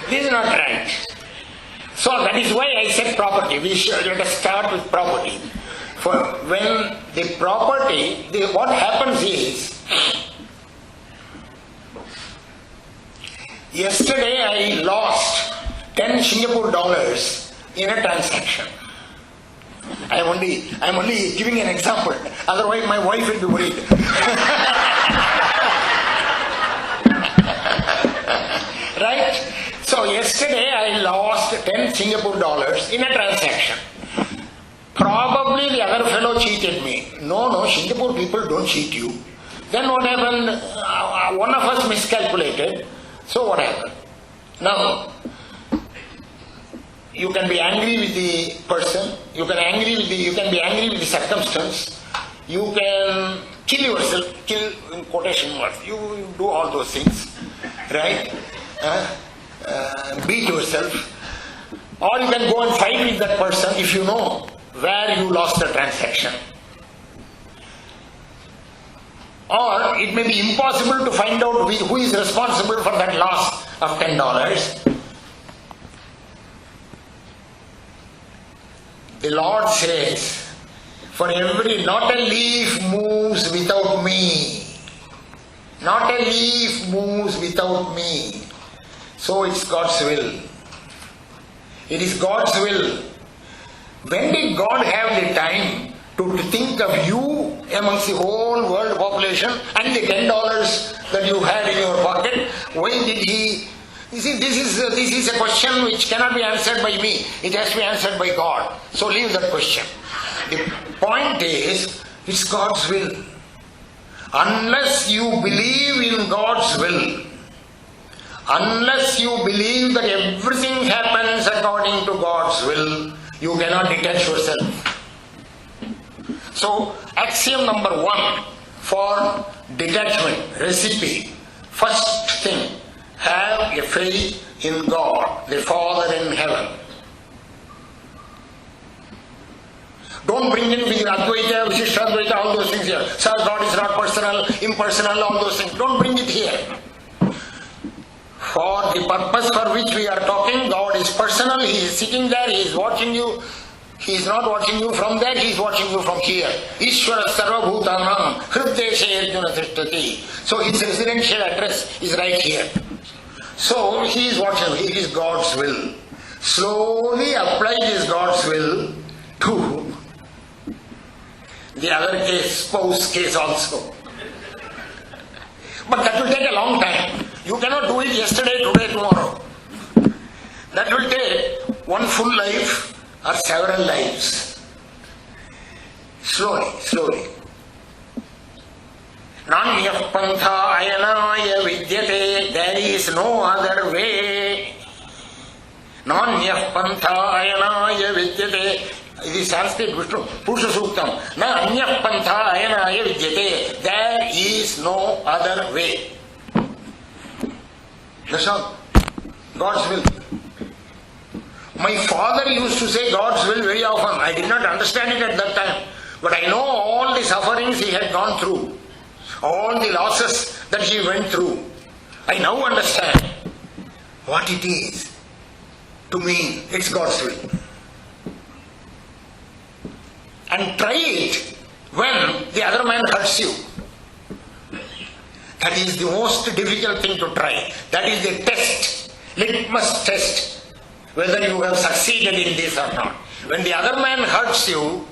This is not right. So that is why I said property. Let us start with property. For when the property, what happens is, yesterday I lost 10 Singapore dollars in a transaction. I am only giving an example. Otherwise, my wife will be worried. Right? So yesterday I lost 10 Singapore dollars in a transaction. Probably the other fellow cheated me. No, Singapore people don't cheat you. Then what happened? One of us miscalculated. So what happened? Now, you can be angry with the person, you can be angry with the circumstance, you can kill yourself, kill in quotation marks, you do all those things, right? Beat yourself, or you can go and fight with that person if you know where you lost the transaction. Or it may be impossible to find out who is responsible for that loss of $10. The Lord says, for every, not a leaf moves without me. Not a leaf moves without me. So it's God's will. It is God's will. When did God have the time to think of you amongst the whole world population and the $10 that you had in your pocket? When did He? You see, this is a question which cannot be answered by me. It has to be answered by God. So leave that question. The point is, it's God's will. Unless you believe in God's will, unless you believe that everything happens according to God's will, you cannot detach yourself. So, axiom number 1 for detachment, recipe. First thing, have a faith in God, the Father in heaven. Don't bring in the Advaita, Vishishtadvaita, all those things here. Sir, God is not personal, impersonal, all those things. Don't bring it here. For the purpose for which we are talking, God is personal, He is sitting there, He is watching you. He is not watching you from there, He is watching you from here. Ishvara sarva bhutanam hrideshe arjuna tishtati. So His residential address is right here. So He is watching, it is God's will. Slowly apply this God's will to the other case, spouse case also. But that will take a long time. You cannot do it yesterday, today, tomorrow. That will take one full life or several lives. Slowly. Nanyah pantha ayanaya vidyate. There is no other way. Nanyah pantha ayanaya vidyate. It is Sanskrit Vishnu Purusha Suktam. Na anyah pantha ayanaya vidyate. There is no other way. That's all. God's will. My father used to say God's will very often. I did not understand it at that time. But I know all the sufferings he had gone through. All the losses that he went through. I now understand what it is to mean it's God's will. And try it when the other man hurts you. That is the most difficult thing to try. That is the test, litmus test, whether you have succeeded in this or not. When the other man hurts you,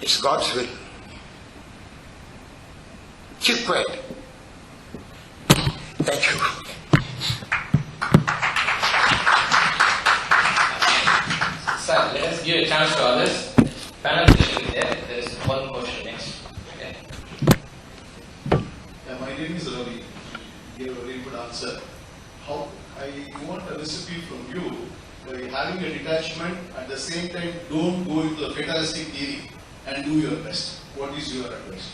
it's God's will. Keep quiet. Thank you. Sir, let us give a chance to others. Panel session is there. There is one question next. Okay. My name is Ravi. You gave a very good answer. How I want a recipe from you by having a detachment at the same time don't go into the fatalistic theory and do your best. What is your advice?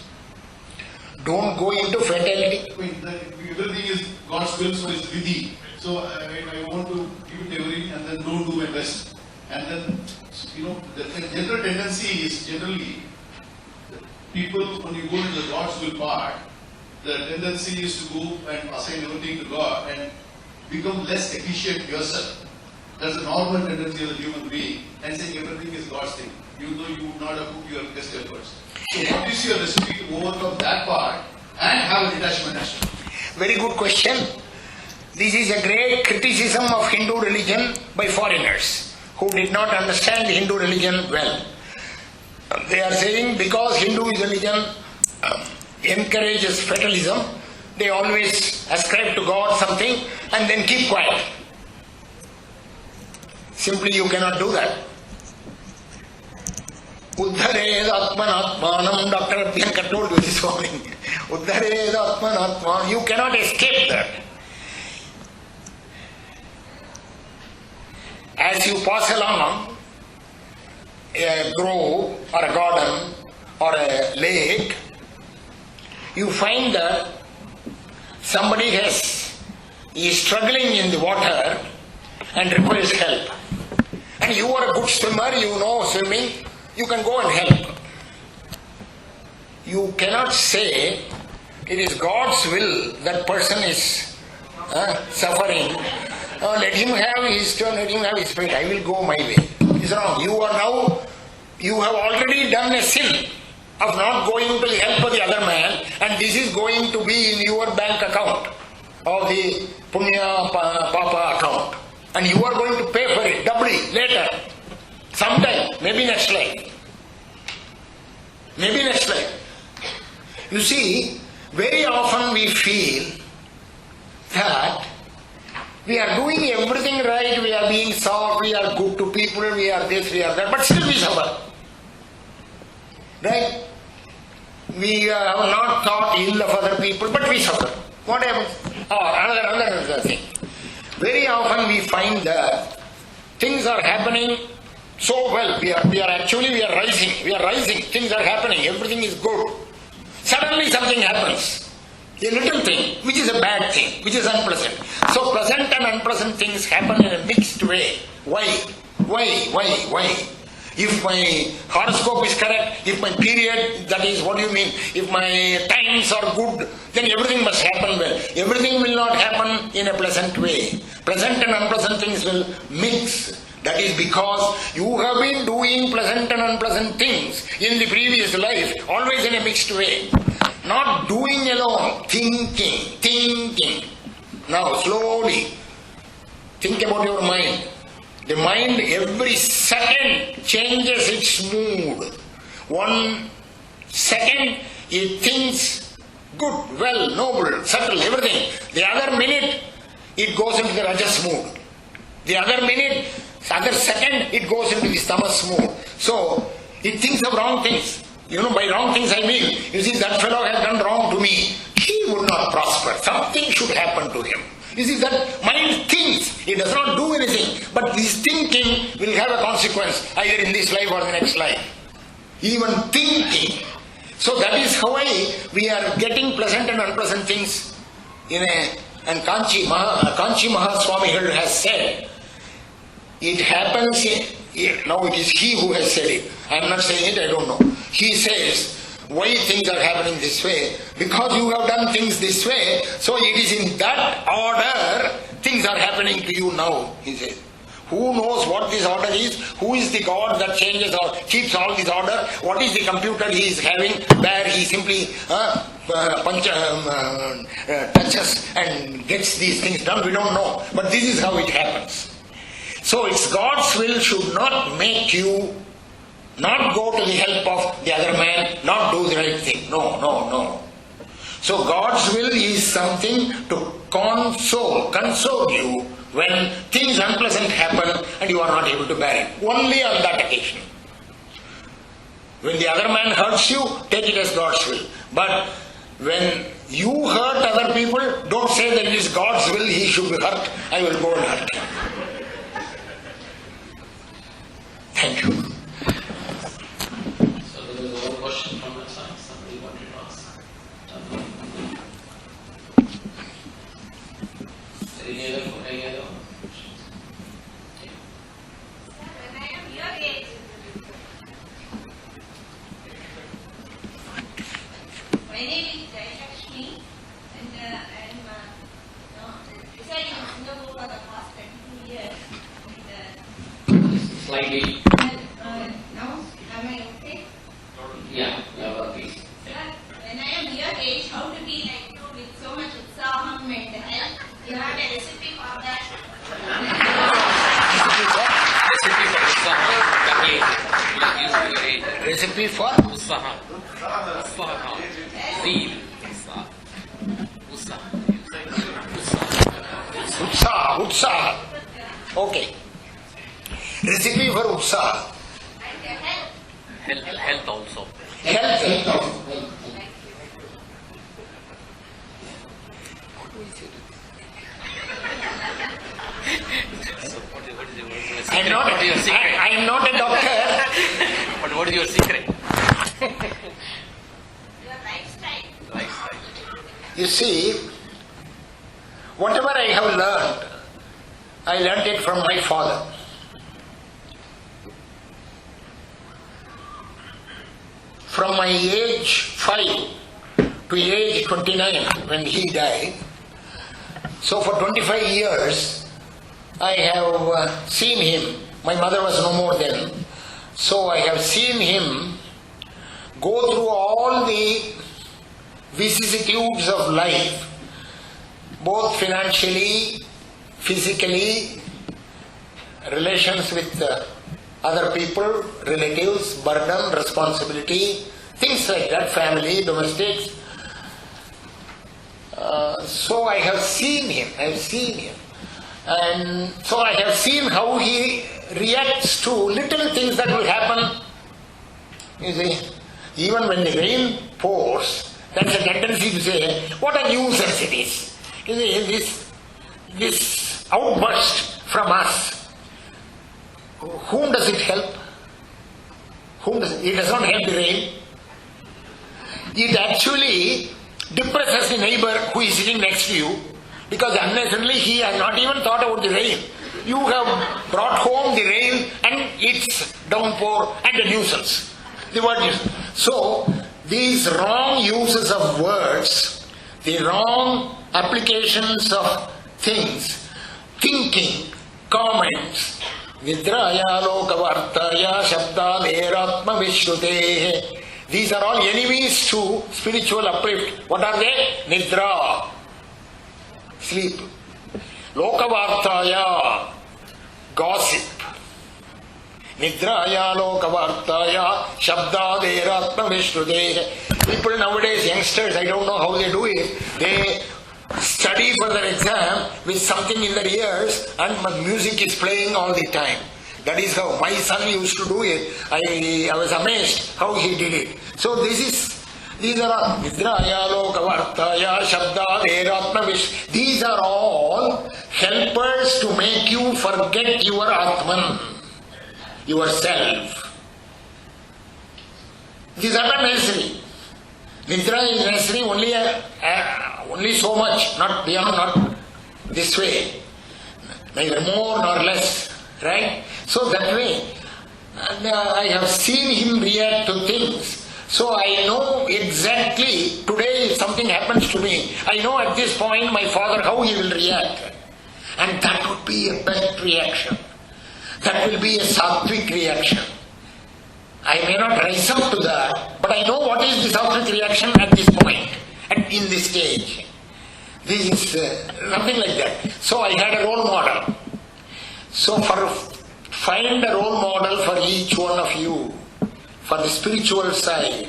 Don't go into fatality. I mean, everything is God's will, so it's vidhi. So I want to give it everything and then don't do my best. And then, the general tendency is generally people, when you go into the God's will part, the tendency is to go and assign everything to God and become less efficient yourself. That's a normal tendency of the human being, and saying everything is God's thing, even though you would not have put your best efforts. So what is your recipe to overcome that part and have a detachment action? Very good question. This is a great criticism of Hindu religion by foreigners who did not understand the Hindu religion well. They are saying because Hindu religion encourages fatalism, they always ascribe to God something and then keep quiet. Simply you cannot do that. Uddhared atmanatmanam, Dr. Abhyankar told you this morning. Uddhared atmanatmanam, you cannot escape that. As you pass along a grove or a garden or a lake, you find that somebody is struggling in the water and requires help. And you are a good swimmer, you know swimming, you can go and help. You cannot say it is God's will that person is suffering. Let him have his turn, let him have his fate, I will go my way. It's wrong. You have already done a sin of not going to the help of the other man, and this is going to be in your bank account or the Punya Papa account. And you are going to pay for it doubly later. Sometime, maybe next life. Maybe next life. You see, very often we feel that we are doing everything right, we are being soft, we are good to people, we are this, we are that, but still we suffer. Right? We have not thought ill of other people, but we suffer. What happens? Another thing. Very often we find that things are happening so well. We are rising. Things are happening. Everything is good. Suddenly something happens. A little thing, which is a bad thing, which is unpleasant. So pleasant and unpleasant things happen in a mixed way. Why? If my horoscope is correct, if my period, that is what do you mean, if my times are good, then everything must happen well. Everything will not happen in a pleasant way. Pleasant and unpleasant things will mix. That is because you have been doing pleasant and unpleasant things in the previous life, always in a mixed way. Not doing alone, thinking. Now slowly, think about your mind. The mind every second changes its mood. 1 second it thinks good, well, noble, subtle, everything. The other minute it goes into the rajas mood. The other second it goes into the tamas mood. So it thinks of wrong things. By wrong things I mean, you see, that fellow has done wrong to me, he would not prosper. Something should happen to him. You see, that mind thinks, he does not do anything, but his thinking will have a consequence either in this life or the next life. Even thinking. So that is how we are getting pleasant and unpleasant things. And Kanchi Mahaswami has said, it happens, now it is he who has said it. I am not saying it, I don't know. He says, why things are happening this way? Because you have done things this way, so it is in that order things are happening to you now, he says. Who knows what this order is? Who is the God that changes or keeps all this order? What is the computer he is having where he simply touches and gets these things done? We don't know. But this is how it happens. So it's God's will should not make you not go to the help of the other man, not do the right thing. No. So God's will is something to console you when things unpleasant happen and you are not able to bear it. Only on that occasion. When the other man hurts you, take it as God's will. But when you hurt other people, don't say that it is God's will, he should be hurt, I will go and hurt him. Thank you. So there was one question from that side. Somebody wanted to ask. Any other questions? When I am your age, my name is Jayanti, and I am residing in Singapore for the past 22 years. Slightly. Now, am I okay? Yeah, please. When I am your age, how to be like you with so much utsaham and health? You have a recipe for that? Recipe for? Usaha. Zeal. Utsaha. Okay. Recipe for Utsaha. Health also. Health also. I am not a doctor. But what is your secret? Your lifestyle. You see, whatever I have learned, I learned it from my father. From my age 5 to age 29 when he died, so for 25 years I have seen him. My mother was no more then. So I have seen him go through all the vicissitudes of life, both financially, physically, relations with other people, relatives, burden, responsibility, things like that, family, domestics. So I have seen him. And so I have seen how he reacts to little things that will happen. You see, even when the rain pours, that's a tendency to say, what a nuisance it is. You see, this outburst from us, whom does it help? It does not help the rain. It actually depresses the neighbor who is sitting next to you, because unnecessarily he has not even thought about the rain. You have brought home the rain and its downpour and the nuisance. The word nuisance. So, these wrong uses of words, the wrong applications of things, thinking, comments, Vidraya lokavartaya shabdaderatma vishrutehe. These are all enemies to spiritual uplift. What are they? Nidra. Sleep. Lokavartaya. Gossip. Nidraya lokavartaya shabdaderatma vishrutehe. People nowadays, youngsters, I don't know how they do it. They study for their exam with something in their ears and music is playing all the time. That is how my son used to do it. I was amazed how he did it. So this is These are all Nidraya, Lokavartaya, Shabda, Veratma, Vish. These are all helpers to make you forget your Atman, yourself. These are not necessary. Nidra is necessary only so much, not beyond, not this way. Neither more nor less. Right? So that way, I have seen him react to things. So I know exactly, today if something happens to me, I know at this point my father how he will react. And that would be a best reaction. That will be a sattvic reaction. I may not rise up to that, but I know what is the sattvic reaction at this point, in this stage. This is nothing like that. So I had a role model. So find a role model for each one of you, for the spiritual side,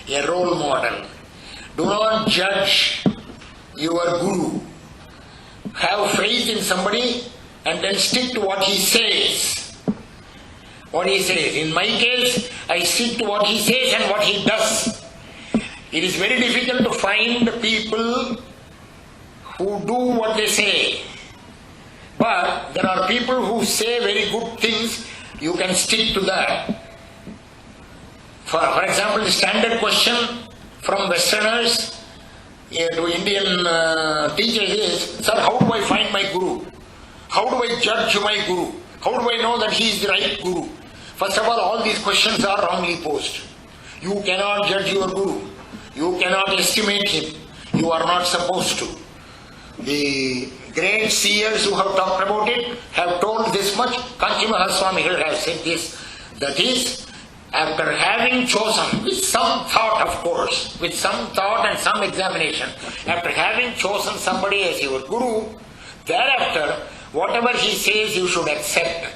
a role model. Do not judge your guru. Have faith in somebody and then stick to what he says. What he says. In my case, I stick to what he says and what he does. It is very difficult to find people who do what they say. But there are people who say very good things, you can stick to that. For example, the standard question from Westerners to Indian teachers is, sir, how do I find my guru? How do I judge my guru? How do I know that he is the right guru? First of all these questions are wrongly posed. You cannot judge your guru. You cannot estimate him. You are not supposed to. The great seers who have talked about it have told this much. Kanchi Mahaswami here has said this. That is, after having chosen, with some thought of course, with some thought and some examination, after having chosen somebody as your guru, thereafter, whatever he says you should accept.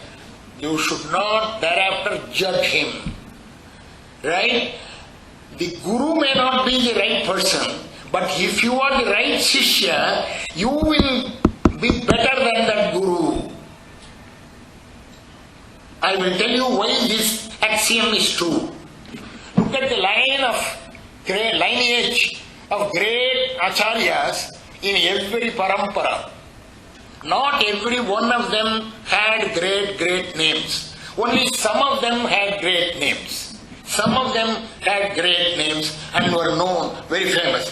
You should not thereafter judge him. Right? The guru may not be the right person, but if you are the right shishya, you will be better than that guru. I will tell you why this axiom is true. Look at the lineage of great acharyas in every parampara. Not every one of them had great names. Only some of them had great names. Some of them had great names and were known, very famous.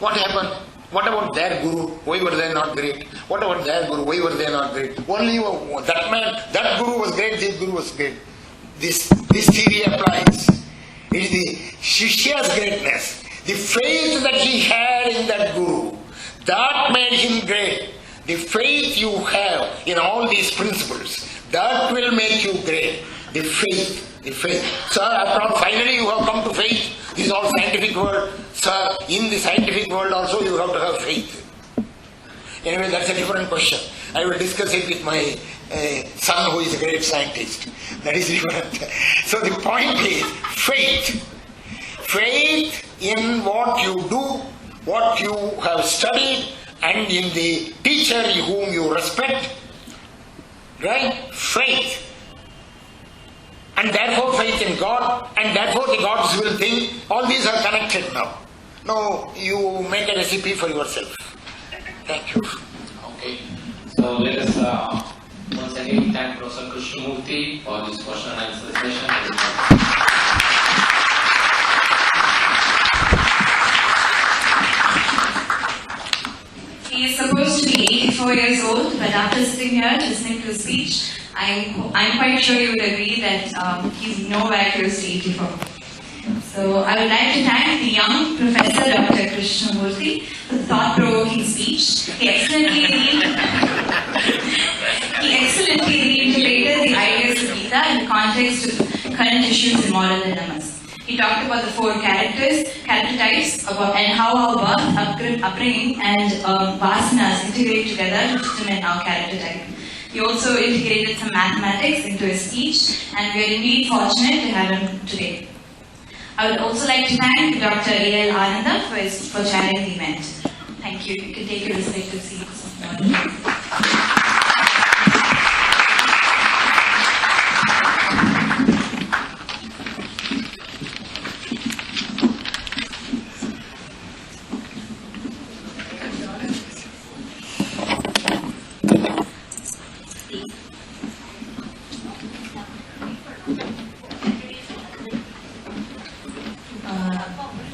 What happened? What about their guru? Why were they not great? What about their guru? Why were they not great? Only that man, that guru was great, this guru was great. This theory applies. It is the Shishya's greatness, the faith that he had in that guru, that made him great. The faith you have in all these principles, that will make you great. The faith. Sir, after all, finally you have come to faith. This is all scientific world. Sir, in the scientific world also you have to have faith. Anyway, that's a different question. I will discuss it with my son who is a great scientist. That is different. So the point is faith. Faith in what you do, what you have studied, and in the teacher whom you respect. Right? Faith. And therefore faith in God, and therefore the God's will thing, all these are connected now. Now you make a recipe for yourself. Thank you. Okay. So let us once again thank Professor Krishnamurthy for this question and answer session. He is supposed to be 84 years old, but after sitting here listening to his speech, I'm quite sure you would agree that he's nowhere close to 84. So I would like to thank the young Professor Dr. Krishnamurthy for the thought-provoking speech. He excellently reiterated the ideas of Gita in the context of current issues and moral dilemmas. He talked about the four character types, and how our birth, upbringing, and vasanas integrate together to determine our character type. He also integrated some mathematics into his speech, and we are indeed fortunate to have him today. I would also like to thank Dr. A.L. Ananda for chairing the event. Thank you. You can take your respective seats.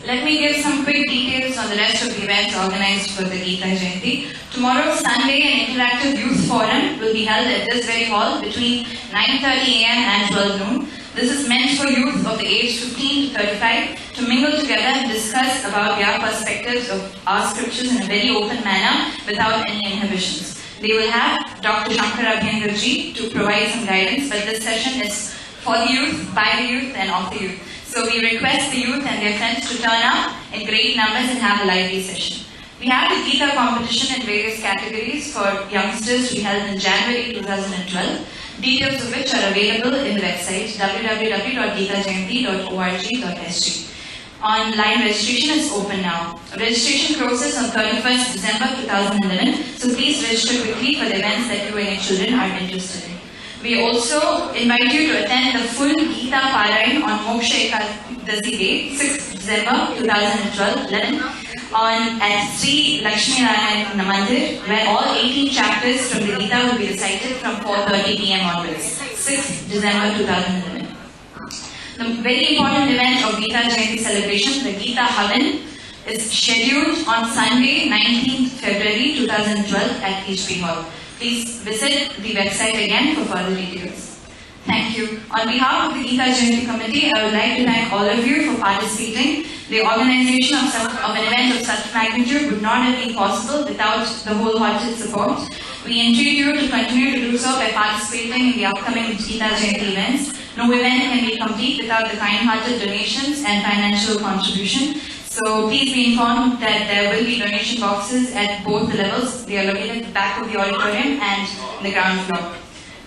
Let me give some quick details on the rest of the events organized for the Gita Jayanti. Tomorrow, Sunday, an interactive youth forum will be held at this very hall between 9:30 a.m. and 12 noon. This is meant for youth of the age 15 to 35 to mingle together and discuss about their perspectives of our scriptures in a very open manner without any inhibitions. They will have Dr. Shankar Abhyangarji to provide some guidance, but this session is for the youth, by the youth and of the youth. So we request the youth and their friends to turn up in great numbers and have a lively session. We have the Gita competition in various categories for youngsters to be held in January 2012, details of which are available in the website www.gitajayanti.org.sg. Online registration is open now. Registration closes on 31st December 2011, so please register quickly for the events that you and your children are interested in. We also invite you to attend the full Gita Parayan on Moksha Ekadasi Day, 6th December 2012, 11, at Sri Lakshmi Narayan Mandir, where all 18 chapters from the Gita will be recited from 4:30 p.m. onwards, 6th December 2011. The very important event of Gita Jayanti celebration, the Gita Havan, is scheduled on Sunday, 19th February 2012 at HP Hall. Please visit the website again for further details. Thank you. On behalf of the Gita Jayanti Committee, I would like to thank all of you for participating. The organization of an event of such magnitude would not have been possible without the wholehearted support. We entreat you to continue to do so by participating in the upcoming Gita Jayanti events. No event can be complete without the kind-hearted donations and financial contribution. So please be informed that there will be donation boxes at both the levels. They are located at the back of the auditorium and in the ground floor.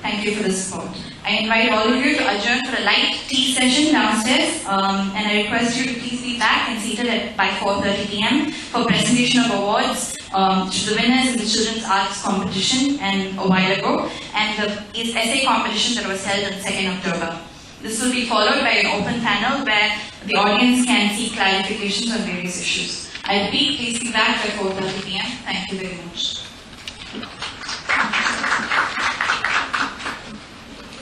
Thank you for the support. I invite all of you to adjourn for a light tea session downstairs, and I request you to please be back and seated by 4:30 p.m. for presentation of awards to the winners in the Children's Arts competition a while ago, and the essay competition that was held on 2nd October. This will be followed by an open panel where the audience can seek clarifications on various issues. I repeat, please be back by 4:30 p.m. Thank you very much.